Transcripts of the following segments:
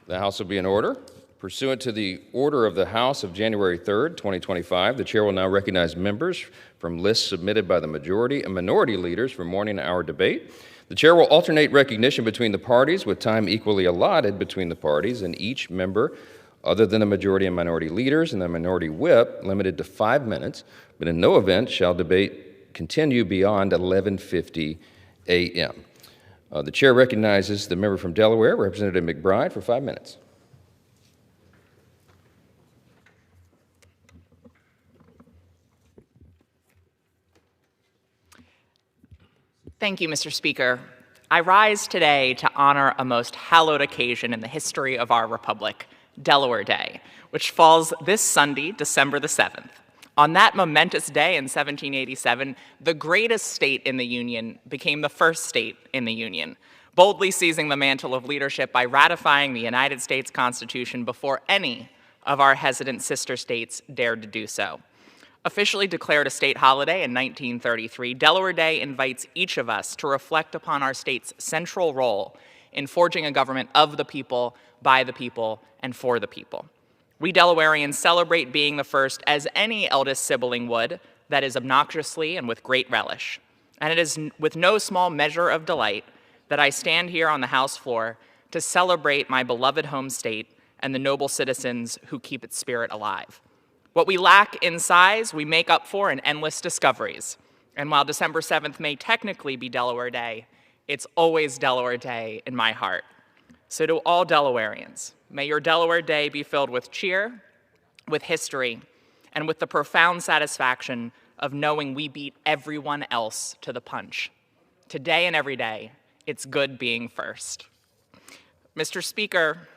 The House will be in order. Pursuant to the order of the House of January 3rd, 2025, the chair will now recognize members from lists submitted by the majority and minority leaders for morning hour debate. The chair will alternate recognition between the parties with time equally allotted between the parties, and each member other than the majority and minority leaders and the minority whip limited to 5 minutes, but in no event shall debate continue beyond 11:50 a.m. The chair recognizes the member from Delaware, Representative McBride, for 5 minutes. Thank you, Mr. Speaker. I rise today to honor a most hallowed occasion in the history of our republic, Delaware Day, which falls this Sunday, December the 7th. On that momentous day in 1787, the greatest state in the Union became the first state in the Union, boldly seizing the mantle of leadership by ratifying the United States Constitution before any of our hesitant sister states dared to do so. Officially declared a state holiday in 1933, Delaware Day invites each of us to reflect upon our state's central role in forging a government of the people, by the people, and for the people. We Delawareans celebrate being the first, as any eldest sibling would, that is obnoxiously and with great relish. And it is with no small measure of delight that I stand here on the House floor to celebrate my beloved home state and the noble citizens who keep its spirit alive. What we lack in size, we make up for in endless discoveries. And while December 7th may technically be Delaware Day, it's always Delaware Day in my heart. So to all Delawareans, may your Delaware Day be filled with cheer, with history, and with the profound satisfaction of knowing we beat everyone else to the punch. Today and every day, it's good being first. Mr. Speaker,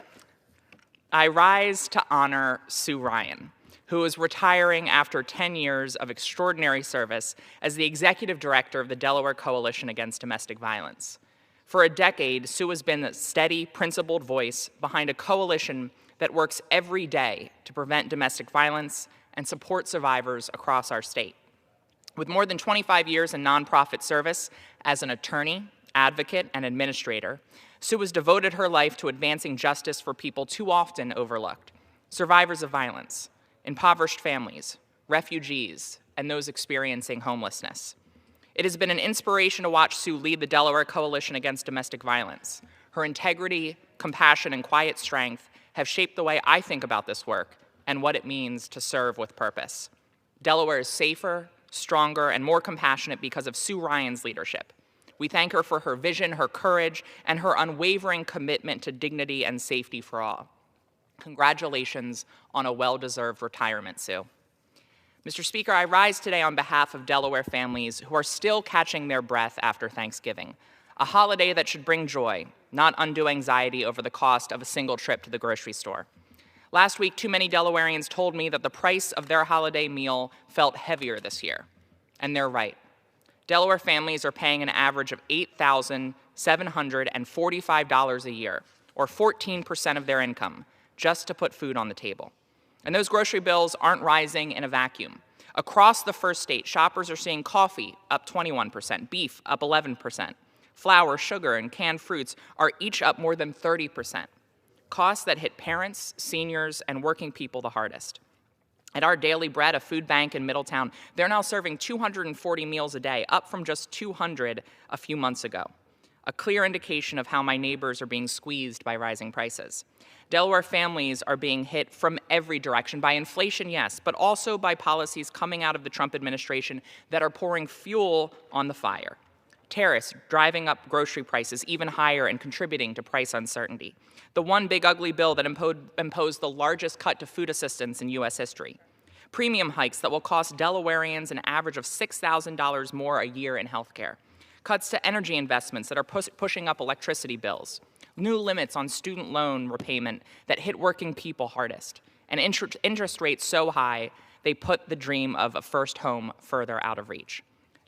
I rise to honor Sue Ryan, who is retiring after 10 years of extraordinary service as the executive director of the Delaware Coalition Against Domestic Violence. For a decade, Sue has been a steady, principled voice behind a coalition that works every day to prevent domestic violence and support survivors across our state. With more than 25 years in nonprofit service as an attorney, advocate, and administrator, Sue has devoted her life to advancing justice for people too often overlooked, survivors of violence, impoverished families, refugees, and those experiencing homelessness. It has been an inspiration to watch Sue lead the Delaware Coalition Against Domestic Violence. Her integrity, compassion, and quiet strength have shaped the way I think about this work and what it means to serve with purpose. Delaware is safer, stronger, and more compassionate because of Sue Ryan's leadership. We thank her for her vision, her courage, and her unwavering commitment to dignity and safety for all. Congratulations on a well-deserved retirement, Sue. Mr. Speaker, I rise today on behalf of Delaware families who are still catching their breath after Thanksgiving, a holiday that should bring joy, not undue anxiety over the cost of a single trip to the grocery store. Last week, too many Delawareans told me that the price of their holiday meal felt heavier this year, and they're right. Delaware families are paying an average of $8,745 a year, or 14% of their income, just to put food on the table. And those grocery bills aren't rising in a vacuum. Across the first state, shoppers are seeing coffee up 21%, beef up 11%, flour, sugar, and canned fruits are each up more than 30%, costs that hit parents, seniors, and working people the hardest. At our Daily Bread, a food bank in Middletown, they're now serving 240 meals a day, up from just 200 a few months ago. A clear indication of how my neighbors are being squeezed by rising prices. Delaware families are being hit from every direction, by inflation, yes, but also by policies coming out of the Trump administration that are pouring fuel on the fire. Tariffs driving up grocery prices even higher and contributing to price uncertainty. The one big ugly bill that imposed the largest cut to food assistance in U.S. history. Premium hikes that will cost Delawareans an average of $6,000 more a year in health care. Cuts to energy investments that are pushing up electricity bills. New limits on student loan repayment that hit working people hardest. And interest rates so high, they put the dream of a first home further out of reach.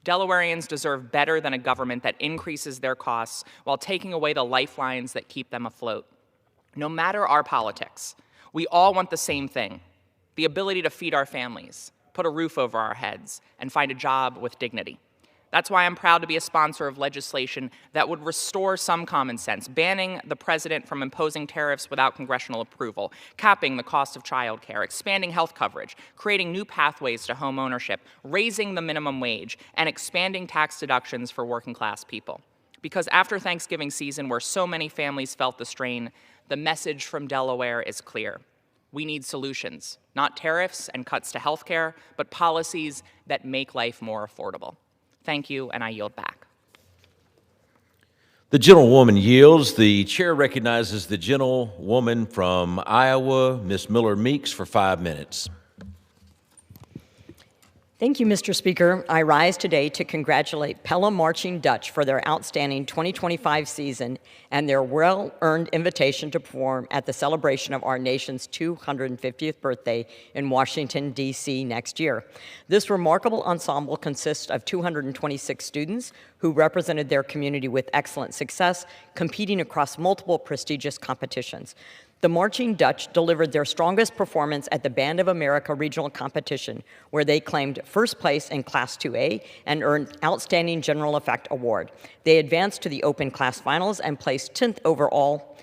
Delawareans deserve better than a government that increases their costs while taking away the lifelines that keep them afloat. No matter our politics, we all want the same thing: the ability to feed our families, put a roof over our heads, and find a job with dignity. That's why I'm proud to be a sponsor of legislation that would restore some common sense, banning the president from imposing tariffs without congressional approval, capping the cost of childcare, expanding health coverage, creating new pathways to home ownership, raising the minimum wage, and expanding tax deductions for working-class people. Because after Thanksgiving season, where so many families felt the strain, the message from Delaware is clear. We need solutions, not tariffs and cuts to health care, but policies that make life more affordable. Thank you, and I yield back. The gentlewoman yields. The chair recognizes the gentlewoman from Iowa, Ms. Miller Meeks, for 5 minutes. Thank you, Mr. Speaker. I rise today to congratulate Pella Marching Dutch for their outstanding 2025 season and their well-earned invitation to perform at the celebration of our nation's 250th birthday in Washington, D.C. next year. This remarkable ensemble consists of 226 students who represented their community with excellent success, competing across multiple prestigious competitions. The Marching Dutch delivered their strongest performance at the Band of America Regional Competition, where they claimed first place in Class 2A and earned Outstanding General Effect Award. They advanced to the Open Class Finals and placed 10th overall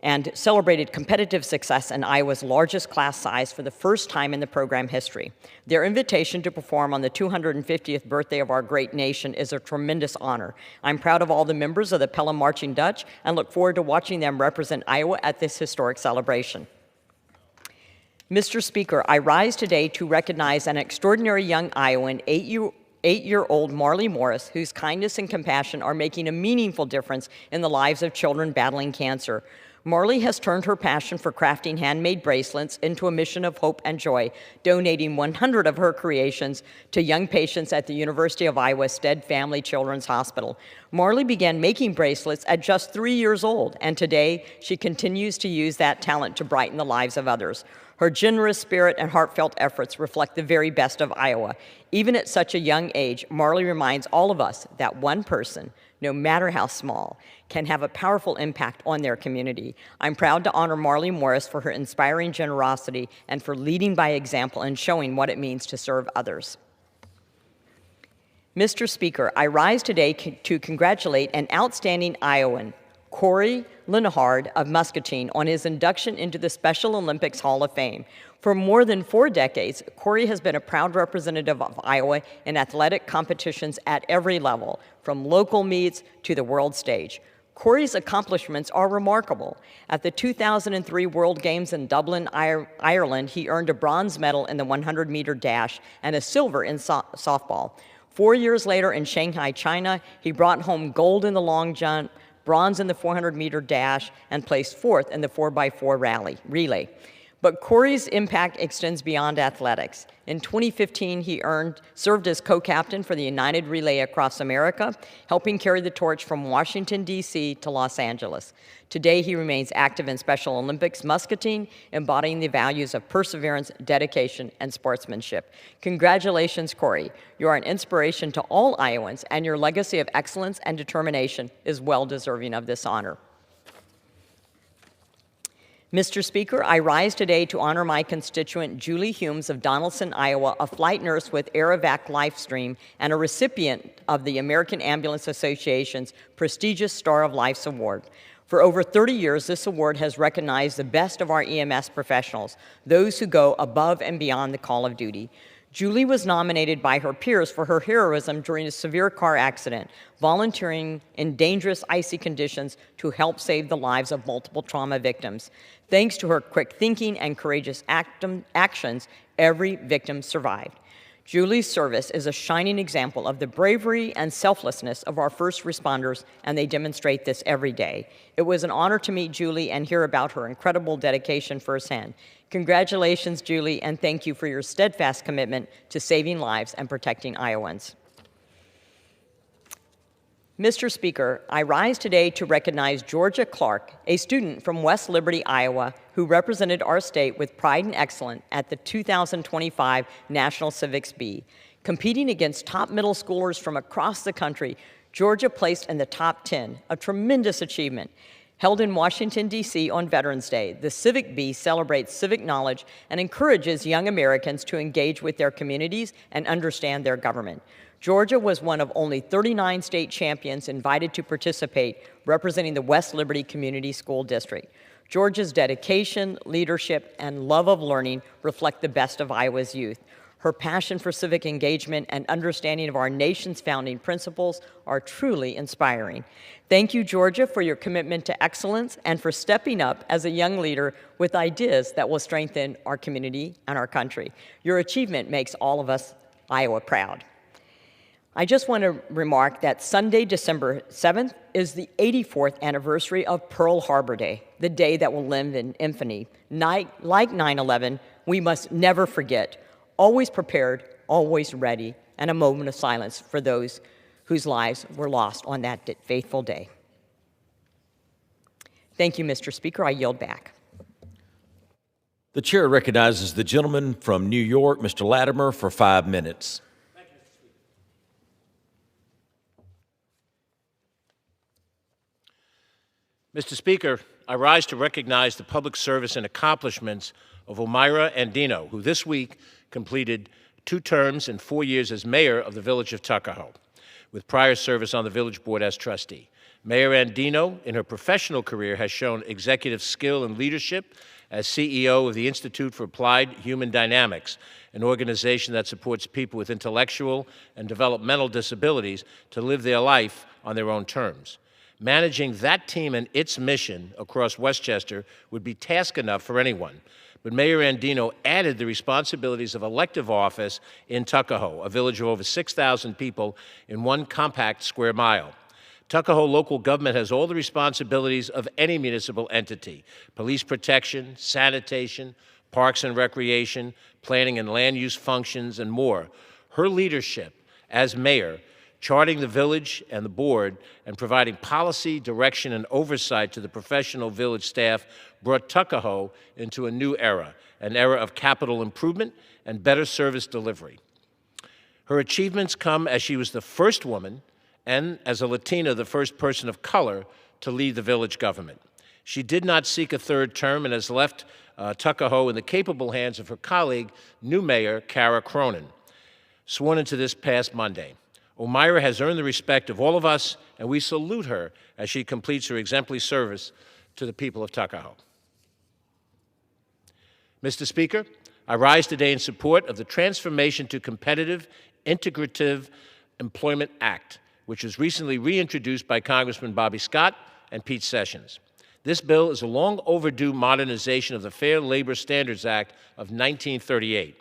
and celebrated competitive success in Iowa's largest class size for the first time in the program history. Their invitation to perform on the 250th birthday of our great nation is a tremendous honor. I'm proud of all the members of the Pella Marching Dutch and look forward to watching them represent Iowa at this historic celebration. Mr. Speaker, I rise today to recognize an extraordinary young Iowan, eight-year-old Marley Morris, whose kindness and compassion are making a meaningful difference in the lives of children battling cancer. Marley has turned her passion for crafting handmade bracelets into a mission of hope and joy, donating 100 of her creations to young patients at the University of Iowa Stead Family Children's Hospital. Marley began making bracelets at just 3 years old, and today she continues to use that talent to brighten the lives of others. Her generous spirit and heartfelt efforts reflect the very best of Iowa. Even at such a young age, Marley reminds all of us that one person, no matter how small, can have a powerful impact on their community. I'm proud to honor Marley Morris for her inspiring generosity and for leading by example and showing what it means to serve others. Mr. Speaker, I rise today to congratulate an outstanding Iowan, Corey Linehaard of Muscatine, on his induction into the Special Olympics Hall of Fame. For more than 4 decades, Corey has been a proud representative of Iowa in athletic competitions at every level, from local meets to the world stage. Corey's accomplishments are remarkable. At the 2003 World Games in Dublin, Ireland, he earned a bronze medal in the 100-meter dash and a silver in softball. 4 years later in Shanghai, China, he brought home gold in the long jump, bronze in the 400-meter dash, and placed 4th in the 4x4 relay. But Corey's impact extends beyond athletics. In 2015, he served as co-captain for the United Relay Across America, helping carry the torch from Washington, D.C. to Los Angeles. Today, he remains active in Special Olympics Muscatine, embodying the values of perseverance, dedication, and sportsmanship. Congratulations, Corey. You are an inspiration to all Iowans, and your legacy of excellence and determination is well deserving of this honor. Mr. Speaker, I rise today to honor my constituent Julie Humes of Donaldson, Iowa, a flight nurse with AirEvac Lifestream and a recipient of the American Ambulance Association's prestigious Star of Life's Award. For over 30 years, this award has recognized the best of our EMS professionals, those who go above and beyond the call of duty. Julie was nominated by her peers for her heroism during a severe car accident, volunteering in dangerous, icy conditions to help save the lives of multiple trauma victims. Thanks to her quick thinking and courageous actions, every victim survived. Julie's service is a shining example of the bravery and selflessness of our first responders, and they demonstrate this every day. It was an honor to meet Julie and hear about her incredible dedication firsthand. Congratulations, Julie, and thank you for your steadfast commitment to saving lives and protecting Iowans. Mr. Speaker, I rise today to recognize Georgia Clark, a student from West Liberty, Iowa, who represented our state with pride and excellence at the 2025 National Civics Bee. Competing against top middle schoolers from across the country, Georgia placed in the top 10, a tremendous achievement. Held in Washington, D.C. on Veterans Day, the Civic Bee celebrates civic knowledge and encourages young Americans to engage with their communities and understand their government. Georgia was one of only 39 state champions invited to participate, representing the West Liberty Community School District. Georgia's dedication, leadership, and love of learning reflect the best of Iowa's youth. Her passion for civic engagement and understanding of our nation's founding principles are truly inspiring. Thank you, Georgia, for your commitment to excellence and for stepping up as a young leader with ideas that will strengthen our community and our country. Your achievement makes all of us Iowa proud. I just want to remark that Sunday, December 7th, is the 84th anniversary of Pearl Harbor Day, the day that will live in infamy. Like 9/11, we must never forget, always prepared, always ready, and a moment of silence for those whose lives were lost on that fateful day. Thank you, Mr. Speaker. I yield back. The chair recognizes the gentleman from New York, Mr. Latimer, for 5 minutes. Mr. Speaker, I rise to recognize the public service and accomplishments of Omaira Andino, who this week completed 2 terms and 4 years as mayor of the village of Tuckahoe, with prior service on the village board as trustee. Mayor Andino, in her professional career, has shown executive skill and leadership as CEO of the Institute for Applied Human Dynamics, an organization that supports people with intellectual and developmental disabilities to live their life on their own terms. Managing that team and its mission across Westchester would be task enough for anyone. But Mayor Andino added the responsibilities of elective office in Tuckahoe, a village of over 6,000 people in 1 compact square mile. Tuckahoe local government has all the responsibilities of any municipal entity: police protection, sanitation, parks and recreation, planning and land use functions, and more. Her leadership as mayor, charting the village and the board, and providing policy, direction, and oversight to the professional village staff brought Tuckahoe into a new era, an era of capital improvement and better service delivery. Her achievements come as she was the first woman and, as a Latina, the first person of color to lead the village government. She did not seek a 3rd term and has left Tuckahoe in the capable hands of her colleague, new mayor Kara Cronin, sworn into this past Monday. Omaira has earned the respect of all of us, and we salute her as she completes her exemplary service to the people of Tuckahoe. Mr. Speaker, I rise today in support of the Transformation to Competitive, Integrative Employment Act, which was recently reintroduced by Congressman Bobby Scott and Pete Sessions. This bill is a long overdue modernization of the Fair Labor Standards Act of 1938.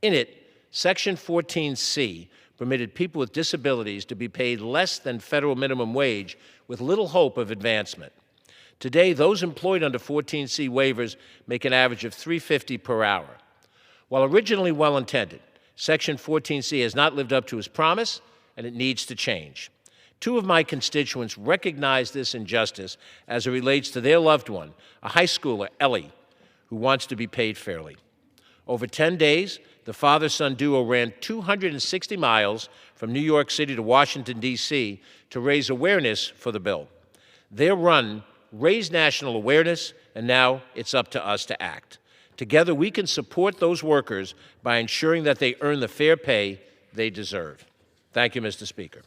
In it, Section 14C permitted people with disabilities to be paid less than federal minimum wage with little hope of advancement. Today, those employed under 14C waivers make an average of $3.50 per hour. While originally well-intended, Section 14C has not lived up to its promise, and it needs to change. 2 of my constituents recognize this injustice as it relates to their loved one, a high schooler, Ellie, who wants to be paid fairly. Over 10 days, the father-son duo ran 260 miles from New York City to Washington, D.C. to raise awareness for the bill. Their run raised national awareness, and now it's up to us to act. Together, we can support those workers by ensuring that they earn the fair pay they deserve. Thank you, Mr. Speaker.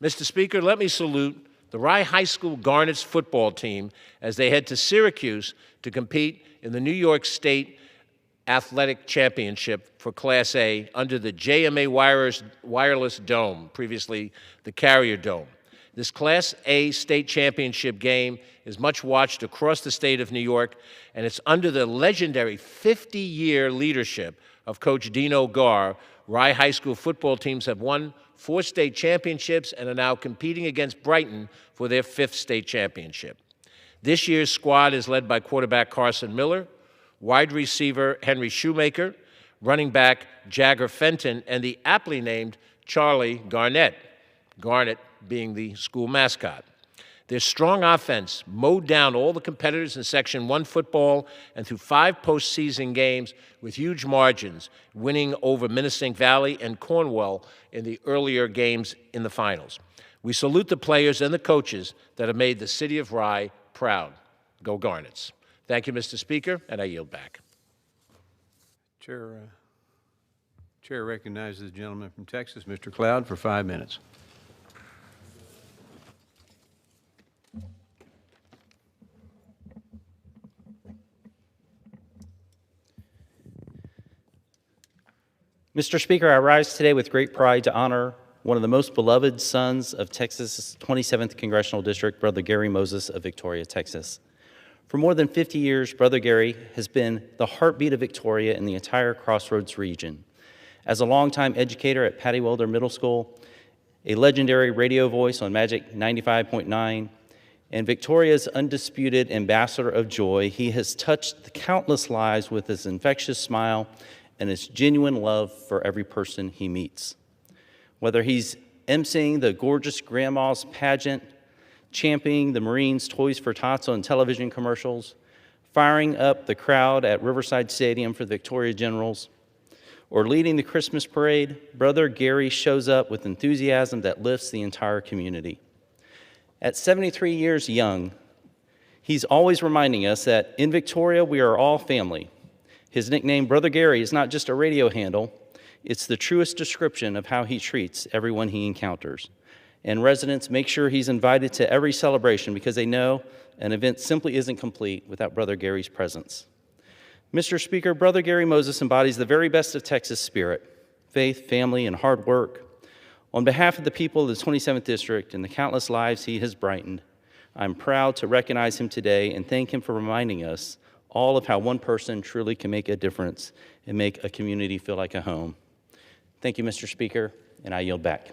Mr. Speaker, let me salute the Rye High School Garnets football team as they head to Syracuse to compete in the New York State Athletic Championship for Class A under the JMA Wireless Dome, previously the Carrier Dome. This Class A state championship game is much watched across the state of New York, and it's under the legendary 50-year leadership of Coach Dino Gar. Rye High School football teams have won 4 state championships and are now competing against Brighton for their 5th state championship. This year's squad is led by quarterback Carson Miller, wide receiver Henry Shoemaker, running back Jagger Fenton, and the aptly named Charlie Garnett, Garnett being the school mascot. Their strong offense mowed down all the competitors in Section 1 football and through 5 postseason games with huge margins, winning over Minnesink Valley and Cornwall in the earlier games in the finals. We salute the players and the coaches that have made the city of Rye proud. Go Garnets. Thank you, Mr. Speaker, and I yield back. Chair recognizes the gentleman from Texas, Mr. Cloud, for 5 minutes. Mr. Speaker, I rise today with great pride to honor one of the most beloved sons of Texas' 27th Congressional District, Brother Gary Moses of Victoria, Texas. For more than 50 years, Brother Gary has been the heartbeat of Victoria and the entire Crossroads region. As a longtime educator at Patty Welder Middle School, a legendary radio voice on Magic 95.9, and Victoria's undisputed ambassador of joy, he has touched countless lives with his infectious smile and his genuine love for every person he meets. Whether he's emceeing the gorgeous grandma's pageant, championing the Marines' Toys for Tots on television commercials, firing up the crowd at Riverside Stadium for the Victoria Generals, or leading the Christmas parade, Brother Gary shows up with enthusiasm that lifts the entire community. At 73 years young, he's always reminding us that in Victoria, we are all family. His nickname, Brother Gary, is not just a radio handle. It's the truest description of how he treats everyone he encounters. And residents make sure he's invited to every celebration because they know an event simply isn't complete without Brother Gary's presence. Mr. Speaker, Brother Gary Moses embodies the very best of Texas spirit, faith, family, and hard work. On behalf of the people of the 27th District and the countless lives he has brightened, I'm proud to recognize him today and thank him for reminding us all of how one person truly can make a difference and make a community feel like a home. Thank you, Mr. Speaker, and I yield back.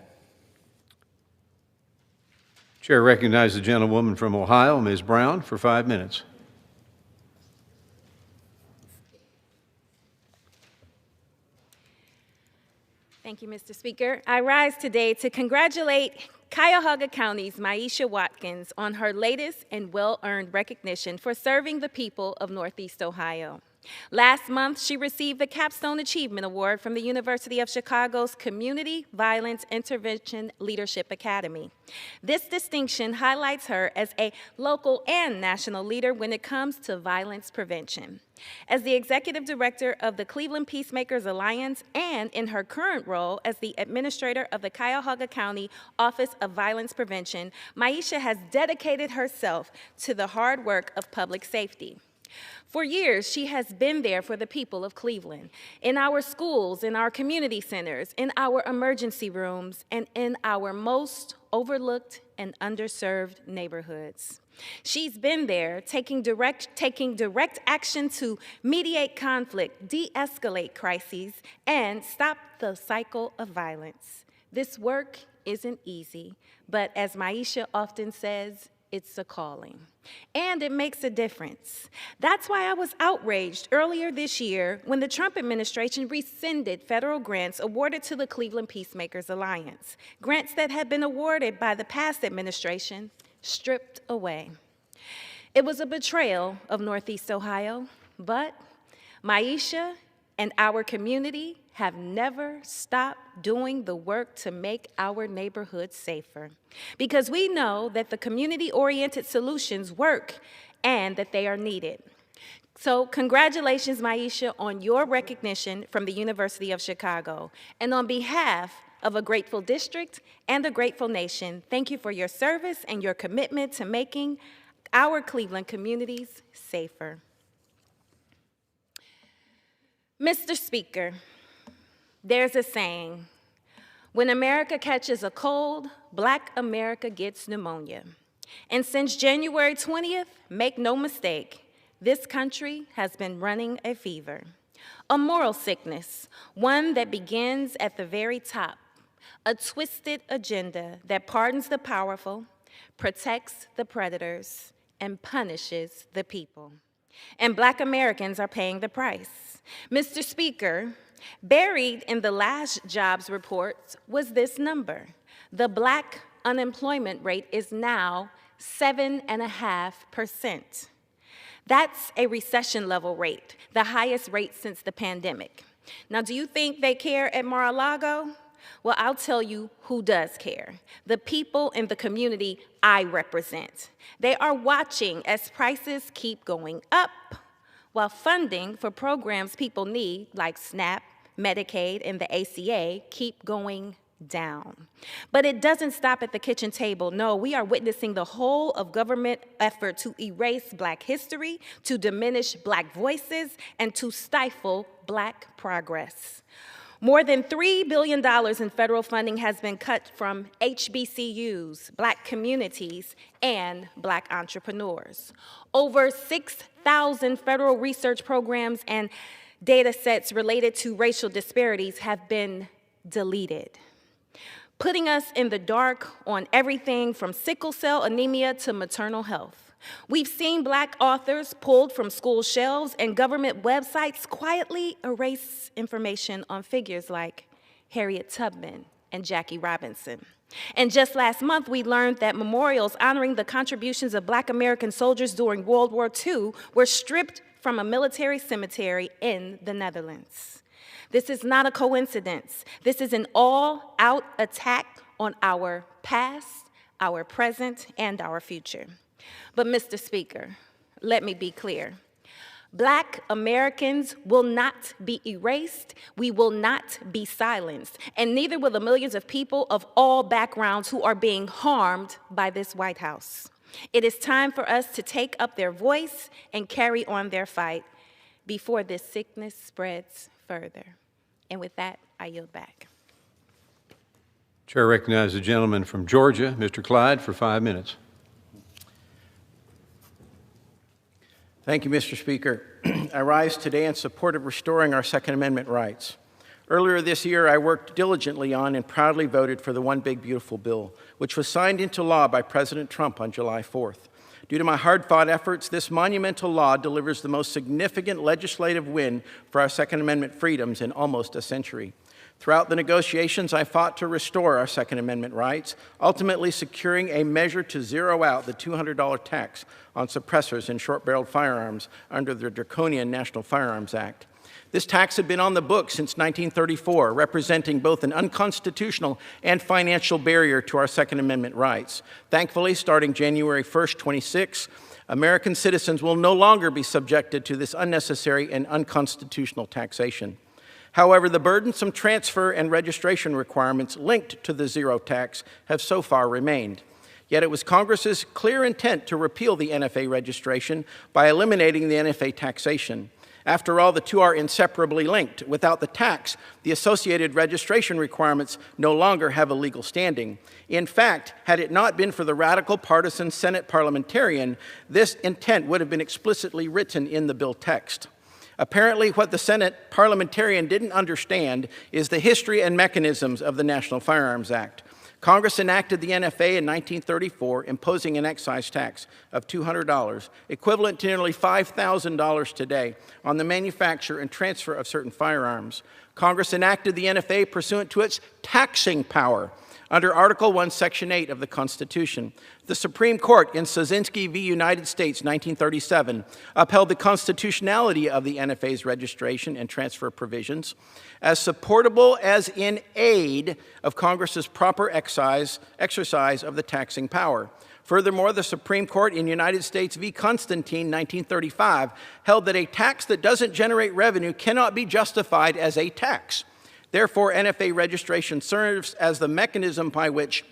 Chair recognizes the gentlewoman from Ohio, Ms. Brown, for 5 minutes. Thank you, Mr. Speaker. I rise today to congratulate Cuyahoga County's Maisha Watkins on her latest and well-earned recognition for serving the people of Northeast Ohio. Last month, she received the Capstone Achievement Award from the University of Chicago's Community Violence Intervention Leadership Academy. This distinction highlights her as a local and national leader when it comes to violence prevention. As the executive director of the Cleveland Peacemakers Alliance and in her current role as the administrator of the Cuyahoga County Office of Violence Prevention, Maisha has dedicated herself to the hard work of public safety. For years, she has been there for the people of Cleveland, in our schools, in our community centers, in our emergency rooms, and in our most overlooked and underserved neighborhoods. She's been there taking direct action to mediate conflict, de-escalate crises, and stop the cycle of violence. This work isn't easy, but as Maisha often says, it's a calling. And it makes a difference. That's why I was outraged earlier this year when the Trump administration rescinded federal grants awarded to the Cleveland Peacemakers Alliance, grants that had been awarded by the past administration, stripped away. It was a betrayal of Northeast Ohio, but Maisha and our community have never stopped doing the work to make our neighborhoods safer. Because we know that the community-oriented solutions work and that they are needed. So congratulations, Maisha, on your recognition from the University of Chicago. And on behalf of a grateful district and a grateful nation, thank you for your service and your commitment to making our Cleveland communities safer. Mr. Speaker, there's a saying, when America catches a cold, Black America gets pneumonia. And since January 20th, make no mistake, this country has been running a fever. A moral sickness, one that begins at the very top, a twisted agenda that pardons the powerful, protects the predators, and punishes the people. And Black Americans are paying the price. Mr. Speaker, buried in the last jobs report was this number. The Black unemployment rate is now 7.5%. That's a recession level rate, the highest rate since the pandemic. Now, do you think they care at Mar-a-Lago? Well, I'll tell you who does care. The people in the community I represent. They are watching as prices keep going up, while funding for programs people need, like SNAP, Medicaid, and the ACA, keep going down. But it doesn't stop at the kitchen table. No, we are witnessing the whole of government effort to erase Black history, to diminish Black voices, and to stifle Black progress. More than $3 billion in federal funding has been cut from HBCUs, Black communities, and Black entrepreneurs. Over 6,000 federal research programs and data sets related to racial disparities have been deleted, putting us in the dark on everything from sickle cell anemia to maternal health. We've seen Black authors pulled from school shelves and government websites quietly erase information on figures like Harriet Tubman and Jackie Robinson. And just last month, we learned that memorials honoring the contributions of Black American soldiers during World War II were stripped from a military cemetery in the Netherlands. This is not a coincidence. This is an all-out attack on our past, our present, and our future. But Mr. Speaker, let me be clear. Black Americans will not be erased, we will not be silenced, and neither will the millions of people of all backgrounds who are being harmed by this White House. It is time for us to take up their voice and carry on their fight before this sickness spreads further. And with that, I yield back. Chair recognizes the gentleman from Georgia, Mr. Clyde, for 5 minutes. Thank you, Mr. Speaker. I rise today in support of restoring our Second Amendment rights. Earlier this year, I worked diligently on and proudly voted for the One Big Beautiful Bill, which was signed into law by President Trump on July 4th. Due to my hard-fought efforts, this monumental law delivers the most significant legislative win for our Second Amendment freedoms in almost a century. Throughout the negotiations, I fought to restore our Second Amendment rights, ultimately securing a measure to zero out the $200 tax on suppressors and short-barreled firearms under the draconian National Firearms Act. This tax had been on the books since 1934, representing both an unconstitutional and financial barrier to our Second Amendment rights. Thankfully, starting January 1st, 26, American citizens will no longer be subjected to this unnecessary and unconstitutional taxation. However, the burdensome transfer and registration requirements linked to the zero tax have so far remained. Yet it was Congress's clear intent to repeal the NFA registration by eliminating the NFA taxation. After all, the two are inseparably linked. Without the tax, the associated registration requirements no longer have a legal standing. In fact, had it not been for the radical partisan Senate parliamentarian, this intent would have been explicitly written in the bill text. Apparently, what the Senate parliamentarian didn't understand is the history and mechanisms of the National Firearms Act. Congress enacted the NFA in 1934, imposing an excise tax of $200, equivalent to nearly $5,000 today, on the manufacture and transfer of certain firearms. Congress enacted the NFA pursuant to its taxing power under Article 1, Section 8 of the Constitution. The Supreme Court in Sosinski v. United States, 1937, upheld the constitutionality of the NFA's registration and transfer provisions as supportable as in aid of Congress's proper exercise of the taxing power. Furthermore, the Supreme Court in United States v. Constantine, 1935, held that a tax that doesn't generate revenue cannot be justified as a tax. Therefore, NFA registration serves as the mechanism by which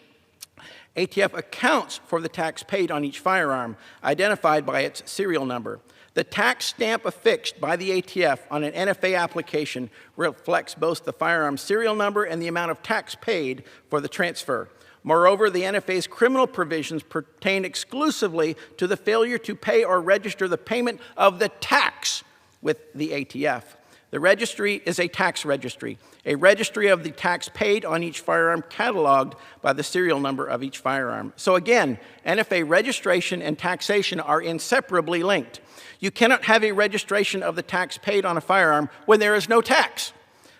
ATF accounts for the tax paid on each firearm, identified by its serial number. The tax stamp affixed by the ATF on an NFA application reflects both the firearm serial number and the amount of tax paid for the transfer. Moreover, the NFA's criminal provisions pertain exclusively to the failure to pay or register the payment of the tax with the ATF. The registry is a tax registry, a registry of the tax paid on each firearm cataloged by the serial number of each firearm. So again, NFA registration and taxation are inseparably linked. You cannot have a registration of the tax paid on a firearm when there is no tax.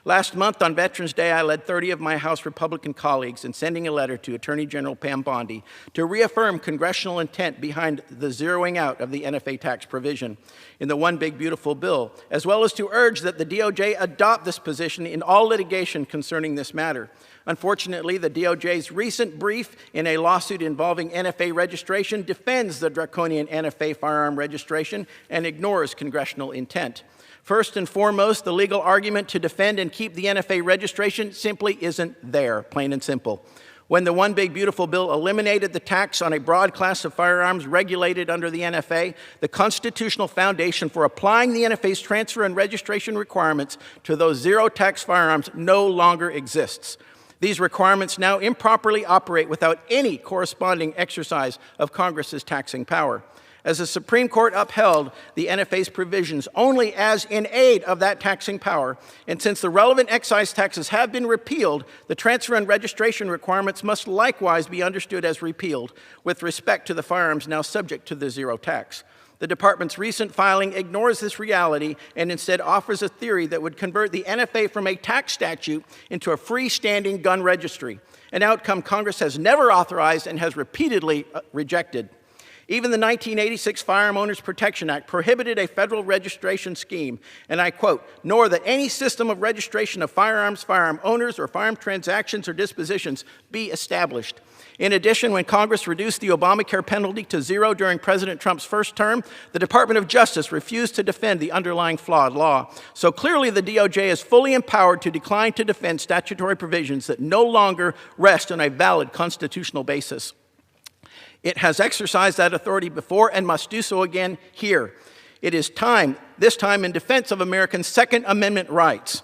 Last month on Veterans Day, I led 30 of my House Republican colleagues in sending a letter to Attorney General Pam Bondi to reaffirm congressional intent behind the zeroing out of the NFA tax provision in the One Big Beautiful Bill, as well as to urge that the DOJ adopt this position in all litigation concerning this matter. Unfortunately, the DOJ's recent brief in a lawsuit involving NFA registration defends the draconian NFA firearm registration and ignores congressional intent. First and foremost, the legal argument to defend and keep the NFA registration simply isn't there, plain and simple. When the One Big Beautiful Bill eliminated the tax on a broad class of firearms regulated under the NFA, the constitutional foundation for applying the NFA's transfer and registration requirements to those zero-tax firearms no longer exists. These requirements now improperly operate without any corresponding exercise of Congress's taxing power. As the Supreme Court upheld the NFA's provisions only as in aid of that taxing power, and since the relevant excise taxes have been repealed, the transfer and registration requirements must likewise be understood as repealed with respect to the firearms now subject to the zero tax. The Department's recent filing ignores this reality and instead offers a theory that would convert the NFA from a tax statute into a freestanding gun registry, an outcome Congress has never authorized and has repeatedly rejected. Even the 1986 Firearm Owners Protection Act prohibited a federal registration scheme, and I quote, "nor that any system of registration of firearms, firearm owners, or firearm transactions or dispositions be established." In addition, when Congress reduced the Obamacare penalty to zero during President Trump's first term, the Department of Justice refused to defend the underlying flawed law. So clearly the DOJ is fully empowered to decline to defend statutory provisions that no longer rest on a valid constitutional basis. It has exercised that authority before and must do so again here. It is time, this time in defense of Americans' Second Amendment rights.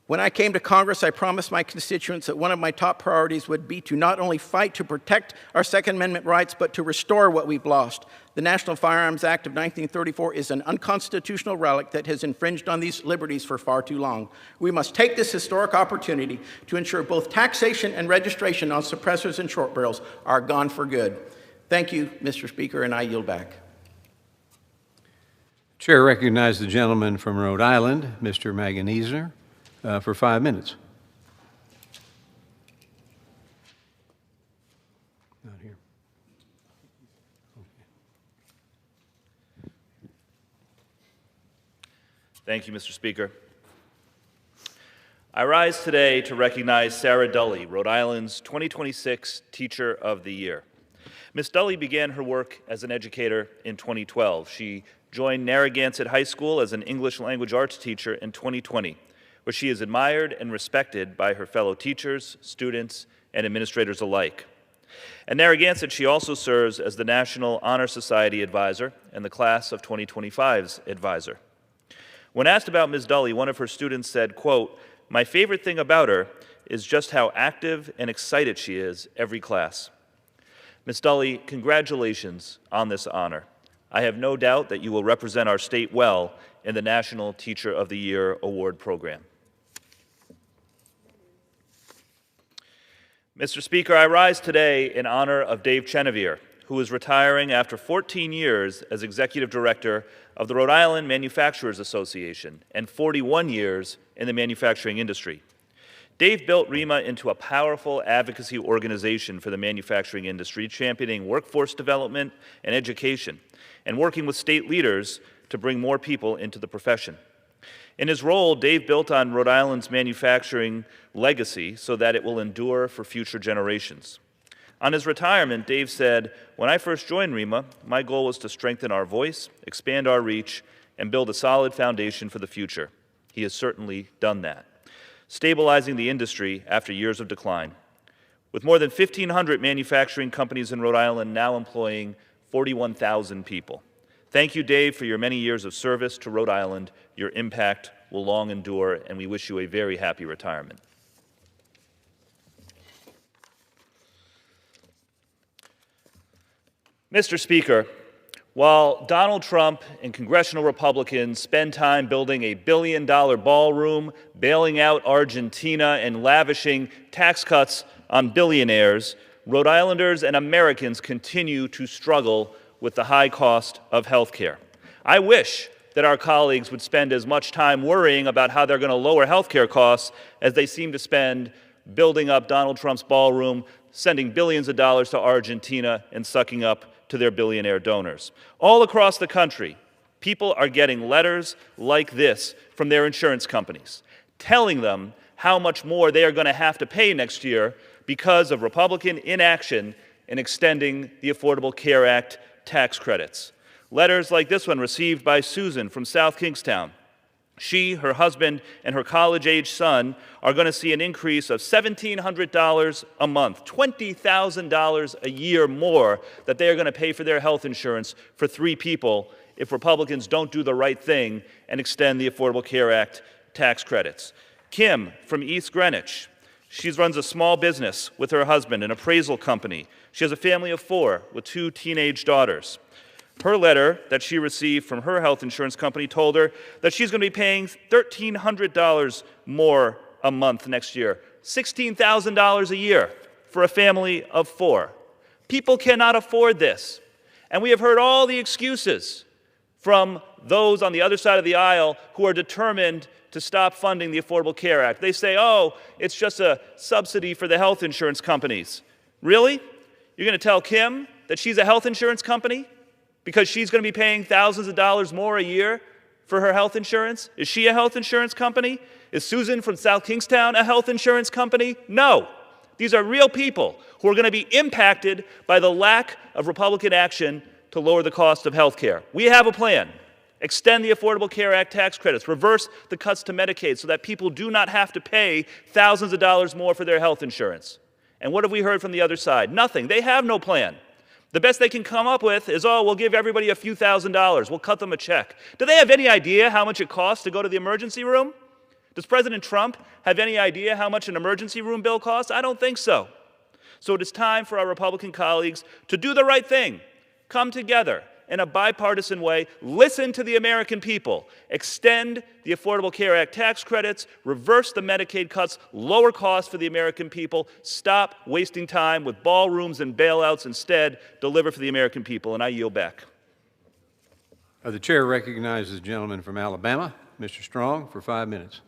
When I came to Congress, I promised my constituents that one of my top priorities would be to not only fight to protect our Second Amendment rights, but to restore what we've lost. The National Firearms Act of 1934 is an unconstitutional relic that has infringed on these liberties for far too long. We must take this historic opportunity to ensure both taxation and registration on suppressors and short barrels are gone for good. Thank you, Mr. Speaker, and I yield back. Chair recognizes the gentleman from Rhode Island, Mr. Maganizner, for 5 minutes. Not here. Thank you, Mr. Speaker. I rise today to recognize Sarah Dully, Rhode Island's 2026 Teacher of the Year. Ms. Dully began her work as an educator in 2012. She joined Narragansett High School as an English language arts teacher in 2020. Where she is admired and respected by her fellow teachers, students, and administrators alike. At Narragansett, she also serves as the National Honor Society Advisor and the Class of 2025's Advisor. When asked about Ms. Dully, one of her students said, quote, "My favorite thing about her is just how active and excited she is every class." Ms. Dully, congratulations on this honor. I have no doubt that you will represent our state well in the National Teacher of the Year Award program. Mr. Speaker, I rise today in honor of Dave Chenevier, who is retiring after 14 years as Executive Director of the Rhode Island Manufacturers Association and 41 years in the manufacturing industry. Dave built REMA into a powerful advocacy organization for the manufacturing industry, championing workforce development and education, and working with state leaders to bring more people into the profession. In his role, Dave built on Rhode Island's manufacturing legacy so that it will endure for future generations. On his retirement, Dave said, "When I first joined REMA, my goal was to strengthen our voice, expand our reach, and build a solid foundation for the future." He has certainly done that, stabilizing the industry after years of decline. With more than 1,500 manufacturing companies in Rhode Island now employing 41,000 people. Thank you, Dave, for your many years of service to Rhode Island. Your impact will long endure, and we wish you a very happy retirement. Mr. Speaker, while Donald Trump and congressional Republicans spend time building a billion-dollar ballroom, bailing out Argentina, and lavishing tax cuts on billionaires, Rhode Islanders and Americans continue to struggle with the high cost of health care. I wish that our colleagues would spend as much time worrying about how they're going to lower health care costs as they seem to spend building up Donald Trump's ballroom, sending billions of dollars to Argentina, and sucking up to their billionaire donors. All across the country, people are getting letters like this from their insurance companies, telling them how much more they are going to have to pay next year because of Republican inaction in extending the Affordable Care Act tax credits. Letters like this one received by Susan from South Kingstown. She, her husband, and her college-age son are going to see an increase of $1,700 a month, $20,000 a year more that they are going to pay for their health insurance for 3 people if Republicans don't do the right thing and extend the Affordable Care Act tax credits. Kim from East Greenwich. She runs a small business with her husband, an appraisal company. She has a family of 4 with 2 teenage daughters. Her letter that she received from her health insurance company told her that she's going to be paying $1,300 more a month next year, $16,000 a year for a family of 4. People cannot afford this. And we have heard all the excuses from those on the other side of the aisle who are determined to stop funding the Affordable Care Act. They say, oh, it's just a subsidy for the health insurance companies. Really? You're going to tell Kim that she's a health insurance company because she's going to be paying thousands of dollars more a year for her health insurance? Is she a health insurance company? Is Susan from South Kingstown a health insurance company? No. These are real people who are going to be impacted by the lack of Republican action to lower the cost of health care. We have a plan. Extend the Affordable Care Act tax credits. Reverse the cuts to Medicaid so that people do not have to pay thousands of dollars more for their health insurance. And what have we heard from the other side? Nothing. They have no plan. The best they can come up with is, oh, we'll give everybody a few $1,000s. We'll cut them a check. Do they have any idea how much it costs to go to the emergency room? Does President Trump have any idea how much an emergency room bill costs? I don't think so. So it is time for our Republican colleagues to do the right thing. Come together in a bipartisan way, listen to the American people, extend the Affordable Care Act tax credits, reverse the Medicaid cuts, lower costs for the American people, stop wasting time with ballrooms and bailouts, instead deliver for the American people, and I yield back. The chair recognizes the gentleman from Alabama, Mr. Strong, for 5 minutes.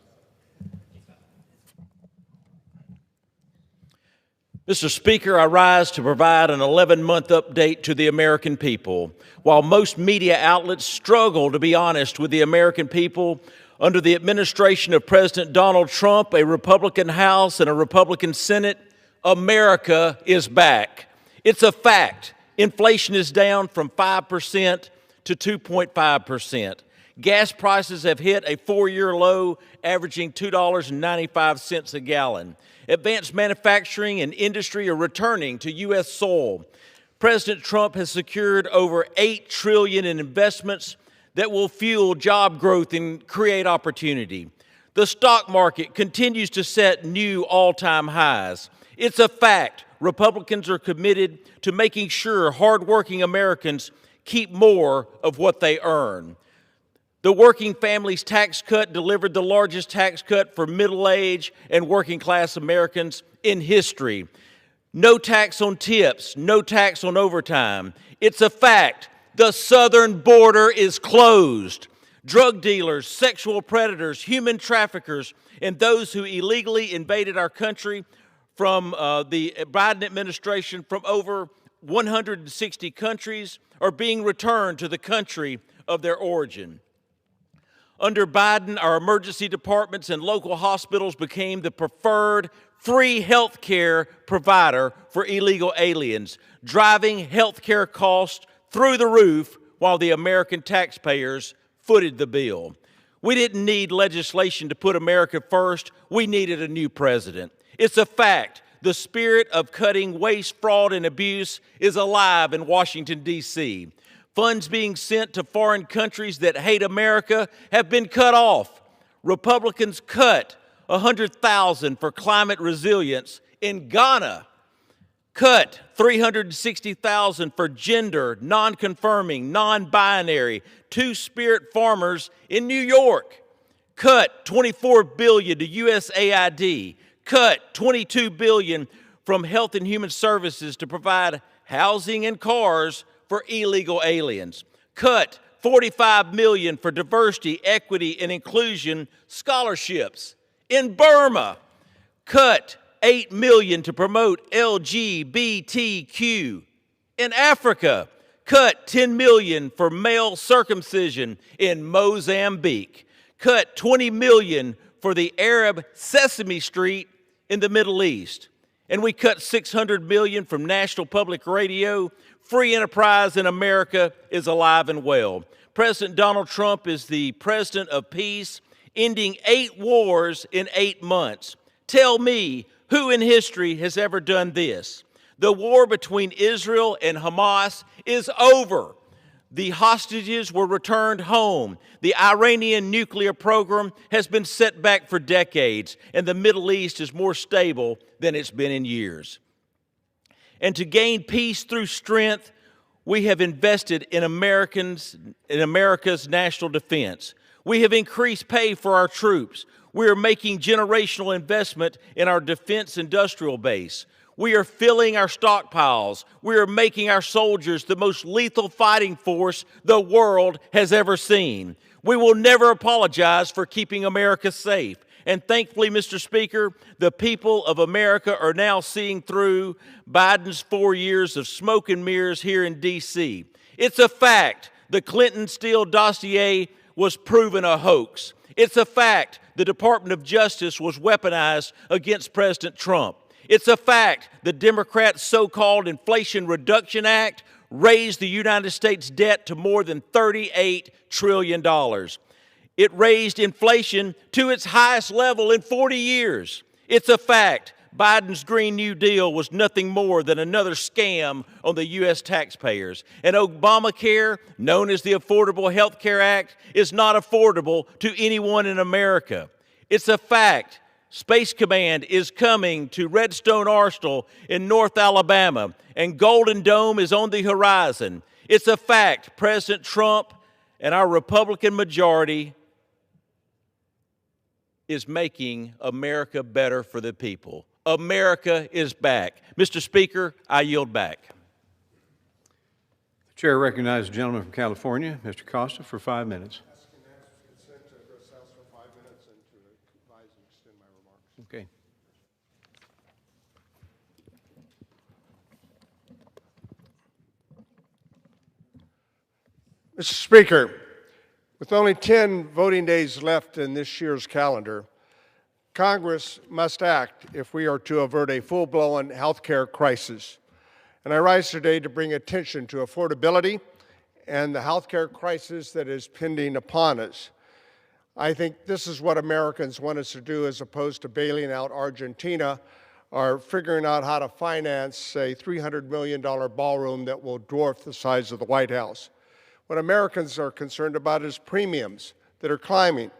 Mr. Speaker, I rise to provide an 11-month update to the American people. While most media outlets struggle to be honest with the American people, under the administration of President Donald Trump, a Republican House and a Republican Senate, America is back. It's a fact. Inflation is down from 5% to 2.5%. Gas prices have hit a 4-year low, averaging $2.95 a gallon. Advanced manufacturing and industry are returning to U.S. soil. President Trump has secured over $8 trillion in investments that will fuel job growth and create opportunity. The stock market continues to set new all-time highs. It's a fact. Republicans are committed to making sure hardworking Americans keep more of what they earn. The Working Families Tax Cut delivered the largest tax cut for middle-aged and working-class Americans in history. No tax on tips, no tax on overtime. It's a fact. The southern border is closed. Drug dealers, sexual predators, human traffickers, and those who illegally invaded our country from the Biden administration from over 160 countries are being returned to the country of their origin. Under Biden, our emergency departments and local hospitals became the preferred free health care provider for illegal aliens, driving health care costs through the roof while the American taxpayers footed the bill. We didn't need legislation to put America first. We needed a new president. It's a fact. The spirit of cutting waste, fraud, and abuse is alive in Washington, D.C. Funds being sent to foreign countries that hate America have been cut off. Republicans cut $100,000 for climate resilience in Ghana, cut $360,000 for gender, non-confirming, non-binary, two-spirit farmers in New York, cut $24 billion to USAID, cut $22 billion from Health and Human Services to provide housing and cars for illegal aliens, cut $45 million for diversity, equity, and inclusion scholarships in Burma, cut $8 million to promote LGBTQ in Africa, cut $10 million for male circumcision in Mozambique, cut $20 million for the Arab Sesame Street in the Middle East. And we cut $600 million from National Public Radio. Free enterprise in America is alive and well. President Donald Trump is the president of peace, ending 8 wars in 8 months. Tell me, who in history has ever done this? The war between Israel and Hamas is over. The hostages were returned home. The Iranian nuclear program has been set back for decades, and the Middle East is more stable than it's been in years. And to gain peace through strength, we have invested in America's national defense. We have increased pay for our troops. We are making generational investment in our defense industrial base. We are filling our stockpiles. We are making our soldiers the most lethal fighting force the world has ever seen. We will never apologize for keeping America safe. And thankfully, Mr. Speaker, the people of America are now seeing through Biden's 4 years of smoke and mirrors here in D.C. It's a fact the Clinton Steele dossier was proven a hoax. It's a fact the Department of Justice was weaponized against President Trump. It's a fact the Democrats' so-called Inflation Reduction Act raised the United States debt to more than $38 trillion. It raised inflation to its highest level in 40 years. It's a fact Biden's Green New Deal was nothing more than another scam on the U.S. taxpayers. And Obamacare, known as the Affordable Health Care Act, is not affordable to anyone in America. It's a fact Space Command is coming to Redstone Arsenal in North Alabama, and Golden Dome is on the horizon. It's a fact President Trump and our Republican majority is making America better for the people. America is back. Mr. Speaker, I yield back. The chair recognizes the gentleman from California, Mr. Costa, for 5 minutes. Okay. Mr. Speaker, with only 10 voting days left in this year's calendar, Congress must act if we are to avert a full-blown health care crisis. And I rise today to bring attention to affordability and the health care crisis that is pending upon us. I think this is what Americans want us to do, as opposed to bailing out Argentina or figuring out how to finance a $300 million ballroom that will dwarf the size of the White House. What Americans are concerned about is premiums that are climbing.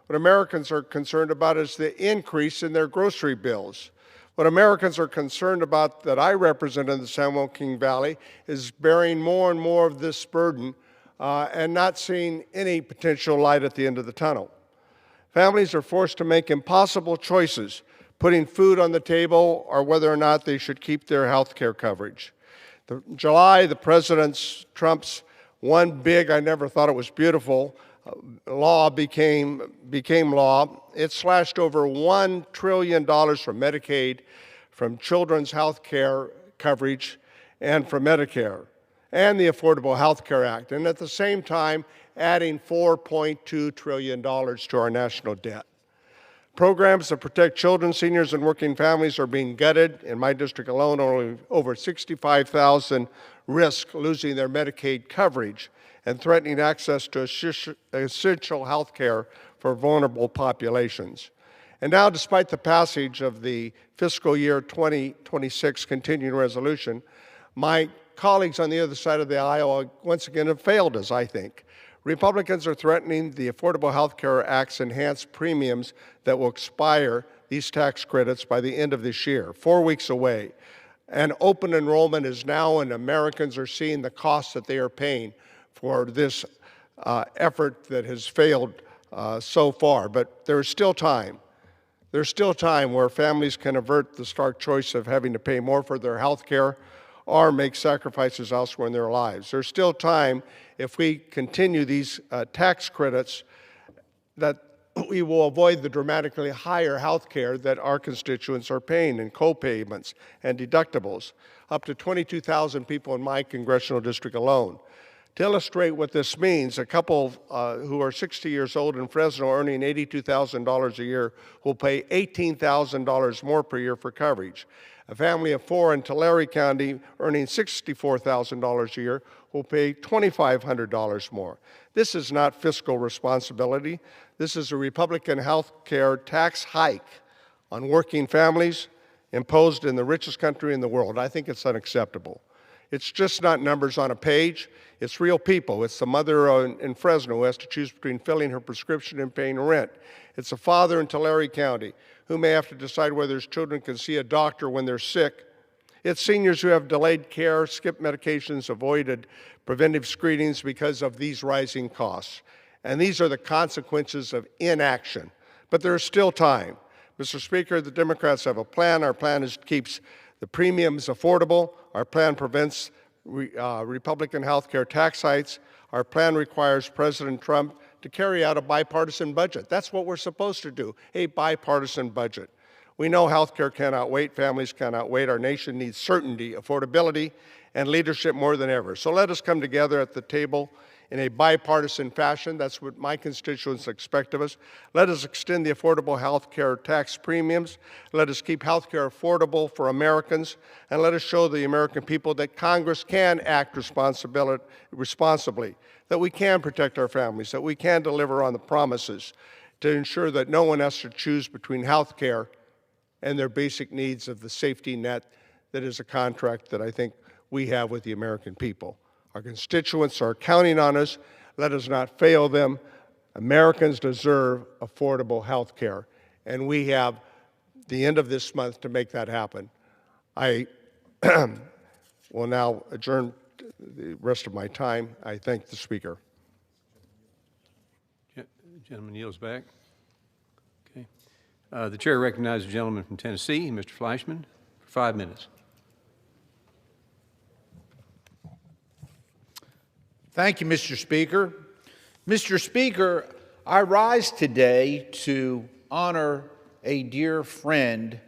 What Americans are concerned about is the increase in their grocery bills. What Americans are concerned about, that I represent in the San Joaquin Valley, is bearing more and more of this burden and not seeing any potential light at the end of the tunnel. Families are forced to make impossible choices, putting food on the table or whether or not they should keep their health care coverage. In July, the Trump's one big, I never thought it was beautiful, law became law. It slashed over $1 trillion from Medicaid, from children's health care coverage, and from Medicare, and the Affordable Health Care Act, and at the same time adding $4.2 trillion to our national debt. Programs that protect children, seniors, and working families are being gutted. In my district alone, only over 65,000 risk losing their Medicaid coverage and threatening access to essential health care for vulnerable populations. And now, despite the passage of the fiscal year 2026 continuing resolution, my colleagues on the other side of the aisle once again have failed us, I think. Republicans are threatening the Affordable Health Care Act's enhanced premiums that will expire these tax credits by the end of this year, 4 weeks away. And open enrollment is now, and Americans are seeing the costs that they are paying for this effort that has failed so far. But there's still time. There's still time where families can avert the stark choice of having to pay more for their health care or make sacrifices elsewhere in their lives. There's still time, if we continue these tax credits, that we will avoid the dramatically higher health care that our constituents are paying in co-payments and deductibles, up to 22,000 people in my congressional district alone. To illustrate what this means, a couple who are 60 years old in Fresno earning $82,000 a year will pay $18,000 more per year for coverage. A family of four in Tulare County earning $64,000 a year will pay $2,500 more. This is not fiscal responsibility. This is a Republican health care tax hike on working families imposed in the richest country in the world. I think it's unacceptable. It's just not numbers on a page. It's real people. It's the mother in Fresno who has to choose between filling her prescription and paying rent. It's a father in Tulare County who may have to decide whether his children can see a doctor when they're sick. It's seniors who have delayed care, skipped medications, avoided preventive screenings because of these rising costs. And these are the consequences of inaction. But there is still time. Mr. Speaker, the Democrats have a plan. Our plan keeps the premiums affordable. Our plan prevents Republican health care tax hikes. Our plan requires President Trump to carry out a bipartisan budget. That's what we're supposed to do, a bipartisan budget. We know health care cannot wait, families cannot wait. Our nation needs certainty, affordability, and leadership more than ever. So let us come together at the table in a bipartisan fashion. That's what my constituents expect of us. Let us extend the affordable health care tax premiums. Let us keep health care affordable for Americans. And let us show the American people that Congress can act responsibly, that we can protect our families, that we can deliver on the promises to ensure that no one has to choose between health care and their basic needs of the safety net that is a contract that I think we have with the American people. Our constituents are counting on us. Let us not fail them. Americans deserve affordable health care, and we have the end of this month to make that happen. I will now adjourn the rest of my time. I thank the Speaker. Gentleman yields back. Okay. The chair recognizes the gentleman from Tennessee, Mr. Fleischman, for 5 minutes. Thank you, Mr. Speaker. Mr. Speaker, I rise today to honor a dear friend,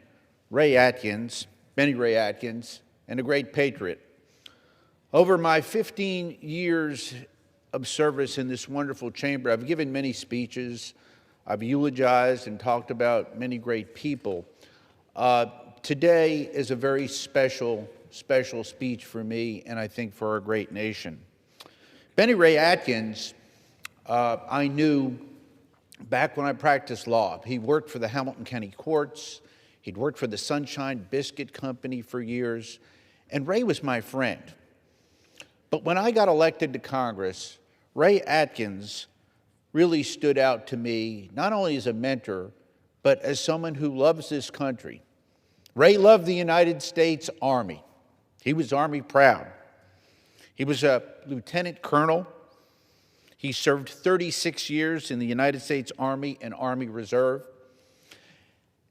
Ray Atkins, Benny Ray Atkins, and a great patriot. Over my 15 years of service in this wonderful chamber, I've given many speeches. I've eulogized and talked about many great people. Today is a very special speech for me, and I think for our great nation. Benny Ray Atkins, I knew back when I practiced law. He worked for the Hamilton County Courts. He'd worked for the Sunshine Biscuit Company for years. And Ray was my friend. But when I got elected to Congress, Ray Atkins really stood out to me, not only as a mentor, but as someone who loves this country. Ray loved the United States Army. He was Army proud. He was a lieutenant colonel. He served 36 years in the United States Army and Army Reserve.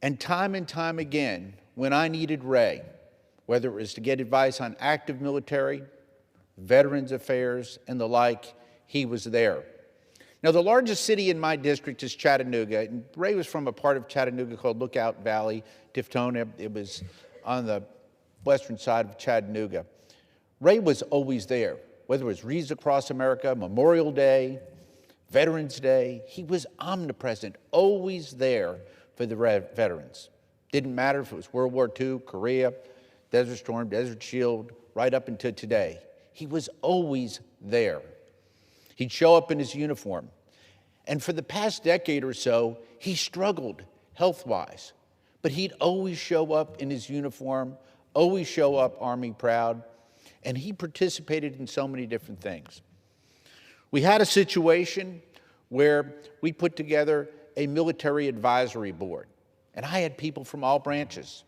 And time again, when I needed Ray, whether it was to get advice on active military, Veterans Affairs, and the like, he was there. Now, the largest city in my district is Chattanooga, and Ray was from a part of Chattanooga called Lookout Valley, Tiftonia. It was on the western side of Chattanooga. Ray was always there, whether it was Wreaths Across America, Memorial Day, Veterans Day. He was omnipresent, always there for the veterans. Didn't matter if it was World War II, Korea, Desert Storm, Desert Shield, right up until today. He was always there. He'd show up in his uniform. And for the past decade or so, he struggled health-wise. But he'd always show up in his uniform, always show up Army proud. And he participated in so many different things. We had a situation where we put together a military advisory board, and I had people from all branches.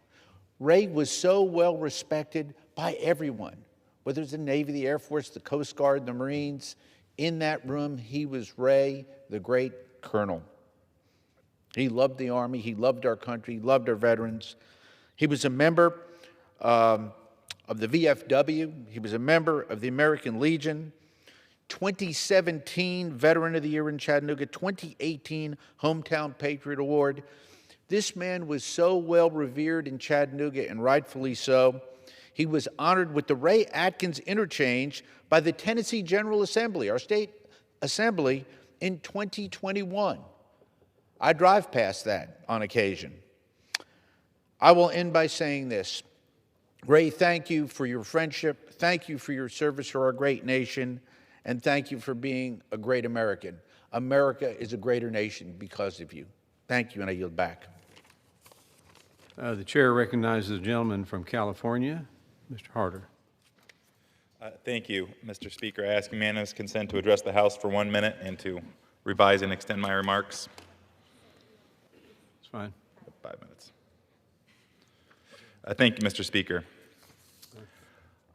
Ray was so well respected by everyone, whether it's the Navy, the Air Force, the Coast Guard, the Marines. In that room, he was Ray, the great colonel. He loved the Army, he loved our country, he loved our veterans. He was a member of the VFW. He was a member of the American Legion, 2017 Veteran of the Year in Chattanooga, 2018 Hometown Patriot Award. This man was so well revered in Chattanooga, and rightfully so. he was honored with the Ray Atkins Interchange by the Tennessee General Assembly, our state assembly, in 2021. I drive past that on occasion. I will end by saying this. Ray, thank you for your friendship, thank you for your service for our great nation, and thank you for being a great American. America is a greater nation because of you. Thank you, and I yield back. The chair recognizes the gentleman from California, Mr. Harder. Thank you, Mr. Speaker. I ask unanimous consent to address the House for 1 minute and to revise and extend my remarks. It's fine. 5 minutes. Thank you, Mr. Speaker.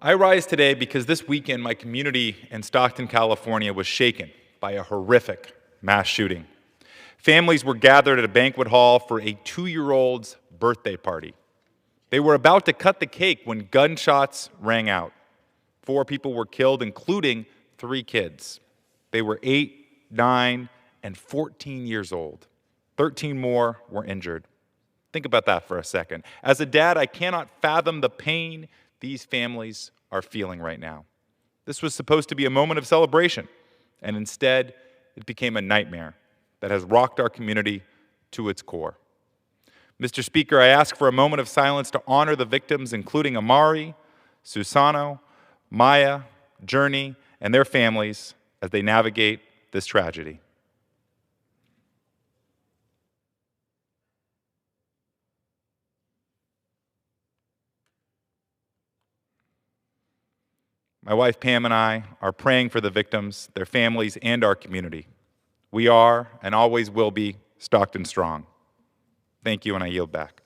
I rise today because this weekend my community in Stockton, California was shaken by a horrific mass shooting. Families were gathered at a banquet hall for a 2-year-old's birthday party. They were about to cut the cake when gunshots rang out. 4 people were killed, including 3 kids. They were 8, 9, and 14 years old. 13 more were injured. Think about that for a second. As a dad, I cannot fathom the pain these families are feeling right now. This was supposed to be a moment of celebration, and instead, it became a nightmare that has rocked our community to its core. Mr. Speaker, I ask for a moment of silence to honor the victims, including Amari, Susano, Maya, Journey, and their families as they navigate this tragedy. My wife Pam and I are praying for the victims, their families, and our community. We are and always will be Stockton strong. Thank you, and I yield back.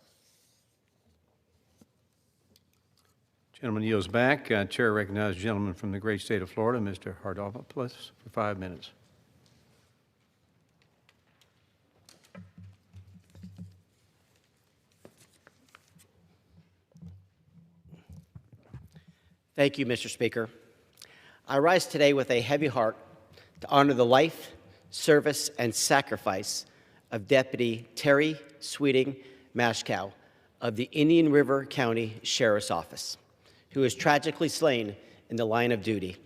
Gentleman yields back. Chair recognizes the gentleman from the great state of Florida, Mr. Hardopoulos, for 5 minutes. Thank you, Mr. Speaker. I rise today with a heavy heart to honor the life, service, and sacrifice of Deputy Terry Sweeting Mashkow of the Indian River County Sheriff's Office, who was tragically slain in the line of duty.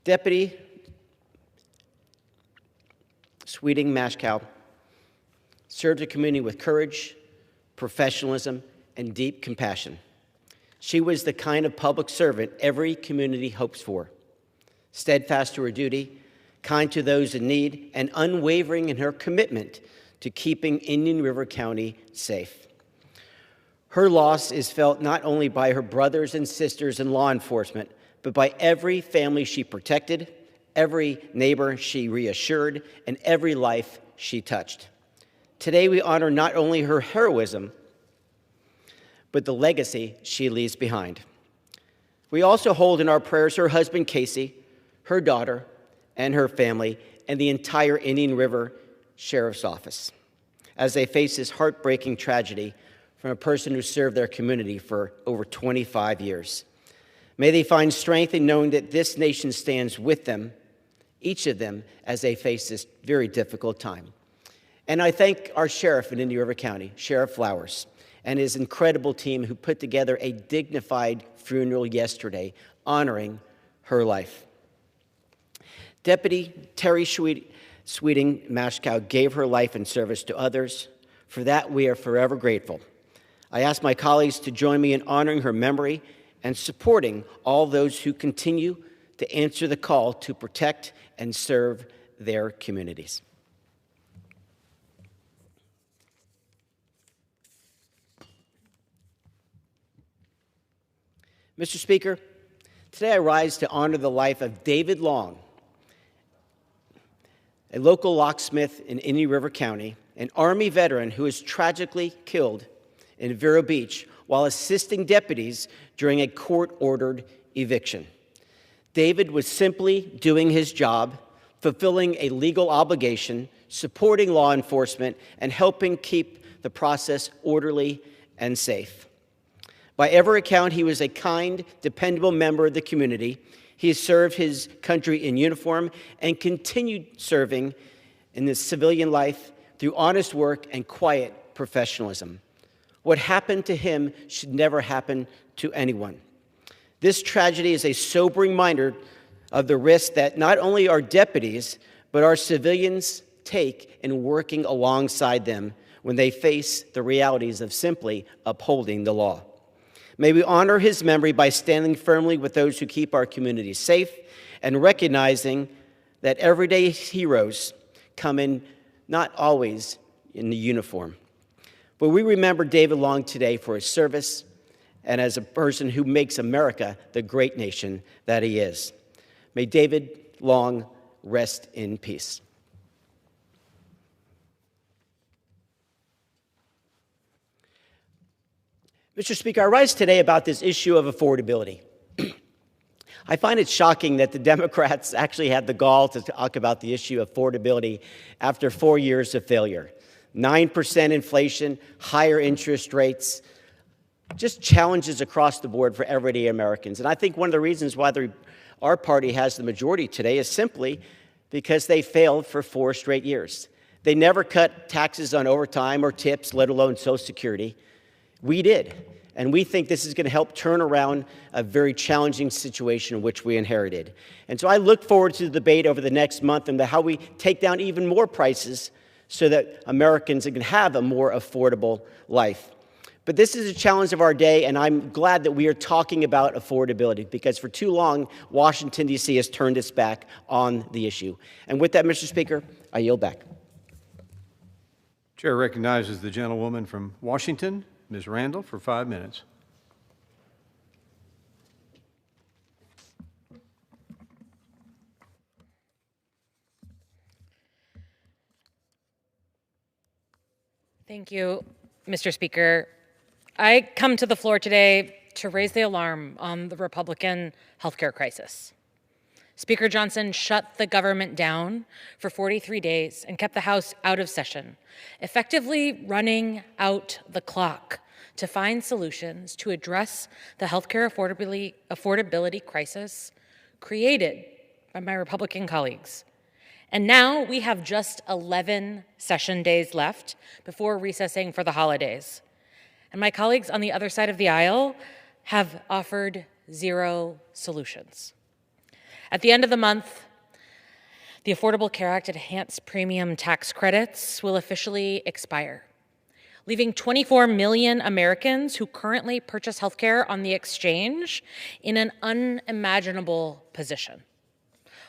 Deputy Sweeting Mashkow served the community with courage, professionalism, and deep compassion. She was the kind of public servant every community hopes for, steadfast to her duty, kind to those in need, and unwavering in her commitment to keeping Indian River County safe. Her loss is felt not only by her brothers and sisters in law enforcement, but by every family she protected, every neighbor she reassured, and every life she touched. Today we honor not only her heroism, but the legacy she leaves behind. We also hold in our prayers her husband, Casey, her daughter, and her family, and the entire Indian River Sheriff's Office, as they face this heartbreaking tragedy from a person who served their community for over 25 years. May they find strength in knowing that this nation stands with them, each of them, as they face this very difficult time. And I thank our sheriff in Indian River County, Sheriff Flowers, and his incredible team who put together a dignified funeral yesterday, honoring her life. Deputy Terry Sweeting Mashkow gave her life in service to others. For that, we are forever grateful. I ask my colleagues to join me in honoring her memory and supporting all those who continue to answer the call to protect and serve their communities. Mr. Speaker, today I rise to honor the life of David Long, a local locksmith in Indian River County, an Army veteran who was tragically killed in Vero Beach while assisting deputies during a court-ordered eviction. David was simply doing his job, fulfilling a legal obligation, supporting law enforcement, and helping keep the process orderly and safe. By every account, he was a kind, dependable member of the community. He served his country in uniform and continued serving in his civilian life through honest work and quiet professionalism. What happened to him should never happen to anyone. This tragedy is a sobering reminder of the risk that not only our deputies, but our civilians take in working alongside them when they face the realities of simply upholding the law. May we honor his memory by standing firmly with those who keep our communities safe and recognizing that everyday heroes come in not always in the uniform. But we remember David Long today for his service and as a person who makes America the great nation that he is. May David Long rest in peace. Mr. Speaker, I rise today about this issue of affordability. I find it shocking that the Democrats actually had the gall to talk about the issue of affordability after 4 years of failure. 9% inflation, higher interest rates, just challenges across the board for everyday Americans. And I think one of the reasons why our party has the majority today is simply because they failed for 4 straight years. They never cut taxes on overtime or tips, let alone Social Security. We did. And we think this is going to help turn around a very challenging situation in which we inherited. And so I look forward to the debate over the next month and how we take down even more prices so that Americans can have a more affordable life. But this is a challenge of our day, and I'm glad that we are talking about affordability because for too long, Washington, D.C. has turned its back on the issue. And with that, Mr. Speaker, I yield back. Chair recognizes the gentlewoman from Washington, Ms. Randall, for 5 minutes. Thank you, Mr. Speaker. I come to the floor today to raise the alarm on the Republican healthcare crisis. Speaker Johnson shut the government down for 43 days and kept the House out of session, effectively running out the clock to find solutions to address the healthcare affordability crisis created by my Republican colleagues. And now we have just 11 session days left before recessing for the holidays. And my colleagues on the other side of the aisle have offered 0 solutions. At the end of the month, the Affordable Care Act enhanced premium tax credits will officially expire, leaving 24 million Americans who currently purchase healthcare on the exchange in an unimaginable position.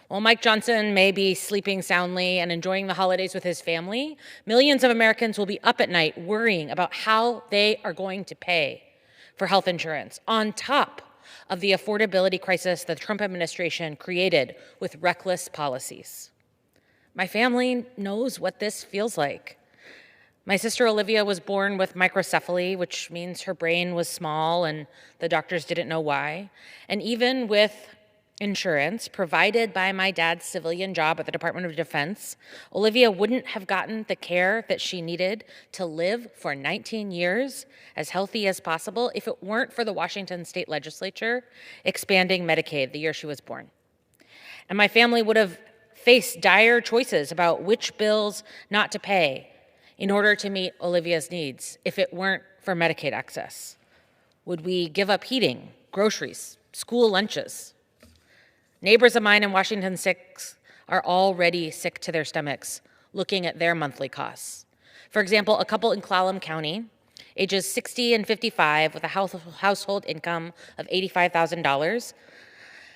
While Mike Johnson may be sleeping soundly and enjoying the holidays with his family, millions of Americans will be up at night worrying about how they are going to pay for health insurance on top of the affordability crisis the Trump administration created with reckless policies. My family knows what this feels like. My sister Olivia was born with microcephaly, which means her brain was small and the doctors didn't know why. And even with insurance provided by my dad's civilian job at the Department of Defense, Olivia wouldn't have gotten the care that she needed to live for 19 years as healthy as possible if it weren't for the Washington State Legislature expanding Medicaid the year she was born. And my family would have faced dire choices about which bills not to pay in order to meet Olivia's needs if it weren't for Medicaid access. Would we give up heating, groceries, school lunches? Neighbors of mine in Washington 6 are already sick to their stomachs looking at their monthly costs. For example, a couple in Clallam County, ages 60 and 55 with a household income of $85,000,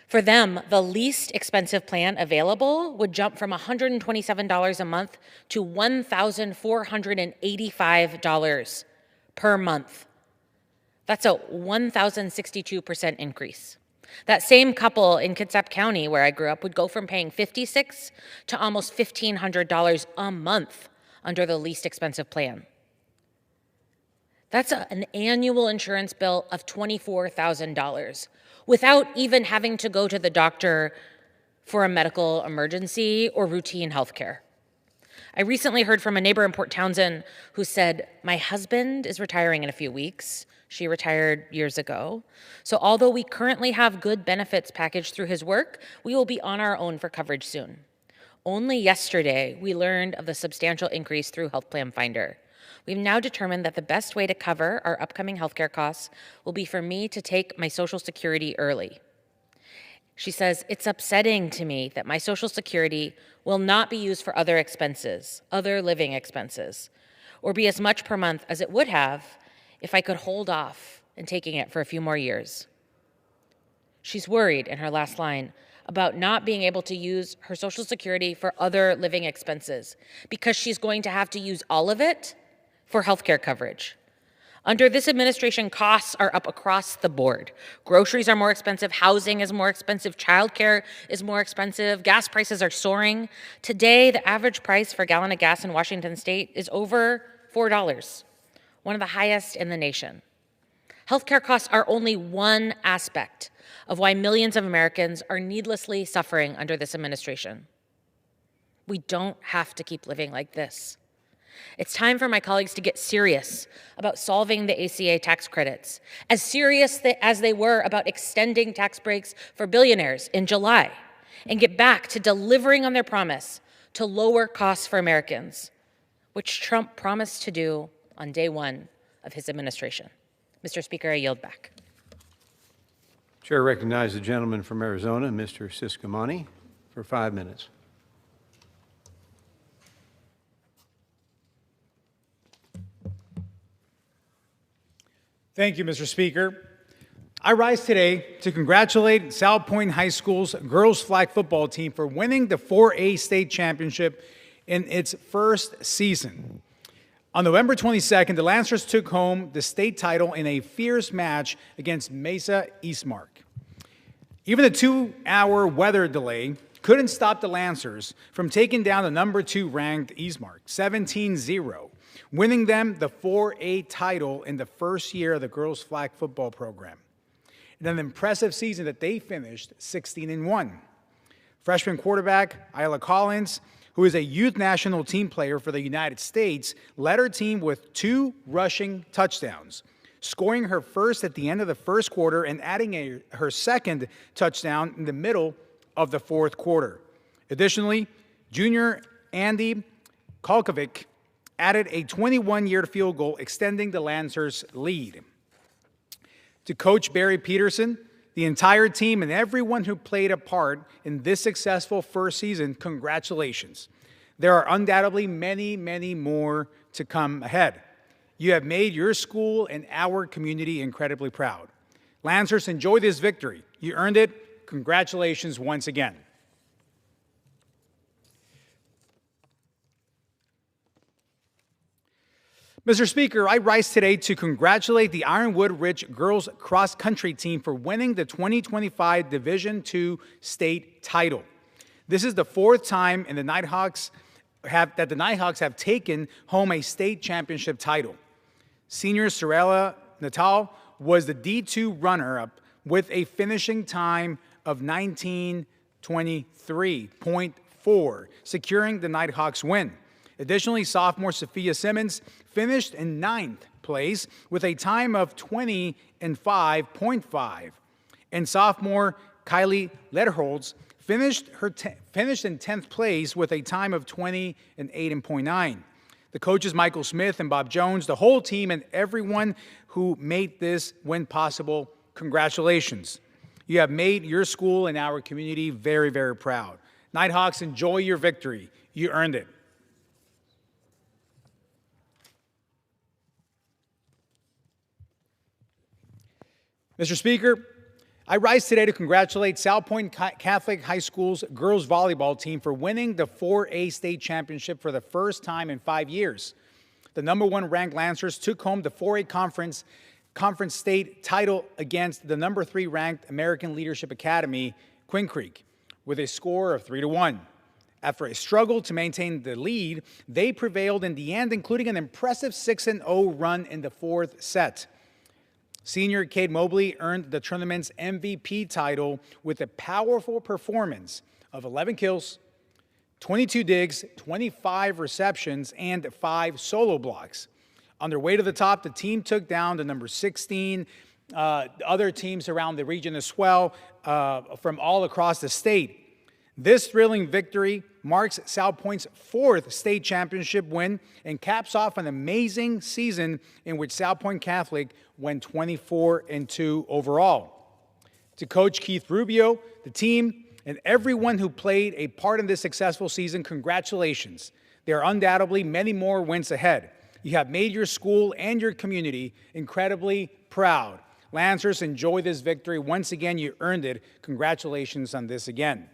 for them, the least expensive plan available would jump from $127 a month to $1,485 per month. That's a 1,062% increase. That same couple in Kitsap County, where I grew up, would go from paying $56 to almost $1,500 a month under the least expensive plan. That's an annual insurance bill of $24,000 without even having to go to the doctor for a medical emergency or routine health care. I recently heard from a neighbor in Port Townsend who said, "My husband is retiring in a few weeks. She retired years ago. So although we currently have good benefits packaged through his work, we will be on our own for coverage soon. Only yesterday, we learned of the substantial increase through Health Plan Finder. We've now determined that the best way to cover our upcoming healthcare costs will be for me to take my Social Security early. She says, it's upsetting to me that my Social Security will not be used for other expenses, other living expenses, or be as much per month as it would have if I could hold off in taking it for a few more years. She's worried, in her last line, about not being able to use her Social Security for other living expenses because she's going to have to use all of it for healthcare coverage. Under this administration, costs are up across the board. Groceries are more expensive, housing is more expensive, childcare is more expensive, gas prices are soaring. Today, the average price for a gallon of gas in Washington state is over $4, one of the highest in the nation. Healthcare costs are only one aspect of why millions of Americans are needlessly suffering under this administration. We don't have to keep living like this. It's time for my colleagues to get serious about solving the ACA tax credits, as serious as they were about extending tax breaks for billionaires in July, and get back to delivering on their promise to lower costs for Americans, which Trump promised to do on day one of his administration. Mr. Speaker, I yield back. Chair recognizes the gentleman from Arizona, Mr. Siscomani, for 5 minutes. Thank you, Mr. Speaker. I rise today to congratulate South Point High School's girls flag football team for winning the 4A state championship in its first season. On November 22nd, the Lancers took home the state title in a fierce match against Mesa Eastmark. Even the 2-hour weather delay couldn't stop the Lancers from taking down the number 2 ranked Eastmark, 17-0. Winning them the 4A title in the first year of the girls flag football program. In an impressive season that they finished 16-1. Freshman quarterback Isla Collins, who is a youth national team player for the United States, led her team with 2 rushing touchdowns, scoring her first at the end of the first quarter and adding her second touchdown in the middle of the fourth quarter. Additionally, junior Andy Kalkovic added a 21-yard field goal, extending the Lancers' lead. To Coach Barry Peterson, the entire team, and everyone who played a part in this successful first season, congratulations. There are undoubtedly many, many more to come ahead. You have made your school and our community incredibly proud. Lancers, enjoy this victory. You earned it. Congratulations once again. Mr. Speaker, I rise today to congratulate the Ironwood Ridge girls cross country team for winning the 2025 Division II state title. This is the 4th time the Nighthawks have taken home a state championship title. Senior Sorella Natal was the D2 runner-up with a finishing time of 19:23.4, securing the Nighthawks win. Additionally, sophomore Sophia Simmons finished in 9th place with a time of 20:05.5. And sophomore Kylie Lederholz finished in 10th place with a time of 20:08.9. The coaches Michael Smith and Bob Jones, the whole team, and everyone who made this win possible, congratulations. You have made your school and our community very, very proud. Nighthawks, enjoy your victory. You earned it. Mr. Speaker, I rise today to congratulate South Point Catholic High School's girls volleyball team for winning the 4A state championship for the first time in 5 years. The number 1 ranked Lancers took home the 4A conference state title against the number 3 ranked American Leadership Academy, Quinn Creek, with a score of 3-1. After a struggle to maintain the lead, they prevailed in the end, including an impressive 6-0 run in the 4th set. Senior Kate Mobley earned the tournament's MVP title with a powerful performance of 11 kills, 22 digs, 25 receptions, and 5 solo blocks. On their way to the top, the team took down the number 16 other teams around the region as well from all across the state. This thrilling victory marks South Point's 4th state championship win and caps off an amazing season in which South Point Catholic went 24-2 overall. To Coach Keith Rubio, the team, and everyone who played a part in this successful season, congratulations. There are undoubtedly many more wins ahead. You have made your school and your community incredibly proud. Lancers, enjoy this victory. Once again, you earned it. Congratulations on this again.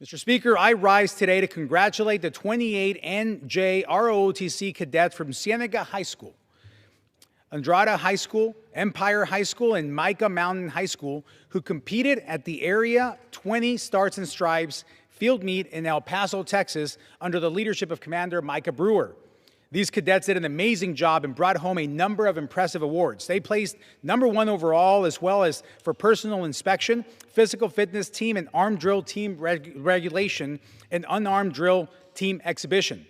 Mr. Speaker, I rise today to congratulate the 28 NJ ROTC cadets from Cienega High School, Andrada High School, Empire High School, and Micah Mountain High School, who competed at the Area 20 Stars and Stripes field meet in El Paso, Texas, under the leadership of Commander Micah Brewer. These cadets did an amazing job and brought home a number of impressive awards. They placed #1 overall, as well as for personal inspection, physical fitness team, and armed drill team regulation, and unarmed drill team exhibition.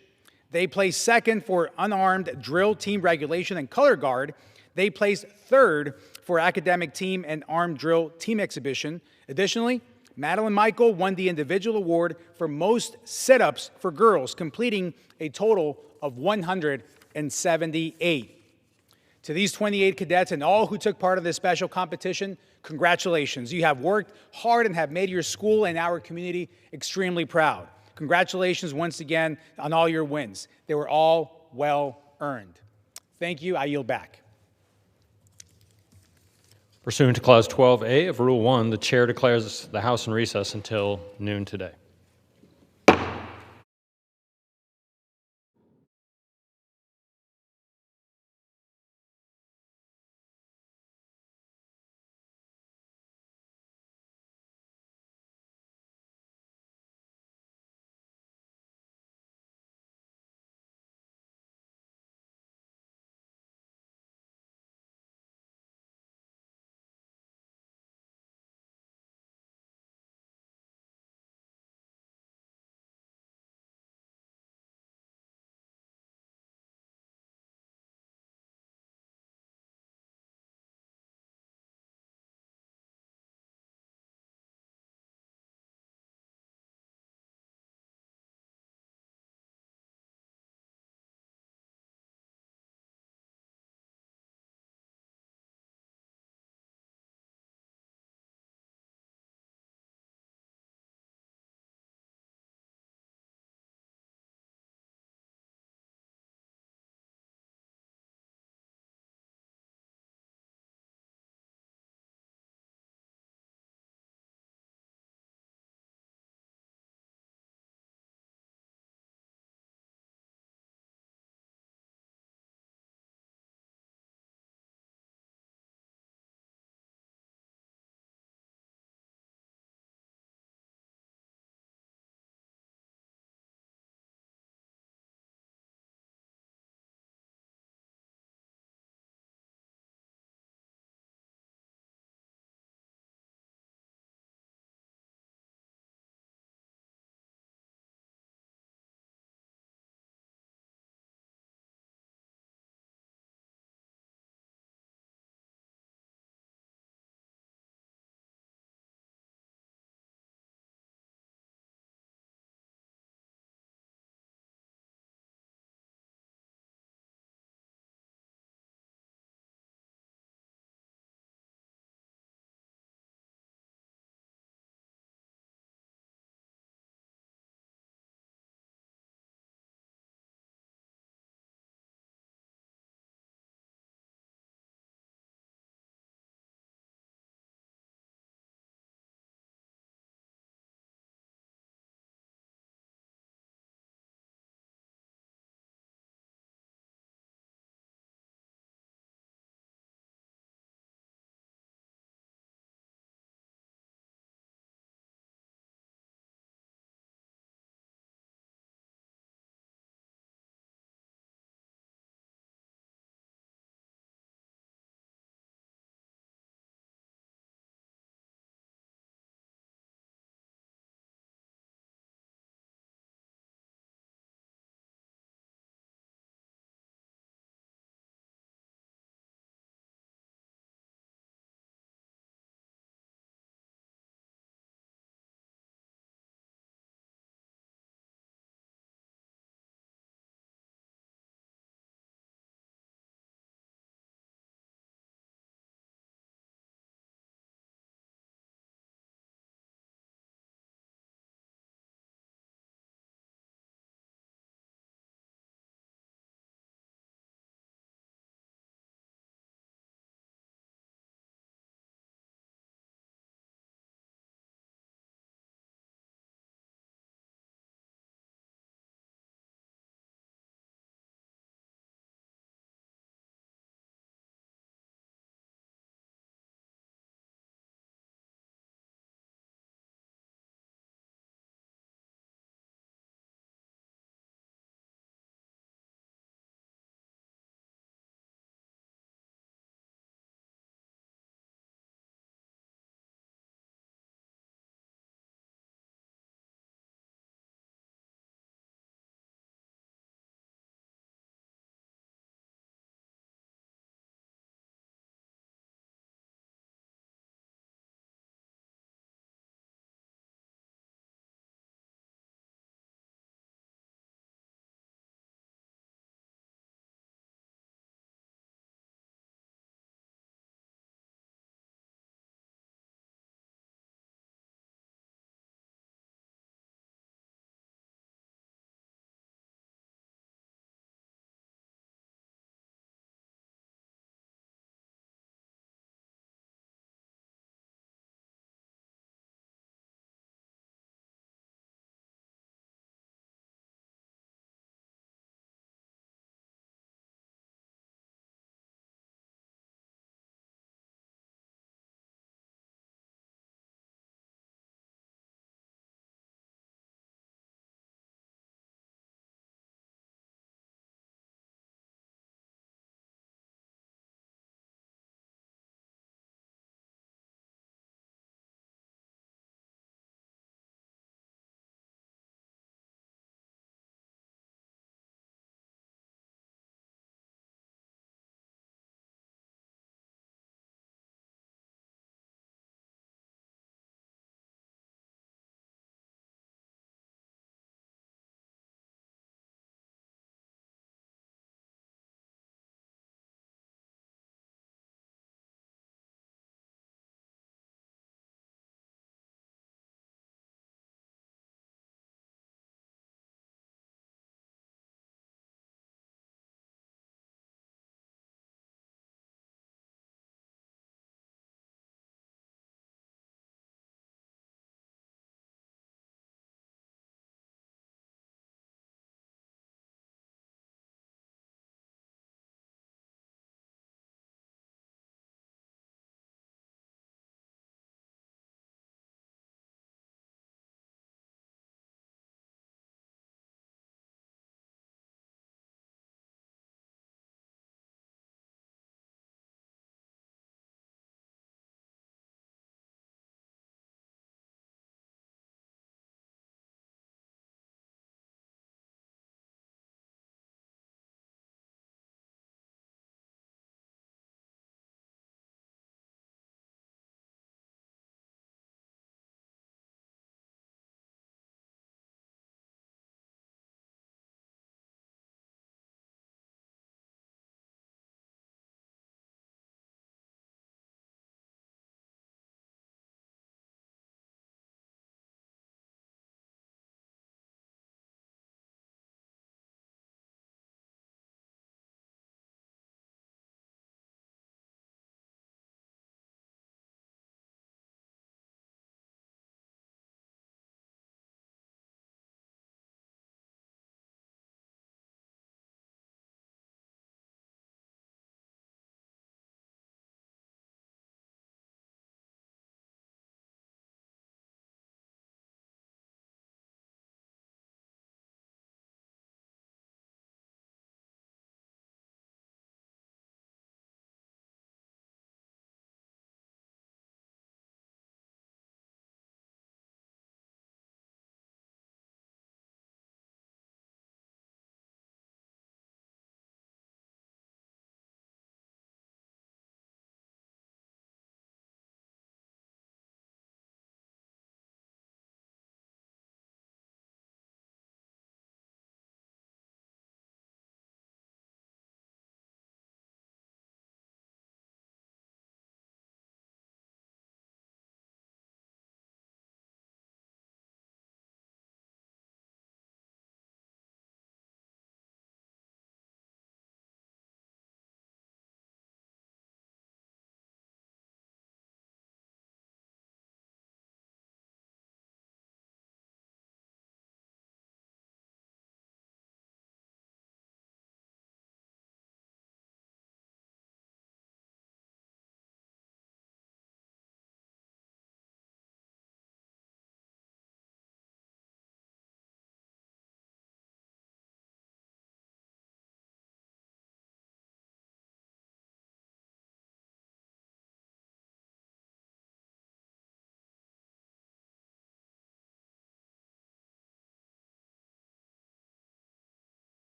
They placed 2nd for unarmed drill team regulation and color guard. They placed 3rd for academic team and armed drill team exhibition. Additionally, Madeline Michael won the individual award for most sit-ups for girls, completing a total of 178. To these 28 cadets and all who took part of this special competition, congratulations. You have worked hard and have made your school and our community extremely proud. Congratulations once again on all your wins. They were all well earned. Thank you. I yield back. Pursuant to Clause 12A of Rule 1, the Chair declares the House in recess until noon today.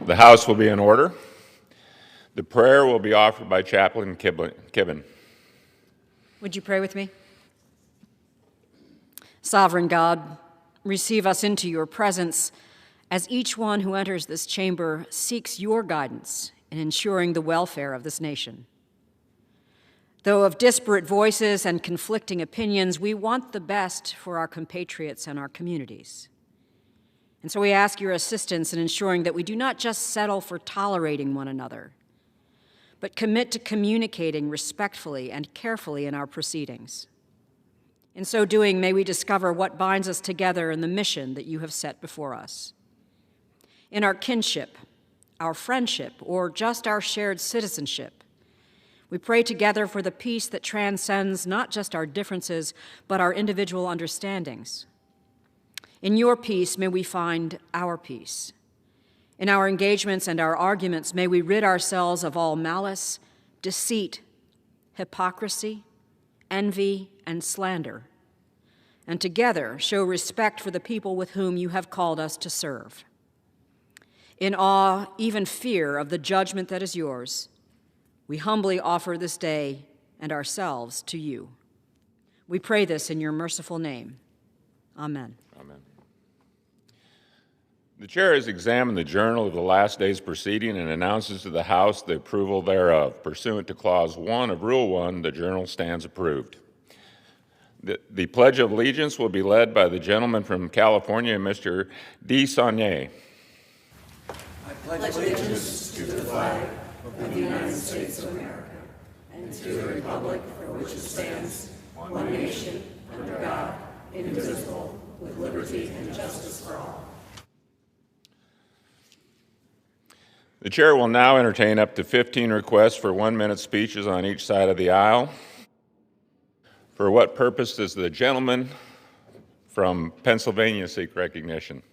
The House will be in order. The prayer will be offered by Chaplain Kibben. Would you pray with me? Sovereign God, receive us into your presence as each one who enters this chamber seeks your guidance in ensuring the welfare of this nation. Though of disparate voices and conflicting opinions, we want the best for our compatriots and our communities. And so we ask your assistance in ensuring that we do not just settle for tolerating one another, but commit to communicating respectfully and carefully in our proceedings. In so doing, may we discover what binds us together in the mission that you have set before us. In our kinship, our friendship, or just our shared citizenship, we pray together for the peace that transcends not just our differences, but our individual understandings. In your peace, may we find our peace. In our engagements and our arguments, may we rid ourselves of all malice, deceit, hypocrisy, envy, and slander, and together show respect for the people with whom you have called us to serve. In awe, even fear of the judgment that is yours, we humbly offer this day and ourselves to you. We pray this in your merciful name. Amen. Amen. The chair has examined the journal of the last day's proceeding and announces to the House the approval thereof. Pursuant to Clause 1 of Rule 1, the journal stands approved. The Pledge of Allegiance will be led by the gentleman from California, Mr. D. Saunier. I pledge allegiance to the flag of the United States of America and to the republic for which it stands, one nation, under God, indivisible, with liberty and justice for all. The chair will now entertain up to 15 requests for 1-minute speeches on each side of the aisle. For what purpose does the gentleman from Pennsylvania seek recognition?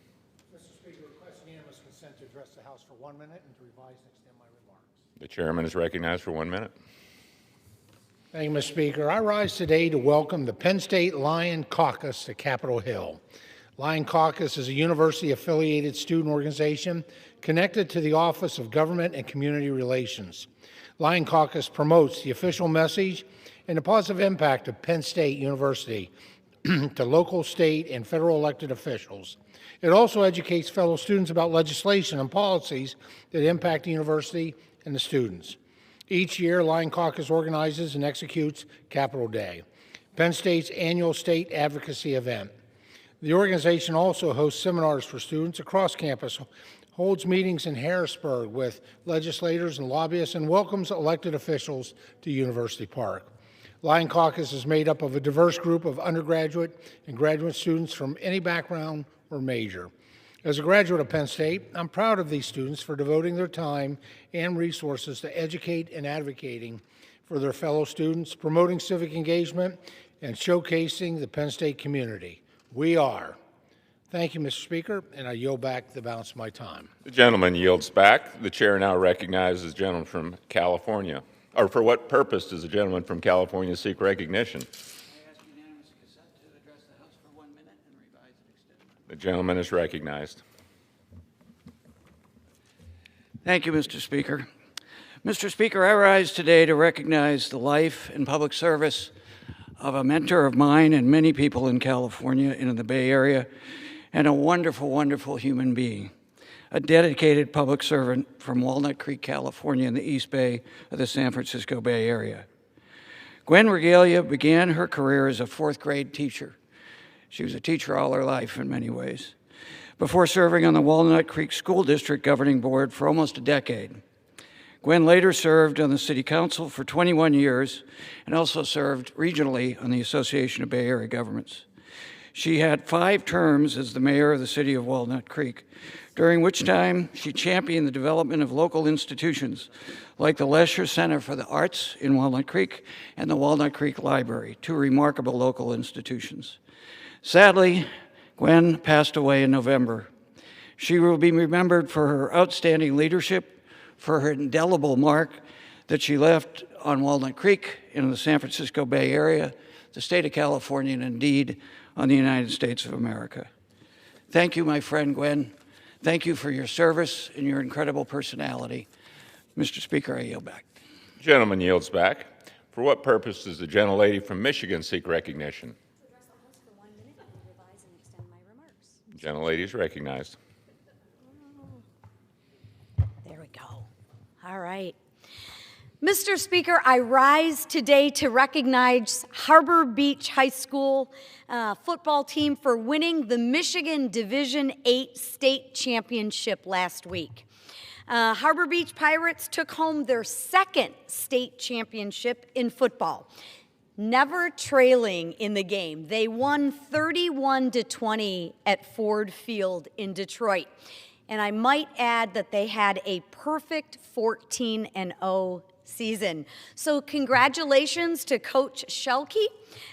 Mr. Speaker, request unanimous consent to address the House for 1 minute and to revise and extend my remarks. The chairman is recognized for 1 minute. Thank you, Mr. Speaker. I rise today to welcome the Penn State Lion Caucus to Capitol Hill. Lion Caucus is a university-affiliated student organization connected to the Office of Government and Community Relations. Lion Caucus promotes the official message and the positive impact of Penn State University to local, state, and federal elected officials. It also educates fellow students about legislation and policies that impact the university and the students. Each year, Lion Caucus organizes and executes Capitol Day, Penn State's annual state advocacy event. The organization also hosts seminars for students across campus, holds meetings in Harrisburg with legislators and lobbyists, and welcomes elected officials to University Park. Lion Caucus is made up of a diverse group of undergraduate and graduate students from any background or major. As a graduate of Penn State, I'm proud of these students for devoting their time and resources to educate and advocating for their fellow students, promoting civic engagement, and showcasing the Penn State community. We are. Thank you, Mr. Speaker, and I yield back the balance of my time. The gentleman yields back. The chair now recognizes the gentleman from California. Or for what purpose does the gentleman from California seek recognition? I ask unanimous consent to address the House for 1 minute and revise and extend. The gentleman is recognized. Thank you, Mr. Speaker. Mr. Speaker, I rise today to recognize the life and public service of a mentor of mine and many people in California and in the Bay Area, and a wonderful, wonderful human being, a dedicated public servant from Walnut Creek, California, in the East Bay of the San Francisco Bay Area. Gwen Regalia began her career as a 4th grade teacher. She was a teacher all her life in many ways, before serving on the Walnut Creek School District Governing Board for almost a decade. Gwen later served on the City Council for 21 years and also served regionally on the Association of Bay Area Governments. She had 5 terms as the mayor of the city of Walnut Creek, during which time she championed the development of local institutions like the Lesher Center for the Arts in Walnut Creek and the Walnut Creek Library, 2 remarkable local institutions. Sadly, Gwen passed away in November. She will be remembered for her outstanding leadership, for her indelible mark that she left on Walnut Creek in the San Francisco Bay Area, the state of California, and indeed on the United States of America. Thank you, my friend Gwen. Thank you for your service and your incredible personality. Mr. Speaker, I yield back. Gentleman yields back. For what purpose does the gentlelady from Michigan seek recognition? Gentlelady is recognized. There we go. All right. Mr. Speaker, I rise today to recognize Harbor Beach High School football team for winning the Michigan Division VIII state championship last week. Harbor Beach Pirates took home their second state championship in football, never trailing in the game. They won 31-20 at Ford Field in Detroit. And I might add that they had a perfect 14-0 season. So congratulations to Coach Schelke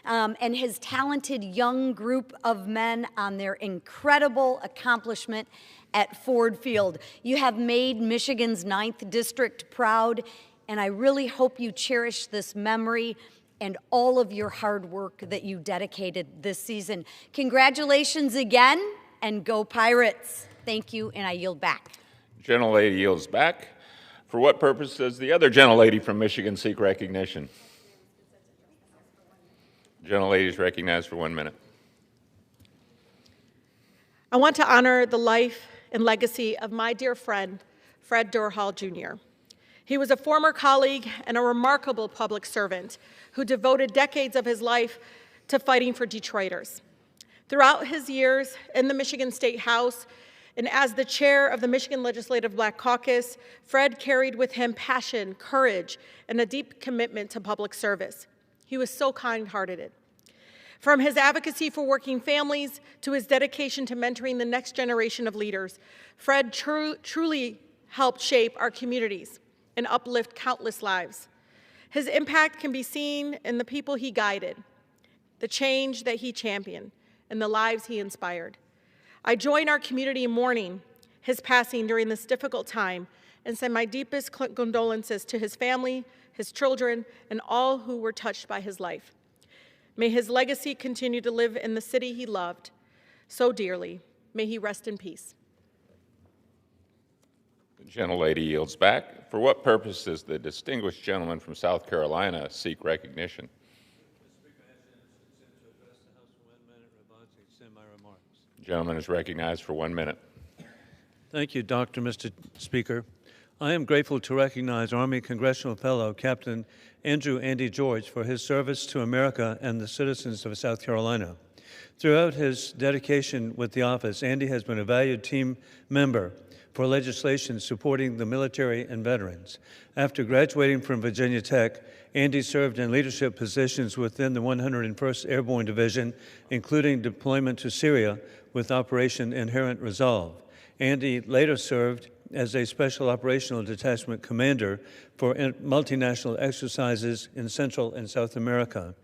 and his talented young group of men on their incredible accomplishment at Ford Field. You have made Michigan's 9th District proud, and I really hope you cherish this memory and all of your hard work that you dedicated this season. Congratulations again, and go Pirates. Thank you, and I yield back. Gentlelady yields back. For what purpose does the other gentlelady from Michigan seek recognition? Gentlelady is recognized for 1 minute. I want to honor the life and legacy of my dear friend, Fred Durhal, Jr. He was a former colleague and a remarkable public servant who devoted decades of his life to fighting for Detroiters. Throughout his years in the Michigan State House, and as the chair of the Michigan Legislative Black Caucus, Fred carried with him passion, courage, and a deep commitment to public service. He was so kind-hearted. From his advocacy for working families to his dedication to mentoring the next generation of leaders, Fred truly helped shape our communities and uplift countless lives. His impact can be seen in the people he guided, the change that he championed, and the lives he inspired. I join our community in mourning his passing during this difficult time and send my deepest condolences to his family, his children, and all who were touched by his life. May his legacy continue to live in the city he loved so dearly. May he rest in peace. The gentlelady yields back. For what purpose does the distinguished gentleman from South Carolina seek recognition? The gentleman is recognized for 1 minute. Thank you, Mr. Speaker. I am grateful to recognize Army Congressional Fellow Captain Andrew Andy George for his service to America and the citizens of South Carolina. Throughout his dedication with the office, Andy has been a valued team member for legislation supporting the military and veterans. After graduating from Virginia Tech, Andy served in leadership positions within the 101st Airborne Division, including deployment to Syria with Operation Inherent Resolve. Andy later served as a Special Operational Detachment Commander for multinational exercises in Central and South America.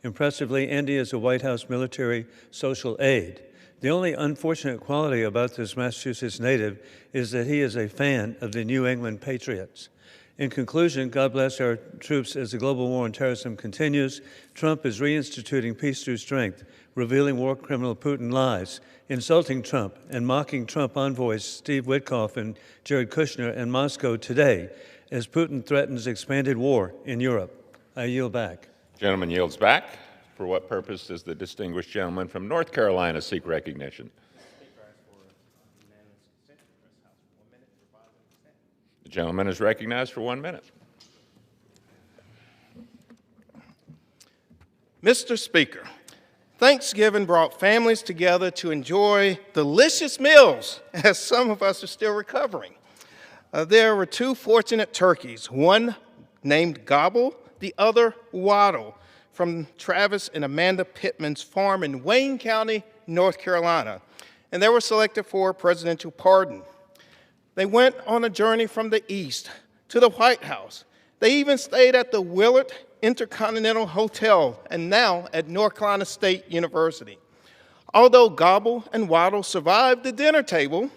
Impressively, Andy is a White House military social aide. The only unfortunate quality about this Massachusetts native is that he is a fan of the New England Patriots. In conclusion, God bless our troops as the global war on terrorism continues. Trump is reinstituting peace through strength, revealing war criminal Putin lies, insulting Trump, and mocking Trump envoys Steve Witkoff and Jared Kushner in Moscow today as Putin threatens expanded war in Europe. I yield back. Gentleman yields back. For what purpose does the distinguished gentleman from North Carolina seek recognition? The gentleman is recognized for 1 minute. Mr. Speaker, Thanksgiving brought families together to enjoy delicious meals, as some of us are still recovering. There were two fortunate turkeys, one named Gobble, the other Waddle, from Travis and Amanda Pittman's farm in Wayne County, North Carolina, and they were selected for a presidential pardon. They went on a journey from the east to the White House. They even stayed at the Willard Intercontinental Hotel and now at North Carolina State University. Although Gobble and Waddle survived the dinner table,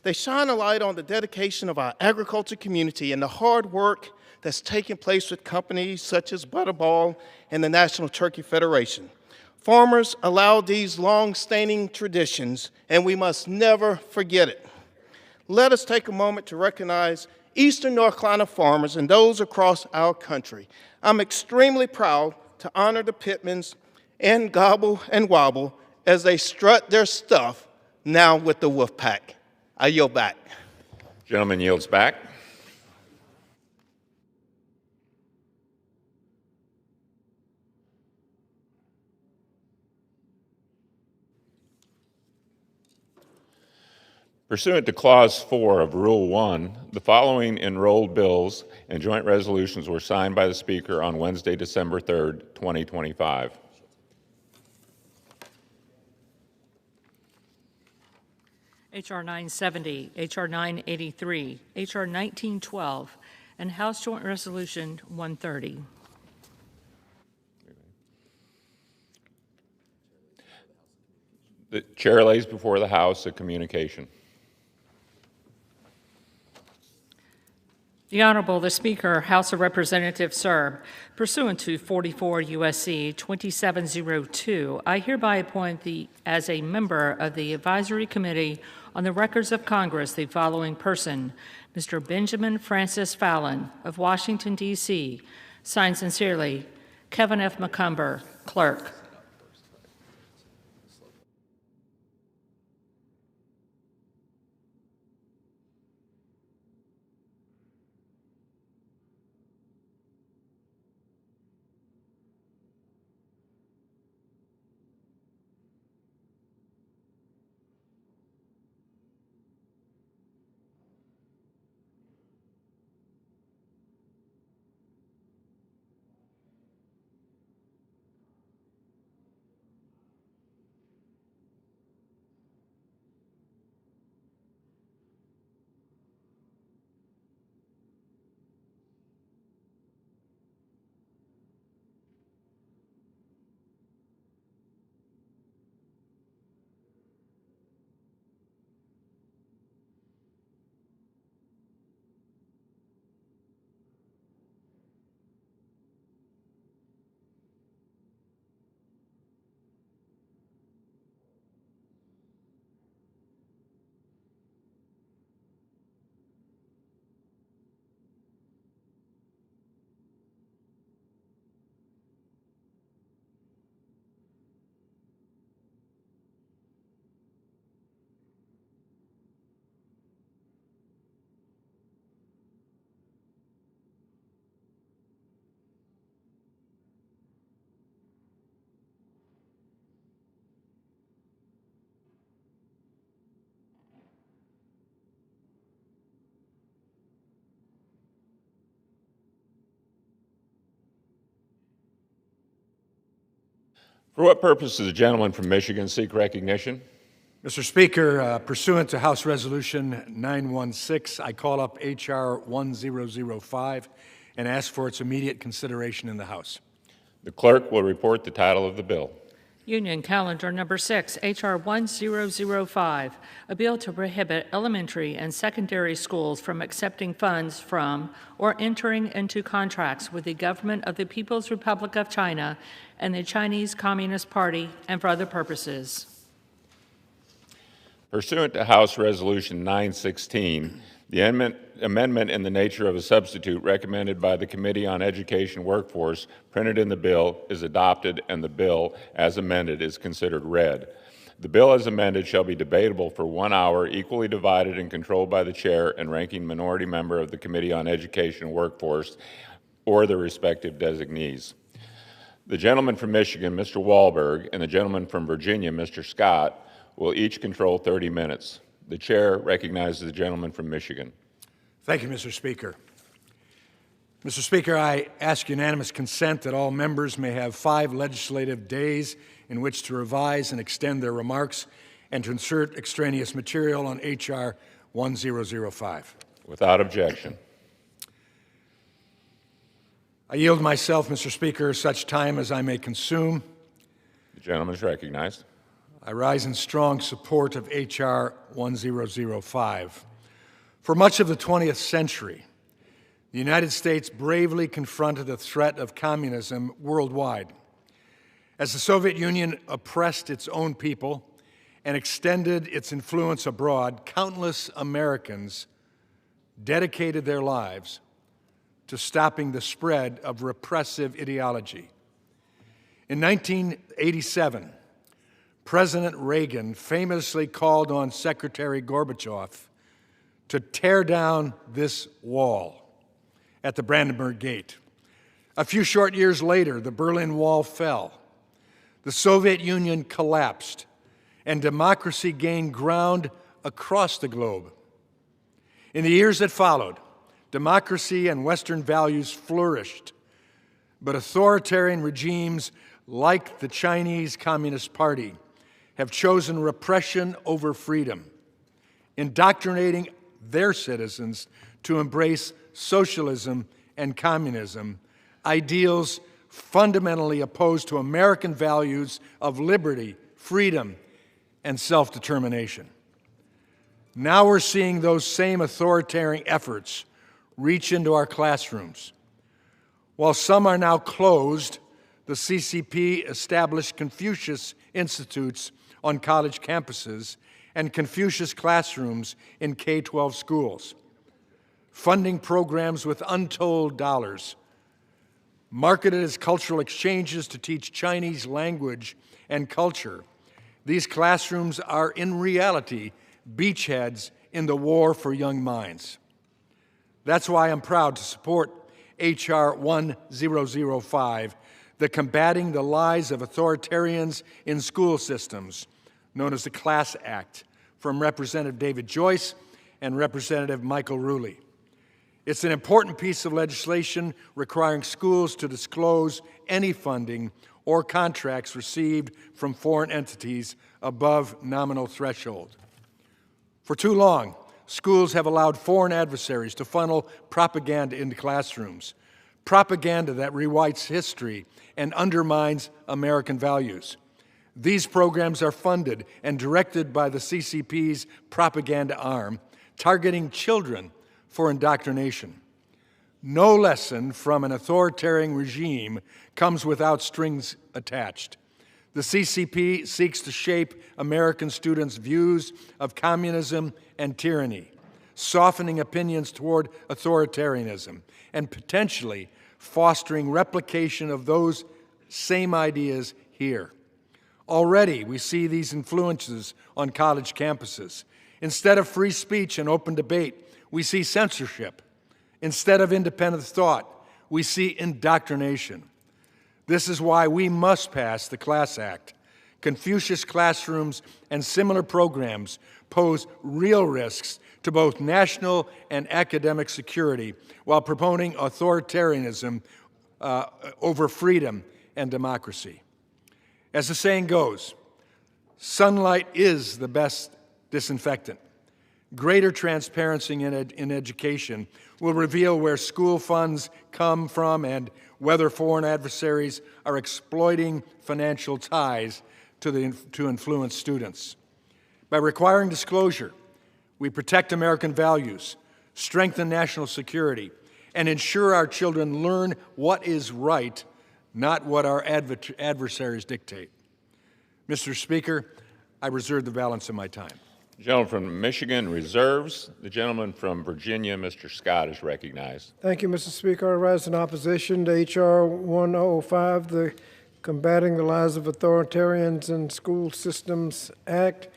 they shine a light on the dedication of our agriculture community and the hard work that's taking place with companies such as Butterball and the National Turkey Federation. Farmers allow these long-standing traditions, and we must never forget it. let us take a moment to recognize Eastern North Carolina farmers and those across our country. I'm extremely proud to honor the Pittmans and Gobble and Wobble as they strut their stuff now with the Wolf Pack. I yield back. Gentleman yields back. Pursuant to Clause 4 of Rule 1, the following enrolled bills and joint resolutions were signed by the Speaker on Wednesday, December 3rd, 2025. H.R. 970, H.R. 983, H.R. 1912, and House Joint Resolution 130. The Chair lays before the House a communication. The Honorable, the Speaker, House of Representatives, sir, pursuant to 44 U.S.C. 2702, I hereby appoint as a member of the Advisory Committee on the Records of Congress the following person, Mr. Benjamin Francis Fallon of Washington, D.C., signed sincerely, Kevin F. McCumber, Clerk. For what purpose does the gentleman from Michigan seek recognition? Mr. Speaker, pursuant to House Resolution 916, I call up H.R. 1005 and ask for its immediate consideration in the House. The clerk will report the title of the bill. Union Calendar Number 6, H.R. 1005, a bill to prohibit elementary and secondary schools from accepting funds from or entering into contracts with the government of the People's Republic of China and the Chinese Communist Party and for other purposes. Pursuant to House Resolution 916, the amendment in the nature of a substitute recommended by the Committee on Education Workforce printed in the bill is adopted, and the bill, as amended, is considered read. The bill as amended shall be debatable for 1 hour, equally divided and controlled by the chair and ranking minority member of the Committee on Education Workforce or the respective designees. The gentleman from Michigan, Mr. Wahlberg, and the gentleman from Virginia, Mr. Scott, will each control 30 minutes. The chair recognizes the gentleman from Michigan. Thank you, Mr. Speaker. Mr. Speaker, I ask unanimous consent that all members may have 5 legislative days in which to revise and extend their remarks and to insert extraneous material on H.R. 1005. Without objection. I yield myself, Mr. Speaker, such time as I may consume. The gentleman is recognized. I rise in strong support of H.R. 1005. For much of the 20th century, the United States bravely confronted the threat of communism worldwide. As the Soviet Union oppressed its own people and extended its influence abroad, countless Americans dedicated their lives to stopping the spread of repressive ideology. In 1987, President Reagan famously called on Secretary Gorbachev to tear down this wall at the Brandenburg Gate. A few short years later, the Berlin Wall fell, the Soviet Union collapsed, and democracy gained ground across the globe. In the years that followed, democracy and Western values flourished, but authoritarian regimes like the Chinese Communist Party have chosen repression over freedom, indoctrinating their citizens to embrace socialism and communism, ideals fundamentally opposed to American values of liberty, freedom, and self-determination. Now we're seeing those same authoritarian efforts reach into our classrooms. While some are now closed, the CCP established Confucius Institutes on college campuses and Confucius classrooms in K-12 schools, funding programs with untold dollars, marketed as cultural exchanges to teach Chinese language and culture. These classrooms are in reality beachheads in the war for young minds. That's why I'm proud to support H.R. 1005, the Combating the Lies of Authoritarians in School Systems, known as the CLASS Act, from Representative David Joyce and Representative Michael Rulli. It's an important piece of legislation requiring schools to disclose any funding or contracts received from foreign entities above nominal threshold. For too long, schools have allowed foreign adversaries to funnel propaganda into classrooms, propaganda that rewrites history and undermines American values. These programs are funded and directed by the CCP's propaganda arm, targeting children for indoctrination. No lesson from an authoritarian regime comes without strings attached. The CCP seeks to shape American students' views of communism and tyranny, softening opinions toward authoritarianism, and potentially fostering replication of those same ideas here. Already, we see these influences on college campuses. Instead of free speech and open debate, we see censorship. Instead of independent thought, we see indoctrination. This is why we must pass the CLASS Act. Confucius classrooms and similar programs pose real risks to both national and academic security while promoting authoritarianism over freedom and democracy. As the saying goes, sunlight is the best disinfectant. Greater transparency in education will reveal where school funds come from and whether foreign adversaries are exploiting financial ties to influence students. By requiring disclosure, we protect American values, strengthen national security, and ensure our children learn what is right, not what our adversaries dictate. Mr. Speaker, I reserve the balance of my time. The gentleman from Michigan reserves. The gentleman from Virginia, Mr. Scott, is recognized. Thank you, Mr. Speaker. I rise in opposition to H.R. 1005, the Combating the Lies of Authoritarians in School Systems Act.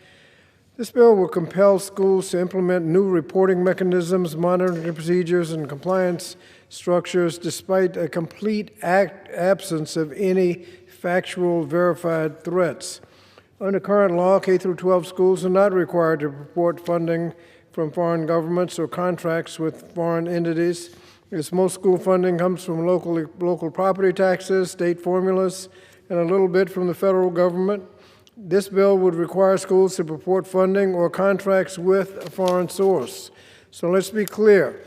This bill will compel schools to implement new reporting mechanisms, monitoring procedures, and compliance structures despite a complete absence of any factual verified threats. Under current law, K-12 schools are not required to report funding from foreign governments or contracts with foreign entities, as most school funding comes from local property taxes, state formulas, and a little bit from the federal government. This bill would require schools to report funding or contracts with a foreign source. So let's be clear.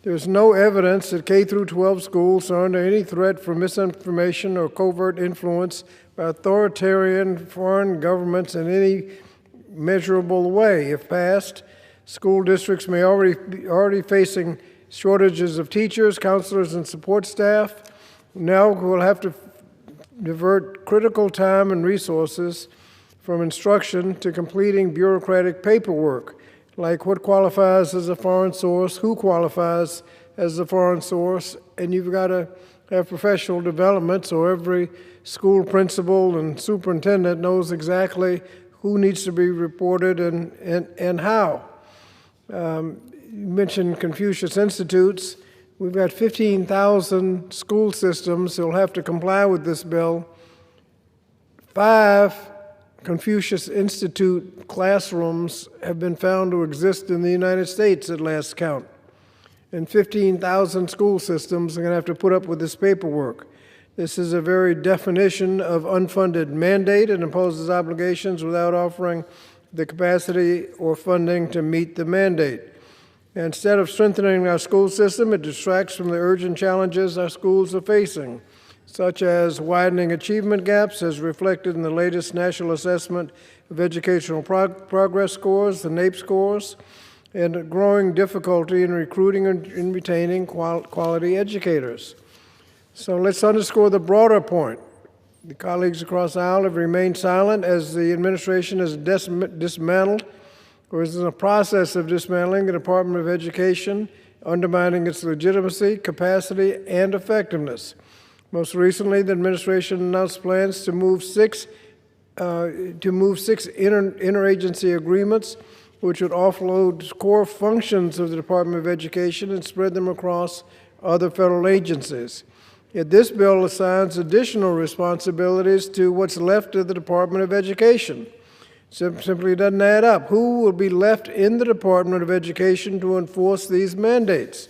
There's no evidence that K-12 schools are under any threat from misinformation or covert influence by authoritarian foreign governments in any measurable way. If passed, school districts may already facing shortages of teachers, counselors, and support staff. Now we'll have to divert critical time and resources from instruction to completing bureaucratic paperwork, like what qualifies as a foreign source, who qualifies as a foreign source, and you've got to have professional development so every school principal and superintendent knows exactly who needs to be reported and how. You mentioned Confucius Institutes. We've got 15,000 school systems that will have to comply with this bill. 5 Confucius Institute classrooms have been found to exist in the United States at last count. And 15,000 school systems are going to have to put up with this paperwork. This is a very definition of unfunded mandate and imposes obligations without offering the capacity or funding to meet the mandate. Instead of strengthening our school system, it distracts from the urgent challenges our schools are facing, such as widening achievement gaps as reflected in the latest National Assessment of Educational Progress scores, the NAEP scores, and growing difficulty in recruiting and retaining quality educators. So let's underscore the broader point. The colleagues across the aisle have remained silent as the administration has dismantled or is in the process of dismantling the Department of Education, undermining its legitimacy, capacity, and effectiveness. Most recently, the administration announced plans to move six interagency agreements, which would offload core functions of the Department of Education and spread them across other federal agencies. Yet this bill assigns additional responsibilities to what's left of the Department of Education. Simply doesn't add up. Who will be left in the Department of Education to enforce these mandates?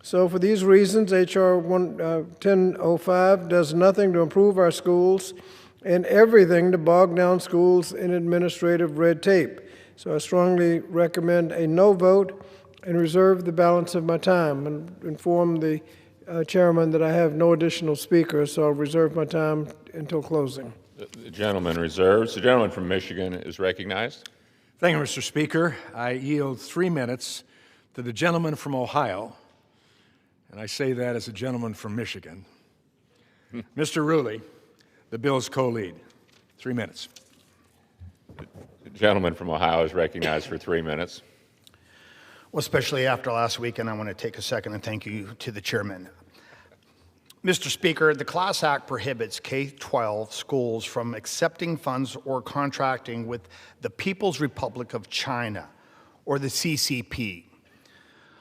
So for these reasons, H.R. 1005 does nothing to improve our schools and everything to bog down schools in administrative red tape. So I strongly recommend a no vote and reserve the balance of my time and inform the chairman that I have no additional speakers, so I'll reserve my time until closing. The gentleman reserves. The gentleman from Michigan is recognized. Thank you, Mr. Speaker. I yield 3 minutes to the gentleman from Ohio, and I say that as a gentleman from Michigan. Mr. Rulli, the bill's co-lead. 3 minutes. The gentleman from Ohio is recognized for 3 minutes. Well, especially after last weekend, I want to take a second and thank you to the chairman. Mr. Speaker, the Class Act prohibits K-12 schools from accepting funds or contracting with the People's Republic of China, or the CCP.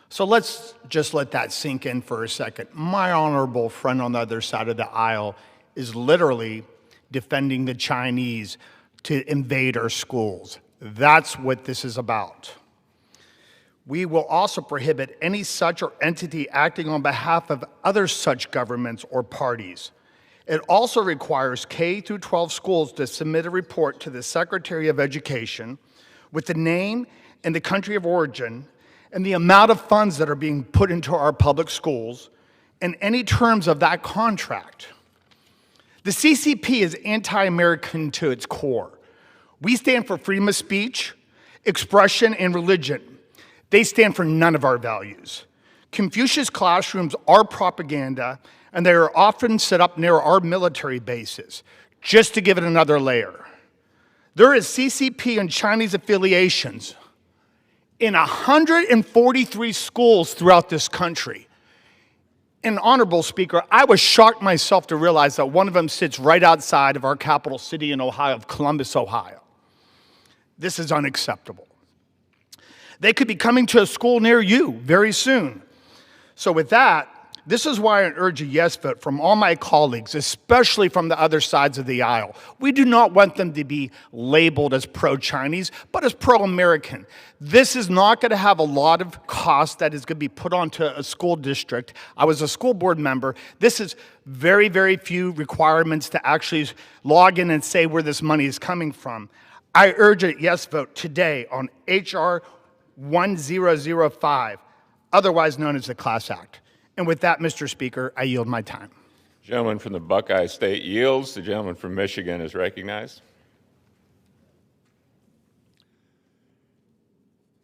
So let's just let that sink in for a second. My honorable friend on the other side of the aisle is literally defending the Chinese to invade our schools. That's what this is about. We will also prohibit any such or entity acting on behalf of other such governments or parties. It also requires K through 12 schools to submit a report to the Secretary of Education with the name and the country of origin and the amount of funds that are being put into our public schools and any terms of that contract. The CCP is anti-American to its core. We stand for freedom of speech, expression, and religion. They stand for none of our values. Confucius classrooms are propaganda, and they are often set up near our military bases. Just to give it another layer, there is CCP and Chinese affiliations in 143 schools throughout this country. And Honorable Speaker, I was shocked myself to realize that one of them sits right outside of our capital city in Ohio, of Columbus, Ohio. This is unacceptable. They could be coming to a school near you very soon. So with that, this is why I urge a yes vote from all my colleagues, especially from the other sides of the aisle. We do not want them to be labeled as pro-Chinese, but as pro-American. This is not going to have a lot of cost that is going to be put onto a school district. I was a school board member. This is very, very few requirements to actually log in and say where this money is coming from. I urge a yes vote today on H.R. 1005, otherwise known as the Class Act. And with that, Mr. Speaker, I yield my time. Gentleman from the Buckeye State yields. The gentleman from Michigan is recognized.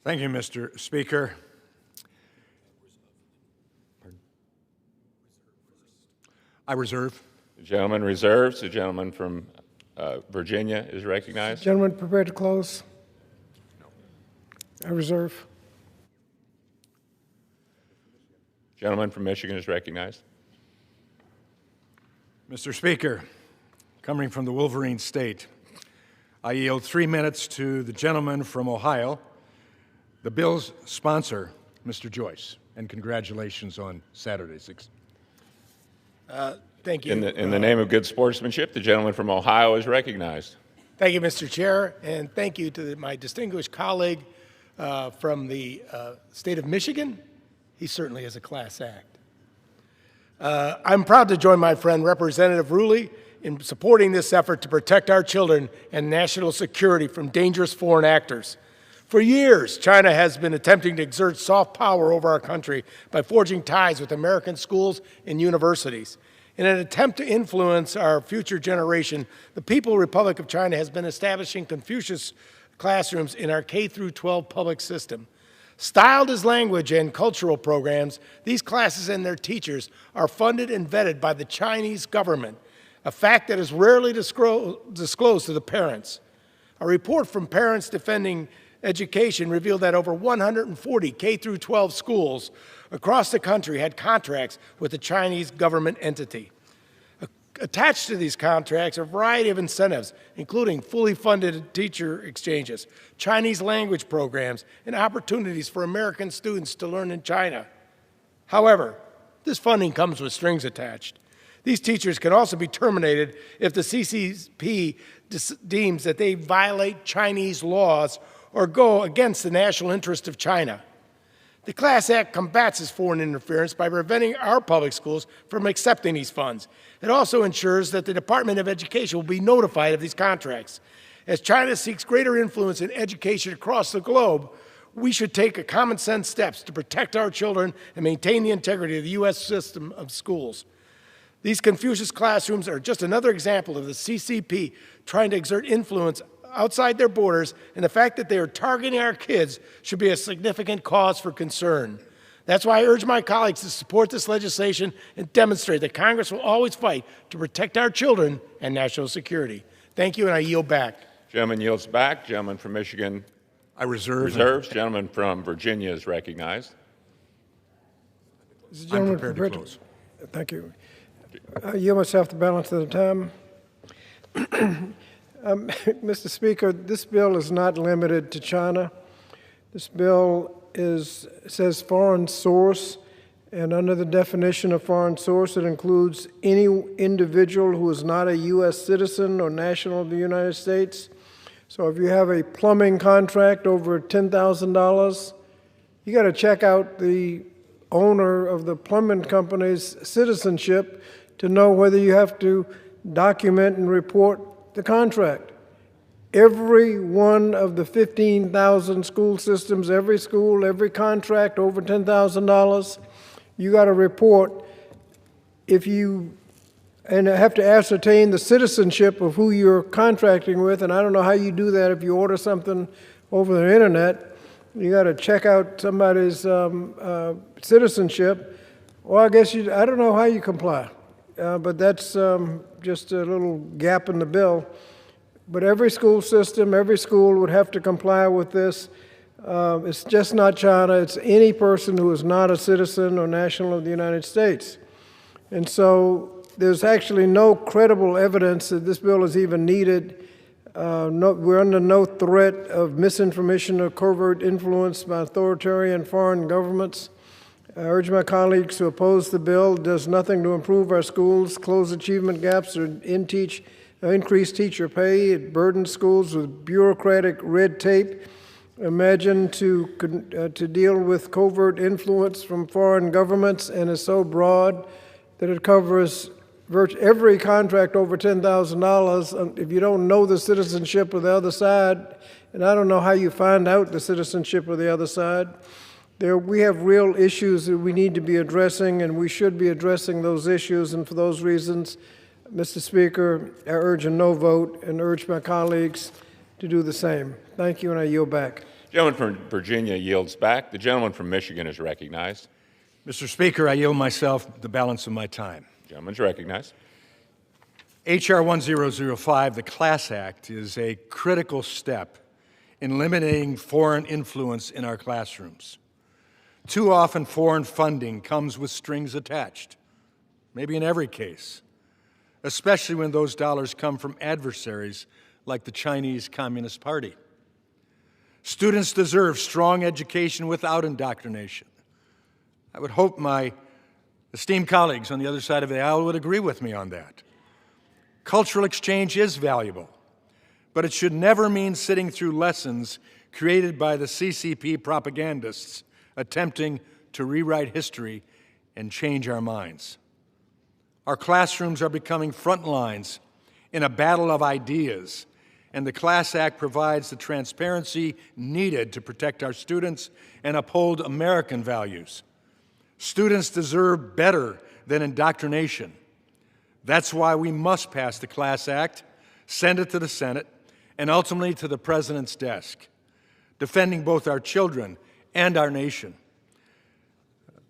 Thank you, Mr. Speaker. I reserve. The gentleman reserves. The gentleman from Virginia is recognized. Gentleman prepared to close? I reserve. Gentleman from Michigan is recognized. Mr. Speaker, coming from the Wolverine State, I yield 3 minutes to the gentleman from Ohio, the bill's sponsor, Mr. Joyce, and congratulations on Saturday's. Thank you. In the name of good sportsmanship, the gentleman from Ohio is recognized. Thank you, Mr. Chair, and thank you to my distinguished colleague from the state of Michigan. He certainly is a class act. I'm proud to join my friend, Representative Ruley, in supporting this effort to protect our children and national security from dangerous foreign actors. For years, China has been attempting to exert soft power over our country by forging ties with American schools and universities. In an attempt to influence our future generation, the People's Republic of China has been establishing Confucius classrooms in our K-12 public system. Styled as language and cultural programs, these classes and their teachers are funded and vetted by the Chinese government, a fact that is rarely disclosed to the parents. A report from Parents Defending Education revealed that over 140 K-12 schools across the country had contracts with a Chinese government entity. Attached to these contracts are a variety of incentives, including fully funded teacher exchanges, Chinese language programs, and opportunities for American students to learn in China. However, this funding comes with strings attached. These teachers can also be terminated if the CCP deems that they violate Chinese laws or go against the national interest of China. The Class Act combats this foreign interference by preventing our public schools from accepting these funds. It also ensures that the Department of Education will be notified of these contracts. As China seeks greater influence in education across the globe, we should take common sense steps to protect our children and maintain the integrity of the U.S. system of schools. These Confucius classrooms are just another example of the CCP trying to exert influence outside their borders, and the fact that they are targeting our kids should be a significant cause for concern. That's why I urge my colleagues to support this legislation and demonstrate that Congress will always fight to protect our children and national security. Thank you, and I yield back. Gentleman yields back. Gentleman from Michigan I reserves. Gentleman from Virginia is recognized. Is the gentleman prepared to close? Thank you. I yield myself the balance of the time. Mr. Speaker, this bill is not limited to China. This bill says foreign source, and under the definition of foreign source, it includes any individual who is not a U.S. citizen or national of the United States. So if you have a plumbing contract over $10,000, you got to check out the owner of the plumbing company's citizenship to know whether you have to document and report the contract. Every one of the 15,000 school systems, every school, every contract over $10,000, you got to report and have to ascertain the citizenship of who you're contracting with, and I don't know how you do that if you order something over the internet. You got to check out somebody's citizenship. Well, I guess I don't know how you comply, but that's just a little gap in the bill. But every school system, every school would have to comply with this. It's just not China. It's any person who is not a citizen or national of the United States. And so there's actually no credible evidence that this bill is even needed. We're under no threat of misinformation or covert influence by authoritarian foreign governments. I urge my colleagues to oppose the bill. It does nothing to improve our schools, close achievement gaps, or increase teacher pay. It burdens schools with bureaucratic red tape. Imagine to deal with covert influence from foreign governments, and is so broad that it covers virtually every contract over $10,000. If you don't know the citizenship of the other side, and I don't know how you find out the citizenship of the other side, we have real issues that we need to be addressing, and we should be addressing those issues. And for those reasons, Mr. Speaker, I urge a no vote and urge my colleagues to do the same. Thank you, and I yield back. Gentleman from Virginia yields back. The gentleman from Michigan is recognized. Mr. Speaker, I yield myself the balance of my time. Gentleman's recognized. H.R. 1005, the Class Act, is a critical step in limiting foreign influence in our classrooms. Too often, foreign funding comes with strings attached, maybe in every case, especially when those dollars come from adversaries like the Chinese Communist Party. Students deserve strong education without indoctrination. I would hope my esteemed colleagues on the other side of the aisle would agree with me on that. Cultural exchange is valuable, but it should never mean sitting through lessons created by the CCP propagandists attempting to rewrite history and change our minds. Our classrooms are becoming front lines in a battle of ideas, and the Class Act provides the transparency needed to protect our students and uphold American values. Students deserve better than indoctrination. That's why we must pass the Class Act, send it to the Senate, and ultimately to the President's desk, defending both our children and our nation.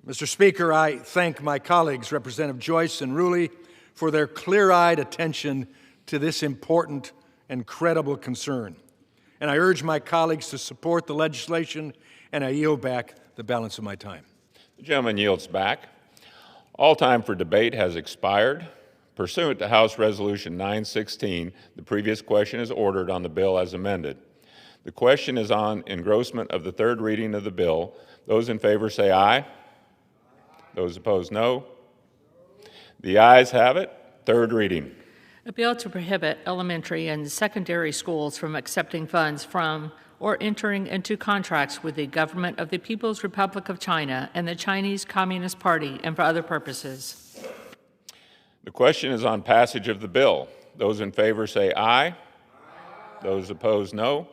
Mr. Speaker, I thank my colleagues, Representative Joyce and Rulli, for their clear-eyed attention to this important and credible concern. And I urge my colleagues to support the legislation, and I yield back the balance of my time. The gentleman yields back. All time for debate has expired. Pursuant to House Resolution 916, the previous question is ordered on the bill as amended. The question is on engrossment of the third reading of the bill. Those in favor say aye. Those opposed, no. The ayes have it. Third reading. A bill to prohibit elementary and secondary schools from accepting funds from or entering into contracts with the government of the People's Republic of China and the Chinese Communist Party and for other purposes. The question is on passage of the bill. Those in favor say aye. Aye. Those opposed, no.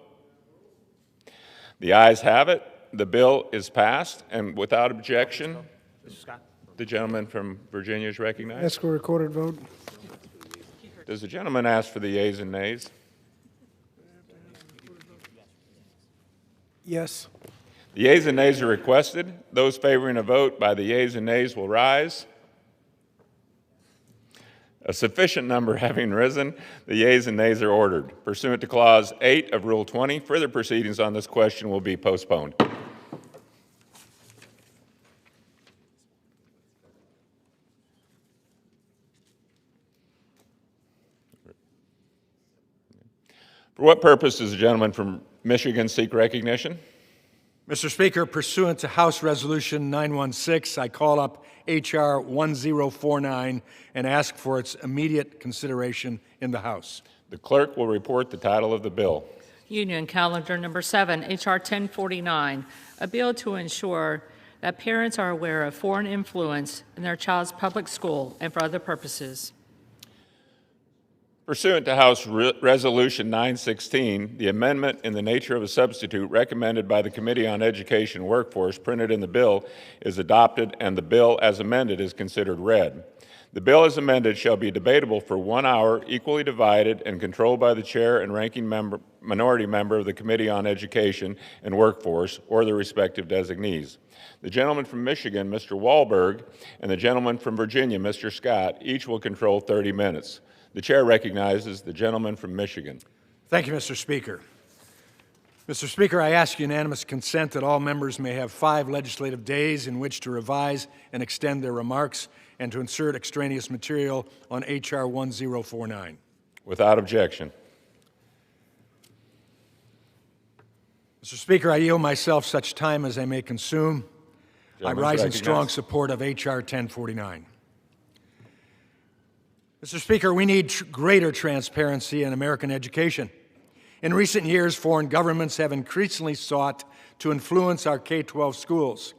The ayes have it. The bill is passed, and without objection, the gentleman from Virginia is recognized. Ask for a recorded vote. Does the gentleman ask for the yeas and nays? Yes. The yeas and nays are requested. Those favoring a vote by the yeas and nays will rise. A sufficient number having risen, the yeas and nays are ordered. Pursuant to Clause 8 of Rule 20, further proceedings on this question will be postponed. For what purpose does the gentleman from Michigan seek recognition? Mr. Speaker, pursuant to House Resolution 916, I call up H.R. 1049 and ask for its immediate consideration in the House. The clerk will report the title of the bill. Union Calendar Number 7, H.R. 1049, a bill to ensure that parents are aware of foreign influence in their child's public school and for other purposes. Pursuant to House Resolution 916, the amendment in the nature of a substitute recommended by the Committee on Education and Workforce printed in the bill is adopted, and the bill as amended is considered read. The bill as amended shall be debatable for 1 hour, equally divided and controlled by the chair and ranking minority member of the Committee on Education and Workforce or their respective designees. The gentleman from Michigan, Mr. Wahlberg, and the gentleman from Virginia, Mr. Scott, each will control 30 minutes. The chair recognizes the gentleman from Michigan. Thank you, Mr. Speaker. Mr. Speaker, I ask unanimous consent that all members may have 5 legislative days in which to revise and extend their remarks and to insert extraneous material on H.R. 1049. Without objection. Mr. Speaker, I yield myself such time as I may consume. I rise in recognized. strong support of H.R. 1049. Mr. Speaker, we need greater transparency in American education. In recent years, foreign governments have increasingly sought to influence our K-12 schools,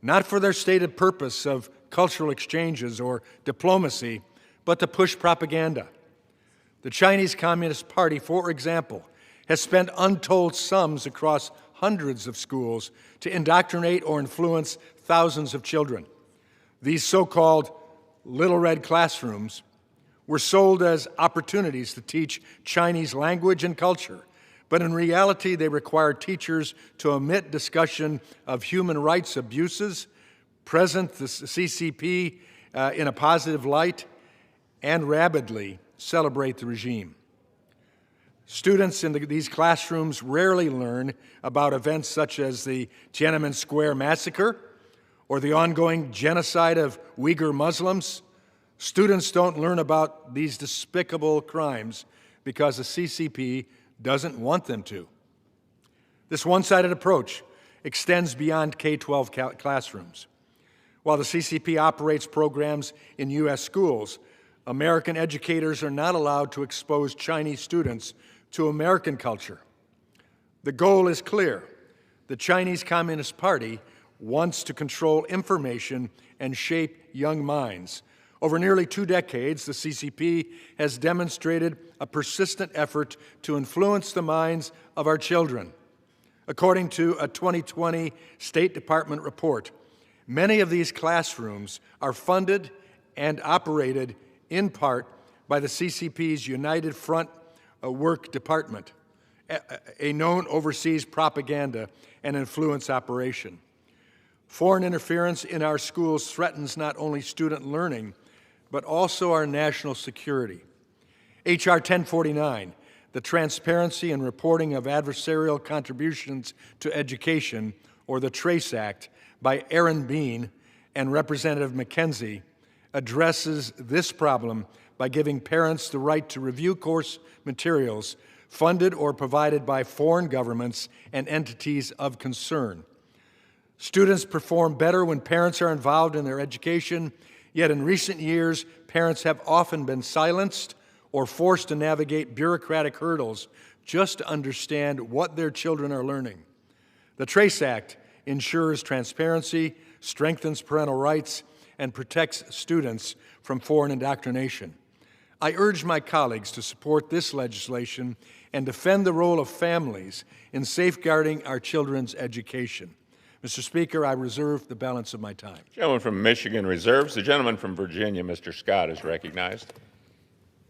not for their stated purpose of cultural exchanges or diplomacy, but to push propaganda. The Chinese Communist Party, for example, has spent untold sums across hundreds of schools to indoctrinate or influence thousands of children. These so-called Little Red classrooms were sold as opportunities to teach Chinese language and culture, but in reality they required teachers to omit discussion of human rights abuses, present the CCP in a positive light, and rabidly celebrate the regime. Students in these classrooms rarely learn about events such as the Tiananmen Square massacre or the ongoing genocide of Uyghur Muslims. Students don't learn about these despicable crimes because the CCP doesn't want them to. This one-sided approach extends beyond K-12 classrooms. While the CCP operates programs in U.S. schools, American educators are not allowed to expose Chinese students to American culture. The goal is clear. The Chinese Communist Party wants to control information and shape young minds. Over nearly 2 decades, the CCP has demonstrated a persistent effort to influence the minds of our children. According to a 2020 State Department report, many of these classrooms are funded and operated in part by the CCP's United Front Work Department, a known overseas propaganda and influence operation. Foreign interference in our schools threatens not only student learning, but also our national security. H.R. 1049, the Transparency and Reporting of Adversarial Contributions to Education, or the TRACE Act, by Aaron Bean and Representative McKenzie, addresses this problem by giving parents the right to review course materials funded or provided by foreign governments and entities of concern. Students perform better when parents are involved in their education, yet in recent years, parents have often been silenced or forced to navigate bureaucratic hurdles just to understand what their children are learning. The TRACE Act ensures transparency, strengthens parental rights, and protects students from foreign indoctrination. I urge my colleagues to support this legislation and defend the role of families in safeguarding our children's education. Mr. Speaker, I reserve the balance of my time. The gentleman from Michigan reserves. The gentleman from Virginia, Mr. Scott, is recognized.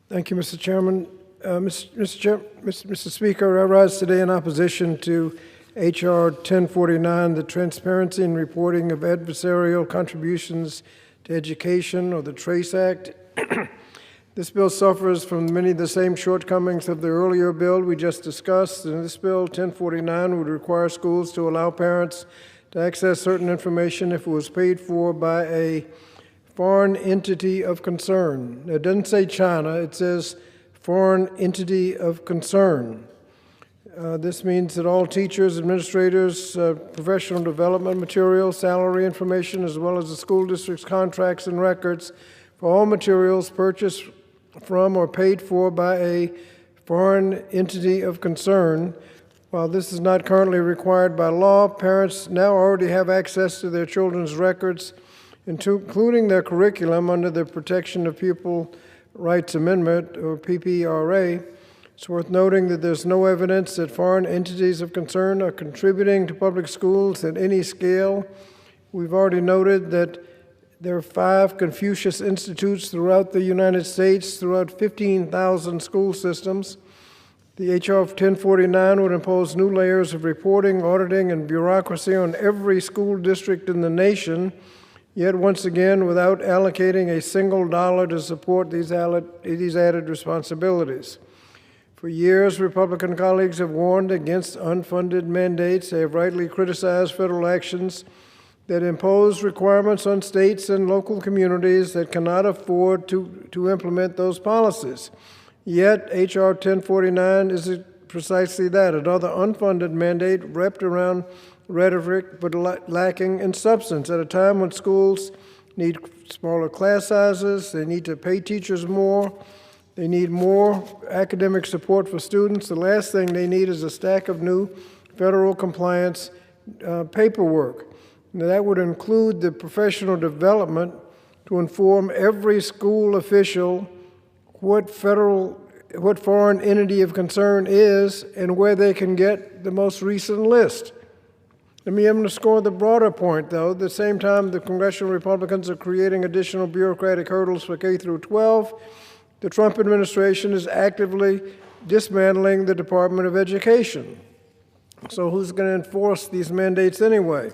Thank you, Mr. Chairman. Mr. Speaker, I rise today in opposition to H.R. 1049, the Transparency and Reporting of Adversarial Contributions to Education, or the TRACE Act. This bill suffers from many of the same shortcomings of the earlier bill we just discussed. And this bill, 1049, would require schools to allow parents to access certain information if it was paid for by a foreign entity of concern. It doesn't say China, it says foreign entity of concern. This means that all teachers, administrators, professional development materials, salary information, as well as the school district's contracts and records for all materials purchased from or paid for by a foreign entity of concern. While this is not currently required by law, parents now already have access to their children's records, including their curriculum under the Protection of Pupil Rights Amendment, or PPRA. It's worth noting that there's no evidence that foreign entities of concern are contributing to public schools at any scale. We've already noted that there are 5 Confucius Institutes throughout the United States, throughout 15,000 school systems. The H.R. 1049 would impose new layers of reporting, auditing, and bureaucracy on every school district in the nation, yet once again without allocating a single dollar to support these added responsibilities. For years, Republican colleagues have warned against unfunded mandates. They have rightly criticized federal actions that impose requirements on states and local communities that cannot afford to implement those policies. Yet, H.R. 1049 is precisely that, another unfunded mandate wrapped around rhetoric but lacking in substance at a time when schools need smaller class sizes, they need to pay teachers more, they need more academic support for students. The last thing they need is a stack of new federal compliance paperwork. Now, that would include the professional development to inform every school official what foreign entity of concern is and where they can get the most recent list. Let me underscore the broader point, though. At the same time, the congressional Republicans are creating additional bureaucratic hurdles for K through 12. The Trump administration is actively dismantling the Department of Education. So who's going to enforce these mandates anyway?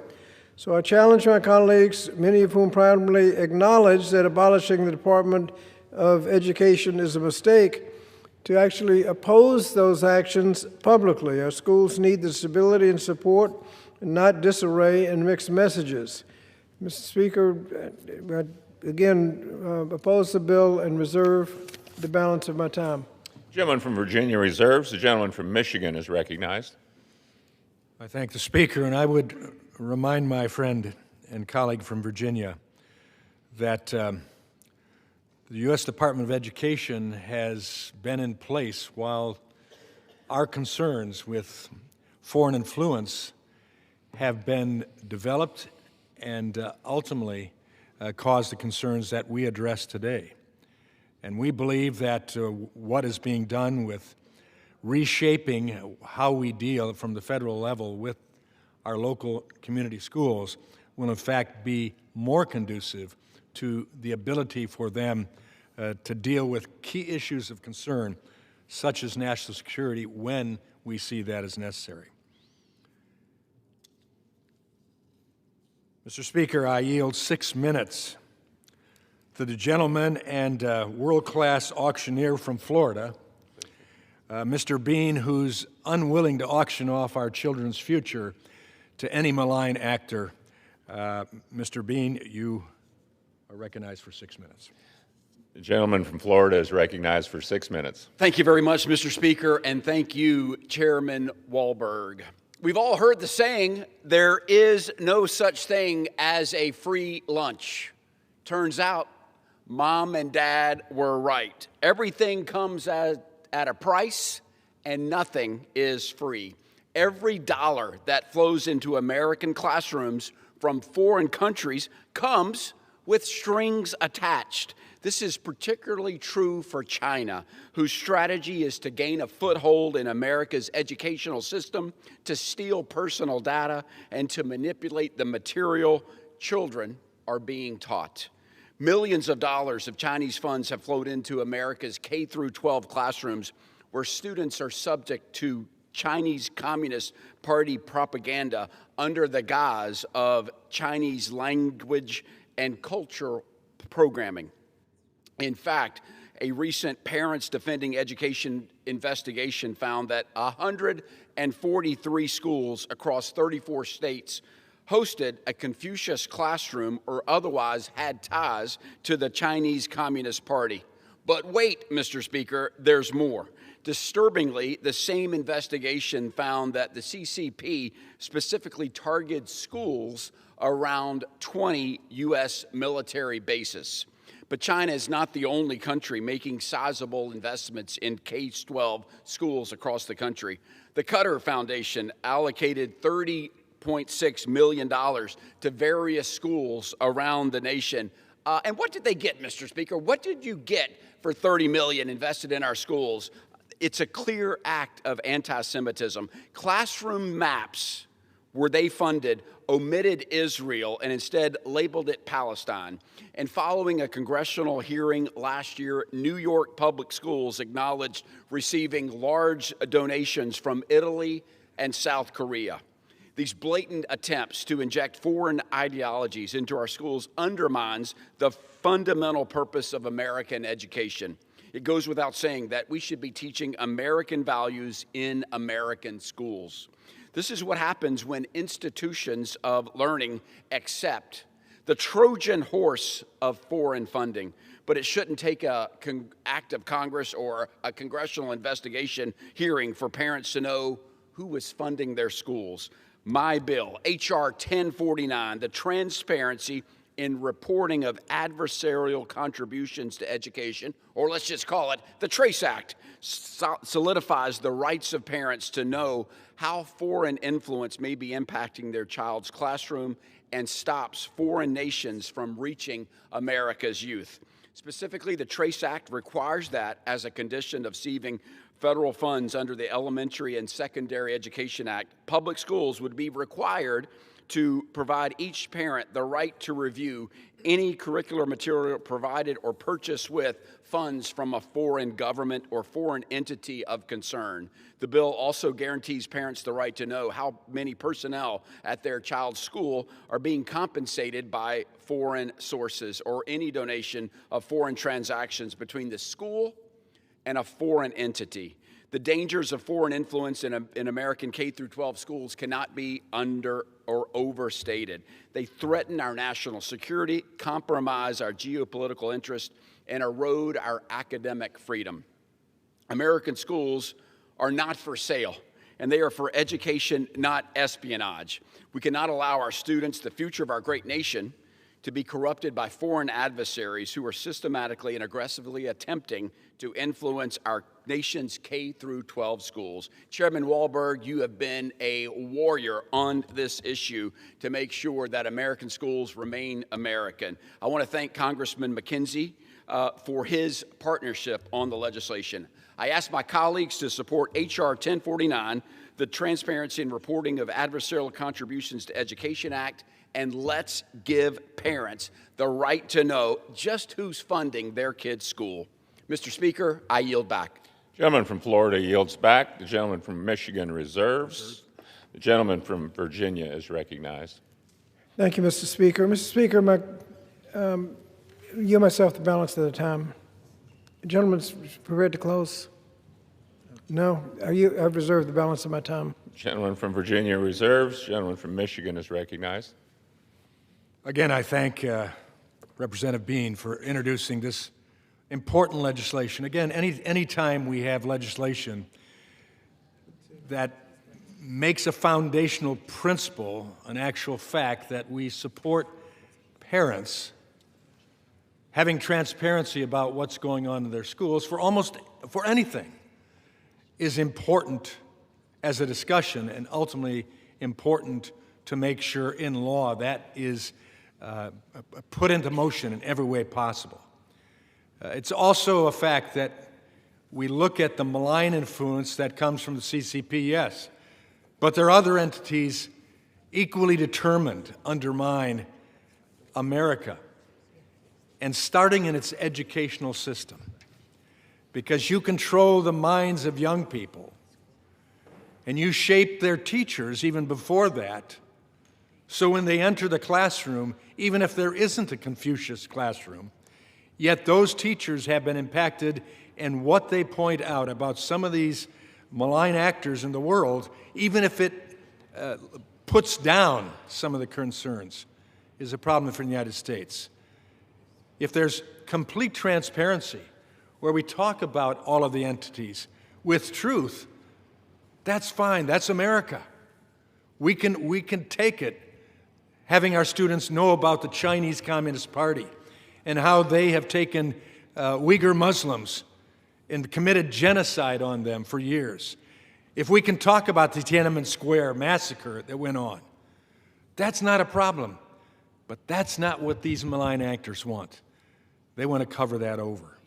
So I challenge my colleagues, many of whom proudly acknowledge that abolishing the department of education is a mistake, to actually oppose those actions publicly. Our schools need the stability and support, and not disarray and mixed messages. Mr. Speaker, again, oppose the bill and reserve the balance of my time. The gentleman from Virginia reserves. The gentleman from Michigan is recognized. I thank the Speaker, and I would remind my friend and colleague from Virginia that the U.S. Department of Education has been in place while our concerns with foreign influence have been developed and ultimately caused the concerns that we address today. And we believe that what is being done with reshaping how we deal from the federal level with our local community schools will in fact be more conducive to the ability for them to deal with key issues of concern such as national security when we see that as necessary. Mr. Speaker, I yield 6 minutes to the gentleman and world-class auctioneer from Florida, Mr. Bean, who's unwilling to auction off our children's future to any malign actor. Mr. Bean, you are recognized for 6 minutes. The gentleman from Florida is recognized for 6 minutes. Thank you very much, Mr. Speaker, and thank you, Chairman Walberg. We've all heard the saying, there is no such thing as a free lunch. Turns out, Mom and Dad were right. Everything comes at a price, and nothing is free. Every dollar that flows into American classrooms from foreign countries comes with strings attached. This is particularly true for China, whose strategy is to gain a foothold in America's educational system, to steal personal data, and to manipulate the material children are being taught. Millions of dollars of Chinese funds have flowed into America's K-12 classrooms, where students are subject to Chinese Communist Party propaganda under the guise of Chinese language and culture programming. In fact, a recent Parents Defending Education investigation found that 143 schools across 34 states hosted a Confucius classroom or otherwise had ties to the Chinese Communist Party. But wait, Mr. Speaker, there's more. Disturbingly, the same investigation found that the CCP specifically targeted schools around 20 U.S. military bases. But China is not the only country making sizable investments in K-12 schools across the country. The Qatar Foundation allocated $30.6 million to various schools around the nation. And what did they get, Mr. Speaker? What did you get for $30 million invested in our schools? It's a clear act of anti-Semitism. Classroom maps where they funded omitted Israel and instead labeled it Palestine. And following a congressional hearing last year, New York public schools acknowledged receiving large donations from Italy and South Korea. These blatant attempts to inject foreign ideologies into our schools undermines the fundamental purpose of American education. It goes without saying that we should be teaching American values in American schools. This is what happens when institutions of learning accept the Trojan horse of foreign funding. But it shouldn't take an act of Congress or a congressional investigation hearing for parents to know who is funding their schools. My bill, H.R. 1049, the transparency in reporting of adversarial contributions to education, or let's just call it the TRACE Act, solidifies the rights of parents to know how foreign influence may be impacting their child's classroom and stops foreign nations from reaching America's youth. Specifically, the TRACE Act requires that as a condition of receiving federal funds under the Elementary and Secondary Education Act, public schools would be required to provide each parent the right to review any curricular material provided or purchased with funds from a foreign government or foreign entity of concern. The bill also guarantees parents the right to know how many personnel at their child's school are being compensated by foreign sources or any donation of foreign transactions between the school and a foreign entity. The dangers of foreign influence in American K-12 schools cannot be under or overstated. They threaten our national security, compromise our geopolitical interests, and erode our academic freedom. American schools are not for sale, and they are for education, not espionage. We cannot allow our students, the future of our great nation, to be corrupted by foreign adversaries who are systematically and aggressively attempting to influence our nation's K-12 schools. Chairman Walberg, you have been a warrior on this issue to make sure that American schools remain American. I want to thank Congressman McKenzie for his partnership on the legislation. I ask my colleagues to support H.R. 1049, the Transparency and Reporting of Adversarial Contributions to Education Act, and let's give parents the right to know just who's funding their kid's school. Mr. Speaker, I yield back. The gentleman from Florida yields back. The gentleman from Michigan reserves. The gentleman from Virginia is recognized. Thank you, Mr. Speaker. Mr. Speaker, you and myself the balance of the time. The gentleman's prepared to close? No? I've reserved the balance of my time. Gentleman from Virginia reserves. Gentleman from Michigan is recognized. Again, I thank Representative Bean for introducing this important legislation. Again, any time we have legislation that makes a foundational principle an actual fact that we support parents having transparency about what's going on in their schools for anything is important as a discussion and ultimately important to make sure in law that is put into motion in every way possible. It's also a fact that we look at the malign influence that comes from the CCP, yes, but there are other entities equally determined to undermine America, and starting in its educational system, because you control the minds of young people, and you shape their teachers even before that, so when they enter the classroom, even if there isn't a Confucius classroom, yet those teachers have been impacted, and what they point out about some of these malign actors in the world, even if it puts down some of the concerns, is a problem for the United States. If there's complete transparency, where we talk about all of the entities with truth, that's fine. That's America. We can take it, having our students know about the Chinese Communist Party and how they have taken Uyghur Muslims and committed genocide on them for years. If we can talk about the Tiananmen Square massacre that went on, that's not a problem. But that's not what these malign actors want. They want to cover that over.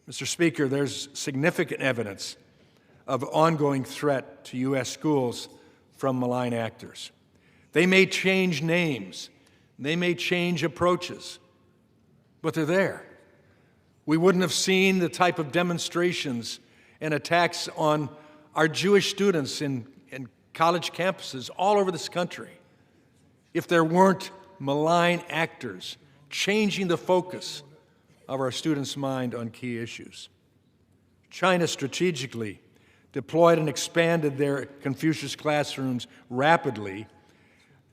Mr. Speaker, there's significant evidence of ongoing threat to U.S. schools from malign actors. They may change names, they may change approaches, but they're there. We wouldn't have seen the type of demonstrations and attacks on our Jewish students in college campuses all over this country if there weren't malign actors changing the focus of our students' mind on key issues. China strategically deployed and expanded their Confucius classrooms rapidly,